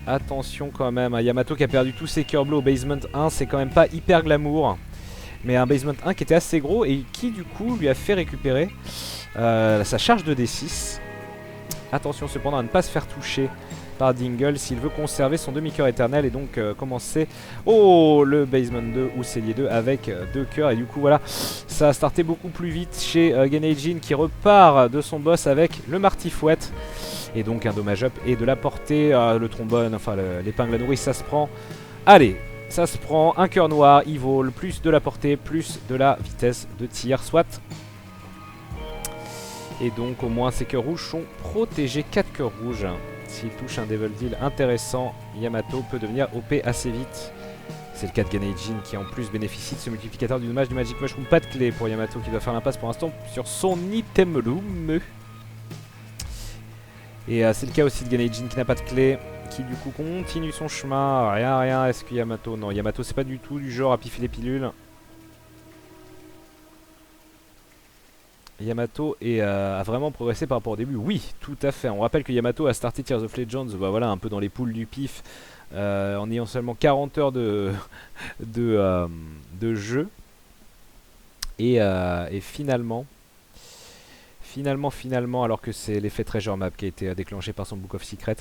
[SPEAKER 1] attention quand même à Yamato qui a perdu tous ses cœurs bleus au basement 1, c'est quand même pas hyper glamour. Mais un basement 1 qui était assez gros et qui du coup lui a fait récupérer sa charge de D6. Attention cependant à ne pas se faire toucher par Dingle s'il veut conserver son demi-cœur éternel et donc commencer le basement 2 ou cellier 2 avec 2 cœurs. Et du coup voilà, ça a starté beaucoup plus vite chez Genei-Jin qui repart de son boss avec le martifouette et donc un dommage up et de la portée, le trombone, enfin l'épingle à nourrice ça se prend. Allez, ça se prend, un cœur noir, il vole, plus de la portée, plus de la vitesse de tir, soit. Et donc au moins ces cœurs rouges sont protégés, 4 cœurs rouges. S'il touche un Devil Deal intéressant, Yamato peut devenir OP assez vite. C'est le cas de Genei-Jin qui en plus bénéficie de ce multiplicateur du dommage du Magic Mushroom. Pas de clé pour Yamato qui doit faire l'impasse pour l'instant sur son item room. Et c'est le cas aussi de Genei-Jin qui n'a pas de clé, qui du coup continue son chemin. Rien. Est-ce que Yamato... Non, Yamato c'est pas du tout du genre à piffer les pilules. Yamato a vraiment progressé par rapport au début. Oui, tout à fait. On rappelle que Yamato a starté Tears of Legends, bah voilà, un peu dans les poules du pif, en ayant seulement 40 heures de jeu. Et finalement, alors que c'est l'effet Treasure Map qui a été déclenché par son Book of Secret,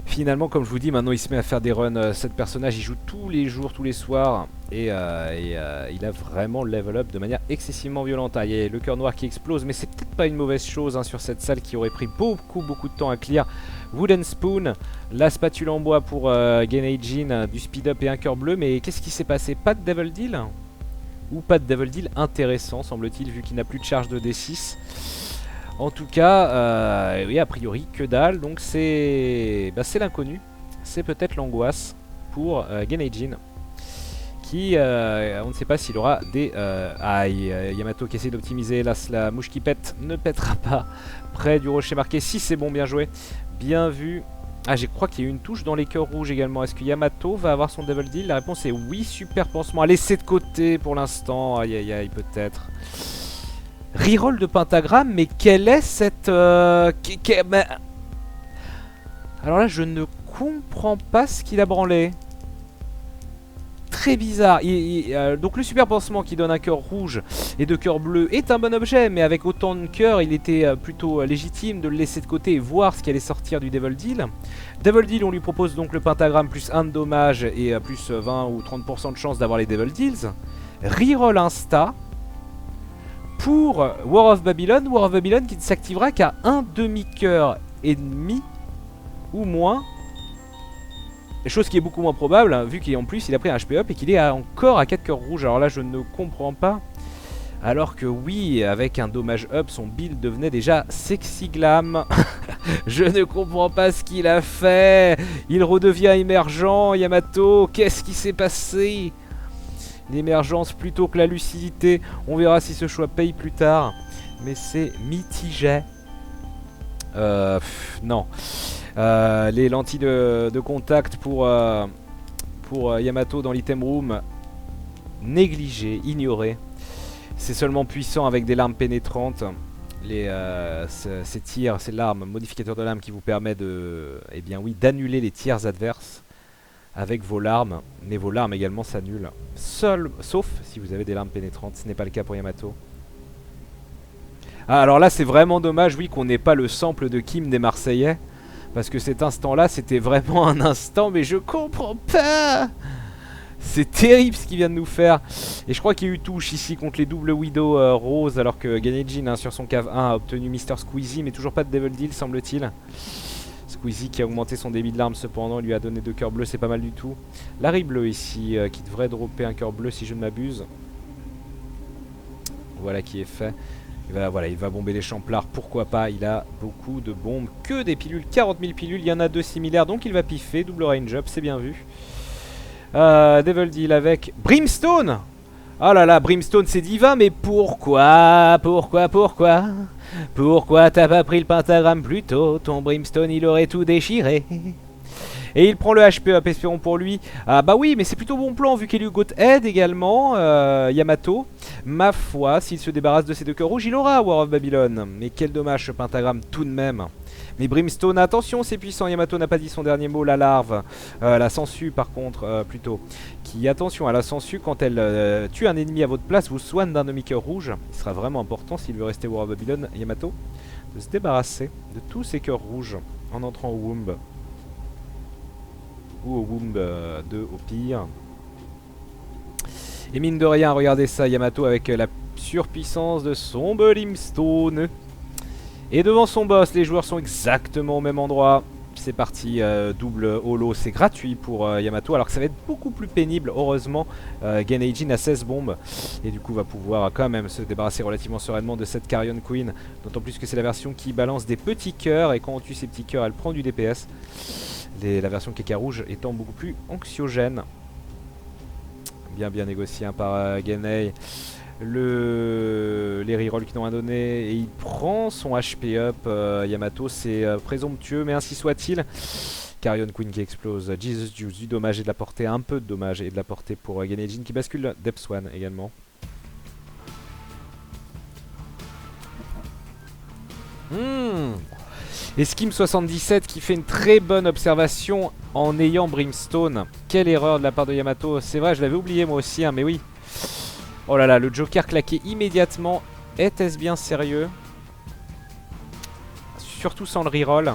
[SPEAKER 1] finalement, comme je vous dis, maintenant il se met à faire des runs. Cet personnage, il joue tous les jours, tous les soirs, et il a vraiment level up de manière excessivement violente. Il y a le cœur noir qui explose, mais c'est peut-être pas une mauvaise chose hein, sur cette salle qui aurait pris beaucoup de temps à clear. Wooden Spoon, la spatule en bois pour Genei-jin, du speed up et un cœur bleu, mais qu'est-ce qui s'est passé? Pas de Devil Deal? Ou pas de Devil Deal intéressant, semble-t-il, vu qu'il n'a plus de charge de D6. En tout cas, oui, a priori, que dalle. Donc c'est l'inconnu. C'est peut-être l'angoisse pour Genei-jin. Qui, on ne sait pas s'il aura des... aïe, Yamato qui essaie d'optimiser. Là, la mouche qui pète ne pètera pas. Près du rocher marqué. Si, c'est bon, bien joué. Bien vu. Ah, je crois qu'il y a eu une touche dans les cœurs rouges également. Est-ce que Yamato va avoir son Devil Deal? La réponse est oui, super pansement. À laisser de côté pour l'instant. Aïe, aïe, aïe, peut-être. Reroll de pentagramme, mais quelle est cette... Alors là, je ne comprends pas ce qu'il a branlé. Très bizarre. Donc le super pansement qui donne un cœur rouge et deux cœurs bleus est un bon objet, mais avec autant de cœurs, il était plutôt légitime de le laisser de côté et voir ce qui allait sortir du Devil Deal. Devil Deal, on lui propose donc le pentagramme plus 1 de dommage et plus 20 ou 30% de chance d'avoir les Devil Deals. Reroll insta. Pour War of Babylon qui ne s'activera qu'à un demi-cœur et demi ou moins. Chose qui est beaucoup moins probable, hein, vu qu'en plus il a pris un HP up et qu'il est encore à 4 cœurs rouges. Alors là je ne comprends pas. Alors que oui, avec un dommage up, son build devenait déjà sexy glam. Je ne comprends pas ce qu'il a fait. Il redevient émergent, Yamato. Qu'est-ce qui s'est passé? L'émergence plutôt que la lucidité. On verra si ce choix paye plus tard. Mais c'est mitigé. Non. Les lentilles de contact pour Yamato dans l'item room. Négligées, ignorées. C'est seulement puissant avec des larmes pénétrantes. Ces tirs, ces larmes, modificateurs de larmes qui vous permet de, eh bien oui, d'annuler les tirs adverses. Avec vos larmes, mais vos larmes également s'annulent. Sauf si vous avez des larmes pénétrantes, ce n'est pas le cas pour Yamato. Ah, alors là c'est vraiment dommage, oui, qu'on n'ait pas le sample de Kim des Marseillais. Parce que cet instant-là, c'était vraiment un instant, mais je comprends pas. C'est terrible ce qu'il vient de nous faire. Et je crois qu'il y a eu touche ici contre les doubles Widow Rose, alors que Genei-jin sur son cave 1 a obtenu Mr. Squeezie, mais toujours pas de Devil Deal semble-t-il. Squeezie qui a augmenté son débit de larmes cependant, lui a donné 2 cœurs bleus, c'est pas mal du tout. Larry bleu ici, qui devrait dropper un cœur bleu si je ne m'abuse. Voilà qui est fait. Il va bomber les champlards, pourquoi pas, il a beaucoup de bombes, que des pilules, 40 000 pilules, il y en a 2 similaires, donc il va piffer, double range up, c'est bien vu. Devil Deal avec Brimstone. Oh là là, Brimstone c'est divin, mais pourquoi t'as pas pris le pentagramme plus tôt? Ton Brimstone il aurait tout déchiré. Et il prend le HP up, espérons pour lui. Ah bah oui, mais c'est plutôt bon plan vu qu'Eliugot aide également Yamato. Ma foi, s'il se débarrasse de ces 2 cœurs rouges, il aura War of Babylon. Mais quel dommage ce pentagramme tout de même. Mais Brimstone, attention, c'est puissant. Yamato n'a pas dit son dernier mot, la larve. La sangsue par contre, plutôt. Qui, attention à la sangsue, quand elle tue un ennemi à votre place, vous soigne d'un demi-cœur rouge. Il sera vraiment important, s'il veut rester War of Babylon, Yamato, de se débarrasser de tous ces cœurs rouges en entrant au Womb. Ou au Womb 2 au pire. Et mine de rien, regardez ça, Yamato avec la surpuissance de son Brimstone. Et devant son boss, les joueurs sont exactement au même endroit. C'est parti, double holo, c'est gratuit pour Yamato, alors que ça va être beaucoup plus pénible, heureusement. Genei-jin a 16 bombes, et du coup va pouvoir quand même se débarrasser relativement sereinement de cette Carrion Queen. D'autant plus que c'est la version qui balance des petits cœurs, et quand on tue ces petits cœurs, elle prend du DPS. La version Keka rouge étant beaucoup plus anxiogène. Bien négocié hein, par Genei. Les rerolls qui n'ont rien donné et il prend son HP up. Yamato, c'est présomptueux, mais ainsi soit-il. Carrion Queen qui explose, Jesus Juice, du dommage et de la portée, un peu de dommage et de la portée pour Genei-jin qui bascule Depth Swan également. Et Skim77 qui fait une très bonne observation en ayant Brimstone. Quelle erreur de la part de Yamato. C'est vrai, je l'avais oublié moi aussi, hein, mais oui. Oh là là, le Joker claqué immédiatement. Était-ce bien sérieux? Surtout sans le reroll.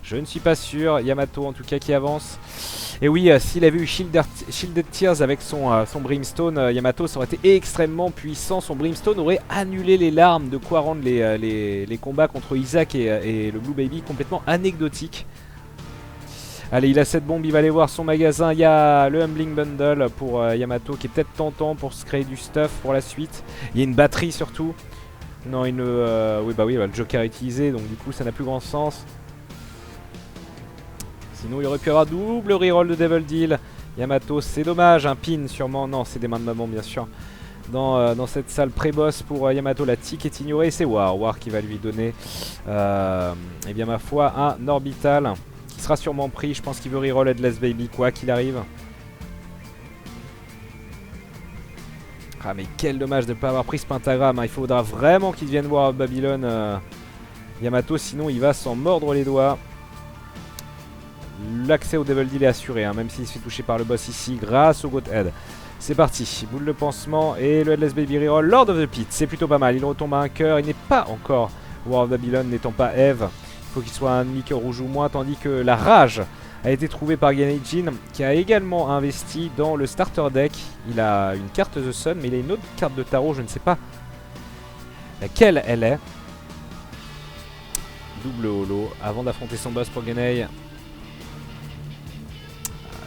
[SPEAKER 1] Je ne suis pas sûr. Yamato en tout cas qui avance. Et oui, s'il avait eu Shielded Tears avec son Brimstone, Yamato, ça aurait été extrêmement puissant. Son Brimstone aurait annulé les larmes, de quoi rendre les combats contre Isaac et le Blue Baby complètement anecdotiques. Allez, il a cette bombe, il va aller voir son magasin. Il y a le Humbling Bundle pour Yamato qui est peut-être tentant pour se créer du stuff pour la suite. Il y a une batterie surtout. Non, oui, bah oui, le Joker est utilisé, donc du coup ça n'a plus grand sens. Sinon il aurait pu avoir double reroll de Devil Deal. Yamato, c'est dommage, un pin sûrement. Non, c'est des mains de maman bien sûr. Dans cette salle pré-boss pour Yamato, la tic est ignorée. C'est War qui va lui donner, eh bien ma foi, un orbital. Qui sera sûrement pris, je pense qu'il veut reroll Headless Baby quoi qu'il arrive. Ah mais quel dommage de ne pas avoir pris ce pentagramme, hein. Il faudra vraiment qu'il vienne voir Babylone Yamato, sinon il va s'en mordre les doigts. L'accès au Devil Deal est assuré, hein, même s'il se fait toucher par le boss ici grâce au Goat Head. C'est parti, boule de pansement et le Headless Baby reroll. Lord of the Pit, c'est plutôt pas mal, il retombe à un cœur, il n'est pas encore War of Babylon n'étant pas Eve. Il faut qu'il soit un ennemi cœur rouge ou moins, tandis que la rage a été trouvée par Genei-Jin qui a également investi dans le starter deck. Il a une carte The Sun, mais il a une autre carte de tarot, je ne sais pas laquelle elle est. Double holo avant d'affronter son boss pour Genei.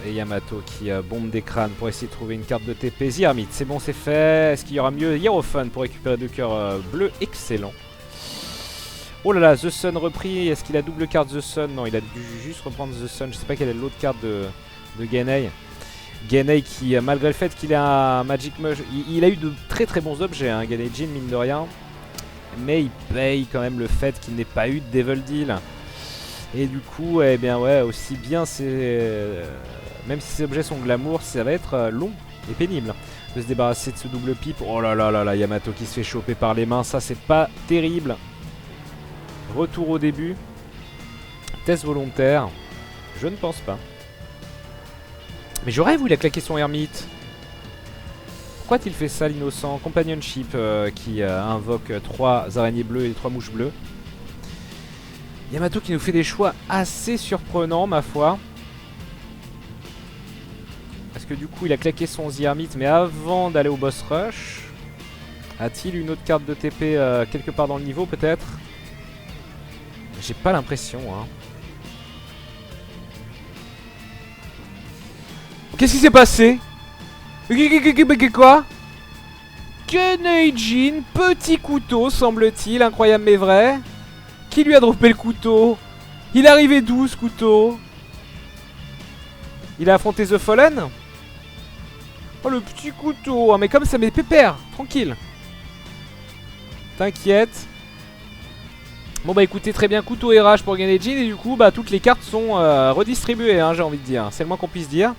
[SPEAKER 1] Et Yamato qui bombe des crânes pour essayer de trouver une carte de TP. Zyrmit, c'est bon, c'est fait. Est-ce qu'il y aura mieux? Hierophant pour récupérer 2 cœurs bleus, excellent. Oh là là, The Sun repris. Est-ce qu'il a double carte The Sun? Non, il a dû juste reprendre The Sun. Je sais pas quelle est l'autre carte de Genei. Genei qui, malgré le fait qu'il a un Magic Mush, il a eu de très très bons objets, hein, Genei-Jin, mine de rien. Mais il paye quand même le fait qu'il n'ait pas eu de Devil Deal. Et du coup, eh bien ouais, aussi bien c'est... même si ces objets sont glamour, ça va être long et pénible de se débarrasser de ce double pipe. Oh là là là là, Yamato qui se fait choper par les mains, ça c'est pas terrible. Retour au début. Test volontaire. Je ne pense pas. Mais je rêve où il a claqué son ermite. Pourquoi a-t-il fait ça l'innocent? Companionship qui invoque 3 araignées bleues et 3 mouches bleues. Yamato qui nous fait des choix assez surprenants ma foi. Parce que du coup il a claqué son Zyrmite mais avant d'aller au boss rush. A-t-il une autre carte de TP quelque part dans le niveau peut-être? J'ai pas l'impression hein. Qu'est-ce qui s'est passé? Quoi? Genei-Jin, petit couteau semble-t-il, incroyable mais vrai. Qui lui a droppé le couteau? Il est arrivé d'où ce couteau? Il a affronté The Fallen? Oh le petit couteau, mais comme ça met pépère, tranquille. T'inquiète. Bon bah écoutez, très bien, couteau et rage pour Genei-Jin. Et du coup bah toutes les cartes sont redistribuées hein, j'ai envie de dire. C'est le moins qu'on puisse dire.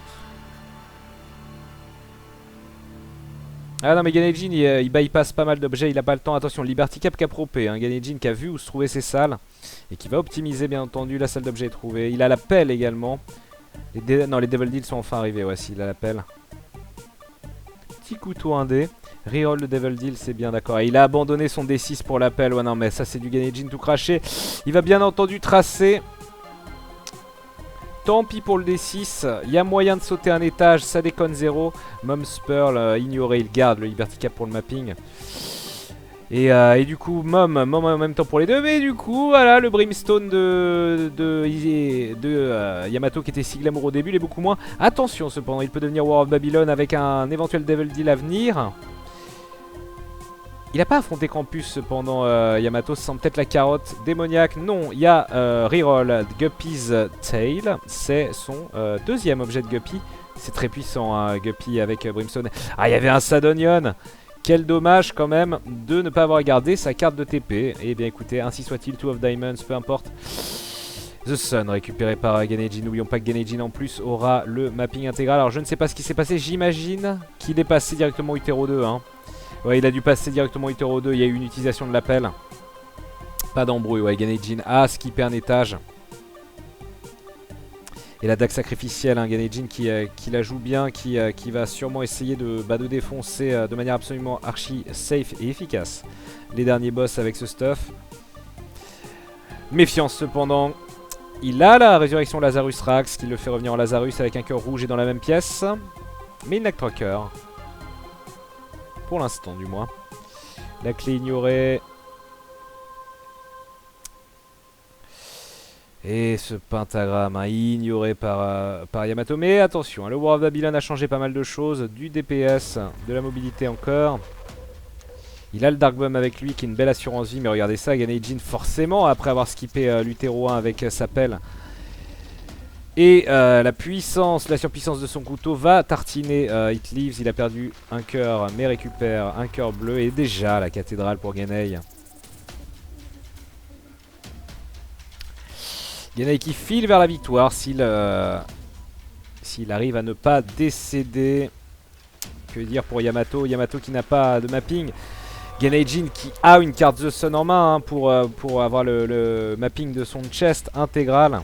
[SPEAKER 1] Ah non mais Genei-Jin il bypass pas mal d'objets, il a pas le temps. Attention, Liberty Cap qui a propé, hein. Genei-Jin qui a vu où se trouvaient ses salles. Et qui va optimiser bien entendu la salle d'objets trouvée. Il a la pelle également. Non les Devil Deals sont enfin arrivés, ouais s'il a la pelle. Petit couteau 1D. Reroll le Devil Deal, c'est bien d'accord. Et il a abandonné son D6 pour l'appel. Ouais non mais ça c'est du Genei-Jin tout craché. Il va bien entendu tracer. Tant pis pour le D6. Il y a moyen de sauter un étage. Ça déconne 0. Mom's Pearl ignoré. Il garde le Liberty Cap pour le mapping. Et du coup Mom en même temps pour les deux. Mais du coup voilà le Brimstone de Yamato qui était si glamour au début. Il est beaucoup moins. Attention cependant, il peut devenir War of Babylon avec un éventuel Devil Deal à venir. Il n'a pas affronté Krampus cependant, Yamato se sent peut-être la carotte démoniaque. Non, il y a reroll Guppy's Tail. C'est son deuxième objet de Guppy. C'est très puissant hein, Guppy avec Brimstone. Ah, il y avait un Sadonion. Quel dommage quand même de ne pas avoir gardé sa carte de TP. Eh bien écoutez, ainsi soit-il, Two of Diamonds, peu importe. The Sun récupéré par Genei-Jin. N'oublions pas que Genei-Jin en plus aura le mapping intégral. Alors je ne sais pas ce qui s'est passé, j'imagine qu'il est passé directement Utero 2 hein. Ouais, il a dû passer directement Utero 2, il y a eu une utilisation de l'appel. Pas d'embrouille, ouais, Ganejin a skippé un étage. Et la dague sacrificielle, hein, Ganejin qui la joue bien, qui va sûrement essayer de défoncer de manière absolument archi safe et efficace les derniers boss avec ce stuff. Méfiance cependant. Il a la résurrection Lazarus Rax qui le fait revenir en Lazarus avec un cœur rouge et dans la même pièce. Mais il n'a que 3 cœurs. Pour l'instant du moins. La clé ignorée. Et ce pentagramme hein, ignoré par Yamato. Mais attention, hein, le War of Babylon a changé pas mal de choses. Du DPS, de la mobilité encore. Il a le Dark Bomb avec lui qui est une belle assurance vie. Mais regardez ça, Ganejin forcément après avoir skippé l'Utéro 1 avec sa pelle. Et la puissance, la surpuissance de son couteau va tartiner It Leaves. Il a perdu un cœur mais récupère un cœur bleu. Et déjà la cathédrale pour Ganei. Ganei qui file vers la victoire s'il arrive à ne pas décéder. Que dire pour Yamato? Yamato qui n'a pas de mapping. Ganejin qui a une carte The Sun en main hein, pour avoir le mapping de son chest intégral.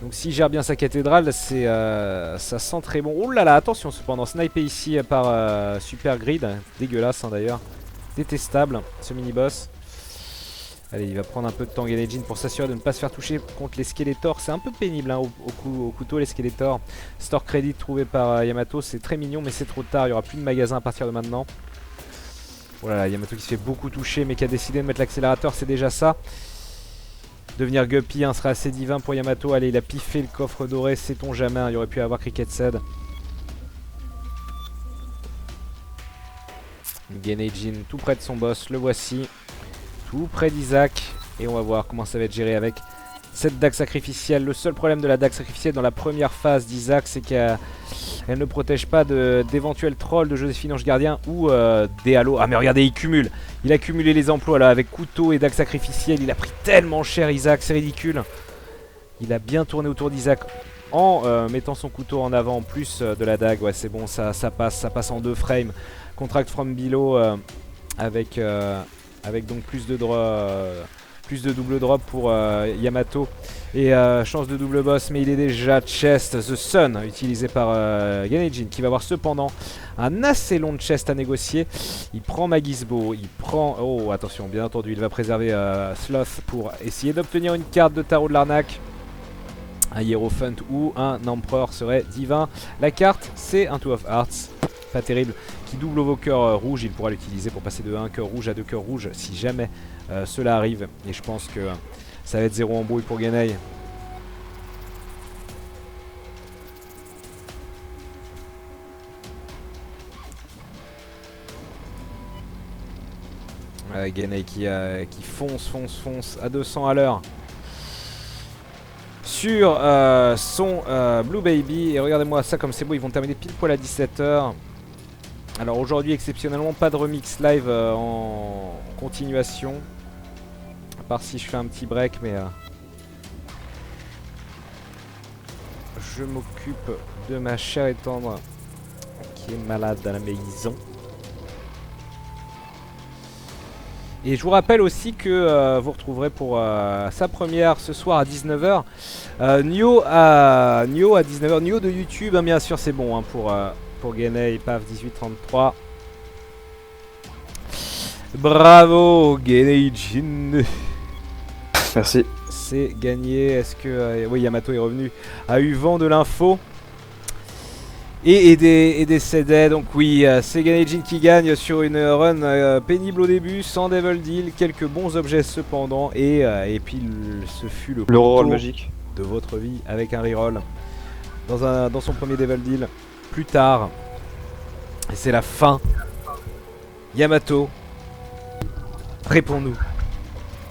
[SPEAKER 1] Donc s'il gère bien sa cathédrale, ça sent très bon. Oh là là, attention cependant, sniper ici par Super Grid. Dégueulasse hein, d'ailleurs. Détestable ce mini-boss. Allez, il va prendre un peu de temps Ganejin pour s'assurer de ne pas se faire toucher contre les Skeletors. C'est un peu pénible hein, au couteau les Skeletors. Store Credit trouvé par Yamato, c'est très mignon mais c'est trop tard. Il n'y aura plus de magasin à partir de maintenant. Oh là là, Yamato qui se fait beaucoup toucher mais qui a décidé de mettre l'accélérateur, c'est déjà ça. Devenir Guppy hein, serait assez divin pour Yamato. Allez, il a piffé le coffre doré, sait-on jamais. Hein, il aurait pu avoir Cricket Seed. Ganejin tout près de son boss, le voici. Tout près d'Isaac. Et on va voir comment ça va être géré avec cette dague sacrificielle. Le seul problème de la dague sacrificielle dans la première phase d'Isaac, c'est qu'elle ne protège pas d'éventuels trolls de Joséphine Ange Gardien ou des halos. Ah mais regardez, il cumule. Il a cumulé les emplois là avec couteau et dague sacrificielle. Il a pris tellement cher Isaac, c'est ridicule. Il a bien tourné autour d'Isaac en mettant son couteau en avant en plus de la dague. Ouais c'est bon, ça passe en 2 frames. Contract from below avec donc plus de double drop pour Yamato et chance de double boss, mais il est déjà chest The Sun utilisé par Ganejin qui va avoir cependant un assez long chest à négocier. Il prend Magisbo, il prend... Oh attention, bien entendu, il va préserver Sloth pour essayer d'obtenir une carte de tarot de l'arnaque. Un Hierophant ou un empereur serait divin. La carte c'est un Two of Hearts, pas terrible, qui double vos cœurs rouges. Il pourra l'utiliser pour passer de 1 cœur rouge à 2 cœurs rouges si jamais cela arrive. Et je pense que ça va être 0 embrouille pour Ganei. Ganei qui fonce à 200 à l'heure sur son Blue Baby. Et regardez-moi ça comme c'est beau, ils vont terminer pile poil à 17 h. Alors aujourd'hui exceptionnellement pas de remix live en continuation. À part si je fais un petit break, mais je m'occupe de ma chère et tendre qui est malade à la maison. Et je vous rappelle aussi que vous retrouverez pour sa première ce soir à 19 h Nioh à 19 h, Nioh de YouTube hein, bien sûr c'est bon hein, pour Ganei, PAF 1833. Bravo Ganejin.
[SPEAKER 2] Merci.
[SPEAKER 1] C'est gagné. Est-ce que... oui, Yamato est revenu. A eu vent de l'info. Et décédait. Donc oui, c'est Ganejin qui gagne sur une run pénible au début, sans Devil Deal. Quelques bons objets cependant. Et puis ce fut le
[SPEAKER 2] reroll magique
[SPEAKER 1] de votre vie avec un reroll. Dans son premier Devil Deal. Plus tard. Et c'est la fin. Yamato. Réponds-nous.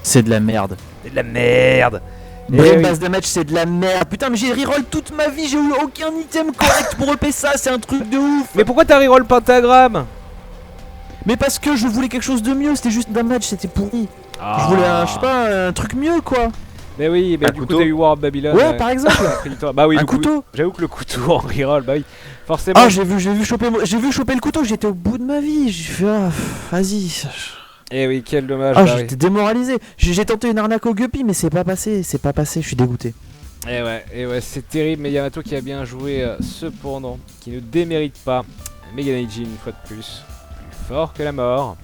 [SPEAKER 3] C'est de la merde.
[SPEAKER 1] C'est de la merde.
[SPEAKER 3] Brain Base Damage c'est de la merde. Putain mais j'ai reroll toute ma vie, j'ai eu aucun item correct pour EP ça, c'est un truc de ouf.
[SPEAKER 1] Mais pourquoi t'as reroll pentagramme?
[SPEAKER 3] Mais parce que je voulais quelque chose de mieux, c'était juste damage, c'était pourri. Je voulais je sais pas, un truc mieux quoi.
[SPEAKER 1] Mais oui, mais du coup t'as eu War of Babylon.
[SPEAKER 3] Ouais par exemple.
[SPEAKER 1] Bah oui,
[SPEAKER 3] un couteau.
[SPEAKER 1] J'avoue que le couteau en reroll, bah oui, forcément.
[SPEAKER 3] Ah j'ai vu choper le couteau, j'étais au bout de ma vie, j'ai fait vas-y.
[SPEAKER 1] Et oui, quel dommage.
[SPEAKER 3] Ah,
[SPEAKER 1] bah oui.
[SPEAKER 3] j'étais démoralisé. J'ai tenté une arnaque au Guppy, mais c'est pas passé, je suis dégoûté.
[SPEAKER 1] Et ouais, c'est terrible, mais Yamato qui a bien joué cependant, qui ne démérite pas. Mega Neji une fois de plus fort que la mort.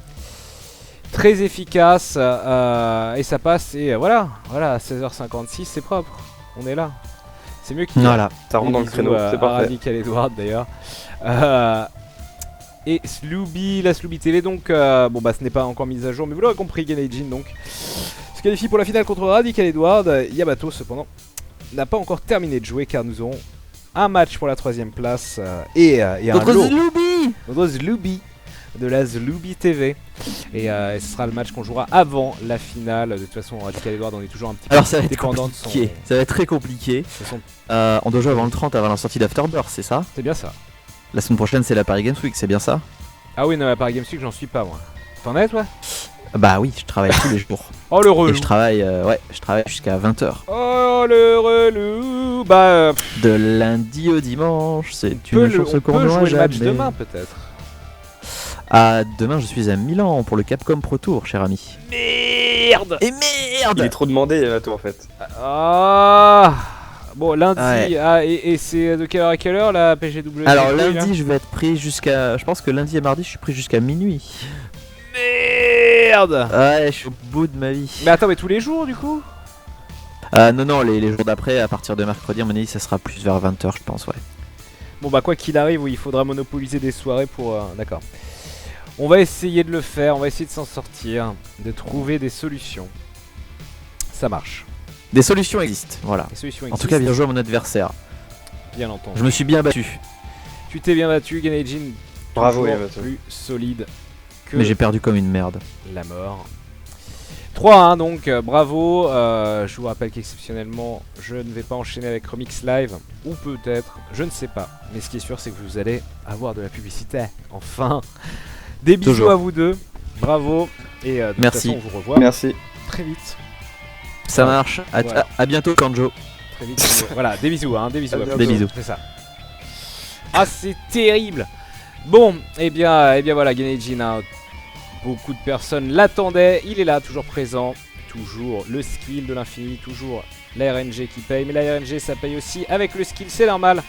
[SPEAKER 1] Très efficace, et ça passe, et voilà, à 16h56, c'est propre, on est là. C'est mieux qu'il
[SPEAKER 3] Voilà.
[SPEAKER 2] Ça rentre dans le créneau, c'est parfait.
[SPEAKER 1] Radical Edward d'ailleurs. Et Slooby, la Slooby TV, donc, bon bah ce n'est pas encore mis à jour, mais vous l'aurez compris, Genei-jin donc se qualifie pour la finale contre Radical Edward. Yamato cependant n'a pas encore terminé de jouer car nous aurons un match pour la 3ème place et un lot. Notre Slooby de la Slooby TV. Et ce sera le match qu'on jouera avant la finale. De toute façon, Radical Edward, on est toujours un petit
[SPEAKER 3] Alors, ça
[SPEAKER 1] peu
[SPEAKER 3] va être
[SPEAKER 1] dépendant
[SPEAKER 3] compliqué.
[SPEAKER 1] de son.
[SPEAKER 3] Ça va être très compliqué. On doit jouer avant le 30, avant la sortie d'Afterbirth, c'est ça?
[SPEAKER 1] C'est bien ça.
[SPEAKER 3] La semaine prochaine, c'est la Paris Games Week, c'est bien ça?
[SPEAKER 1] Ah oui, non, la Paris Games Week, j'en suis pas moi. T'en es toi?
[SPEAKER 3] Bah oui, je travaille tous les jours.
[SPEAKER 1] Oh le relou.
[SPEAKER 3] Et je travaille jusqu'à 20h.
[SPEAKER 1] Oh le relou. Bah.
[SPEAKER 3] De lundi au dimanche, c'est
[SPEAKER 1] on
[SPEAKER 3] une chose qu'on
[SPEAKER 1] peut
[SPEAKER 3] n'aura
[SPEAKER 1] jouer le match
[SPEAKER 3] jamais.
[SPEAKER 1] demain peut-être.
[SPEAKER 3] Ah, demain, je suis à Milan pour le Capcom Pro Tour, cher ami.
[SPEAKER 1] Merde.
[SPEAKER 3] Et merde!
[SPEAKER 2] Il est trop demandé, Yamato, en fait.
[SPEAKER 1] Ah. Bon, lundi,
[SPEAKER 3] Ouais.
[SPEAKER 1] et c'est de quelle heure à quelle heure la PGW?
[SPEAKER 3] Alors lundi, je vais être pris jusqu'à... Je pense que lundi et mardi, je suis pris jusqu'à minuit.
[SPEAKER 1] Merde.
[SPEAKER 3] Ouais, je suis au bout de ma vie.
[SPEAKER 1] Mais attends, mais tous les jours du coup?
[SPEAKER 3] Non, les jours d'après, à partir de mercredi, à mon avis, ça sera plus vers 20h, je pense, ouais.
[SPEAKER 1] Bon bah quoi qu'il arrive, oui, il faudra monopoliser des soirées pour... D'accord. On va essayer de le faire, on va essayer de s'en sortir, de trouver des solutions. Ça marche.
[SPEAKER 3] Des solutions existent, voilà.
[SPEAKER 1] Les solutions
[SPEAKER 3] En
[SPEAKER 1] existent,
[SPEAKER 3] tout cas, bien joué à mon adversaire.
[SPEAKER 1] bien entendu.
[SPEAKER 3] Je me suis bien battu,
[SPEAKER 1] Tu t'es bien battu, Genei-jin.
[SPEAKER 2] Bravo,
[SPEAKER 1] toujours
[SPEAKER 2] Yamato.
[SPEAKER 1] plus solide que
[SPEAKER 3] mais j'ai perdu comme une merde.
[SPEAKER 1] la mort. 3-1 donc, bravo. Je vous rappelle qu'exceptionnellement, je ne vais pas enchaîner avec Remix Live, ou peut-être, je ne sais pas. Mais ce qui est sûr, c'est que vous allez avoir de la publicité. Enfin, des bisous
[SPEAKER 3] Toujours.
[SPEAKER 1] à vous deux. Bravo. Et de toute
[SPEAKER 3] Merci.
[SPEAKER 1] façon, on vous revoit
[SPEAKER 2] Merci.
[SPEAKER 1] très vite.
[SPEAKER 3] Ça marche,
[SPEAKER 1] Voilà.
[SPEAKER 3] à bientôt, Kanjo.
[SPEAKER 1] Très vite. Voilà, des bisous, hein, des bisous.
[SPEAKER 2] À bientôt.
[SPEAKER 3] Des bisous.
[SPEAKER 1] C'est ça. Ah, c'est terrible. Bon, et bien voilà, Genei-jin, hein, beaucoup de personnes l'attendaient. Il est là, toujours présent. Toujours le skill de l'infini, toujours la RNG qui paye. Mais la RNG, ça paye aussi avec le skill, c'est normal.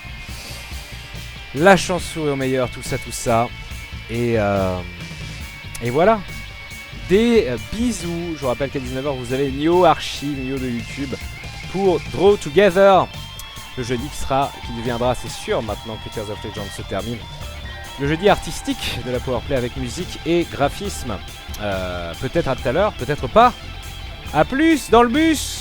[SPEAKER 1] La chance sourit au meilleur, tout ça. Et voilà. Des bisous. Je vous rappelle qu'à 19h, vous avez Nioh Archive, Nioh de YouTube, pour Draw Together. Le jeudi qui deviendra, c'est sûr, maintenant que Tears of Legend se termine, le jeudi artistique de la Powerplay avec musique et graphisme. Peut-être à tout à l'heure, peut-être pas. A plus dans le bus.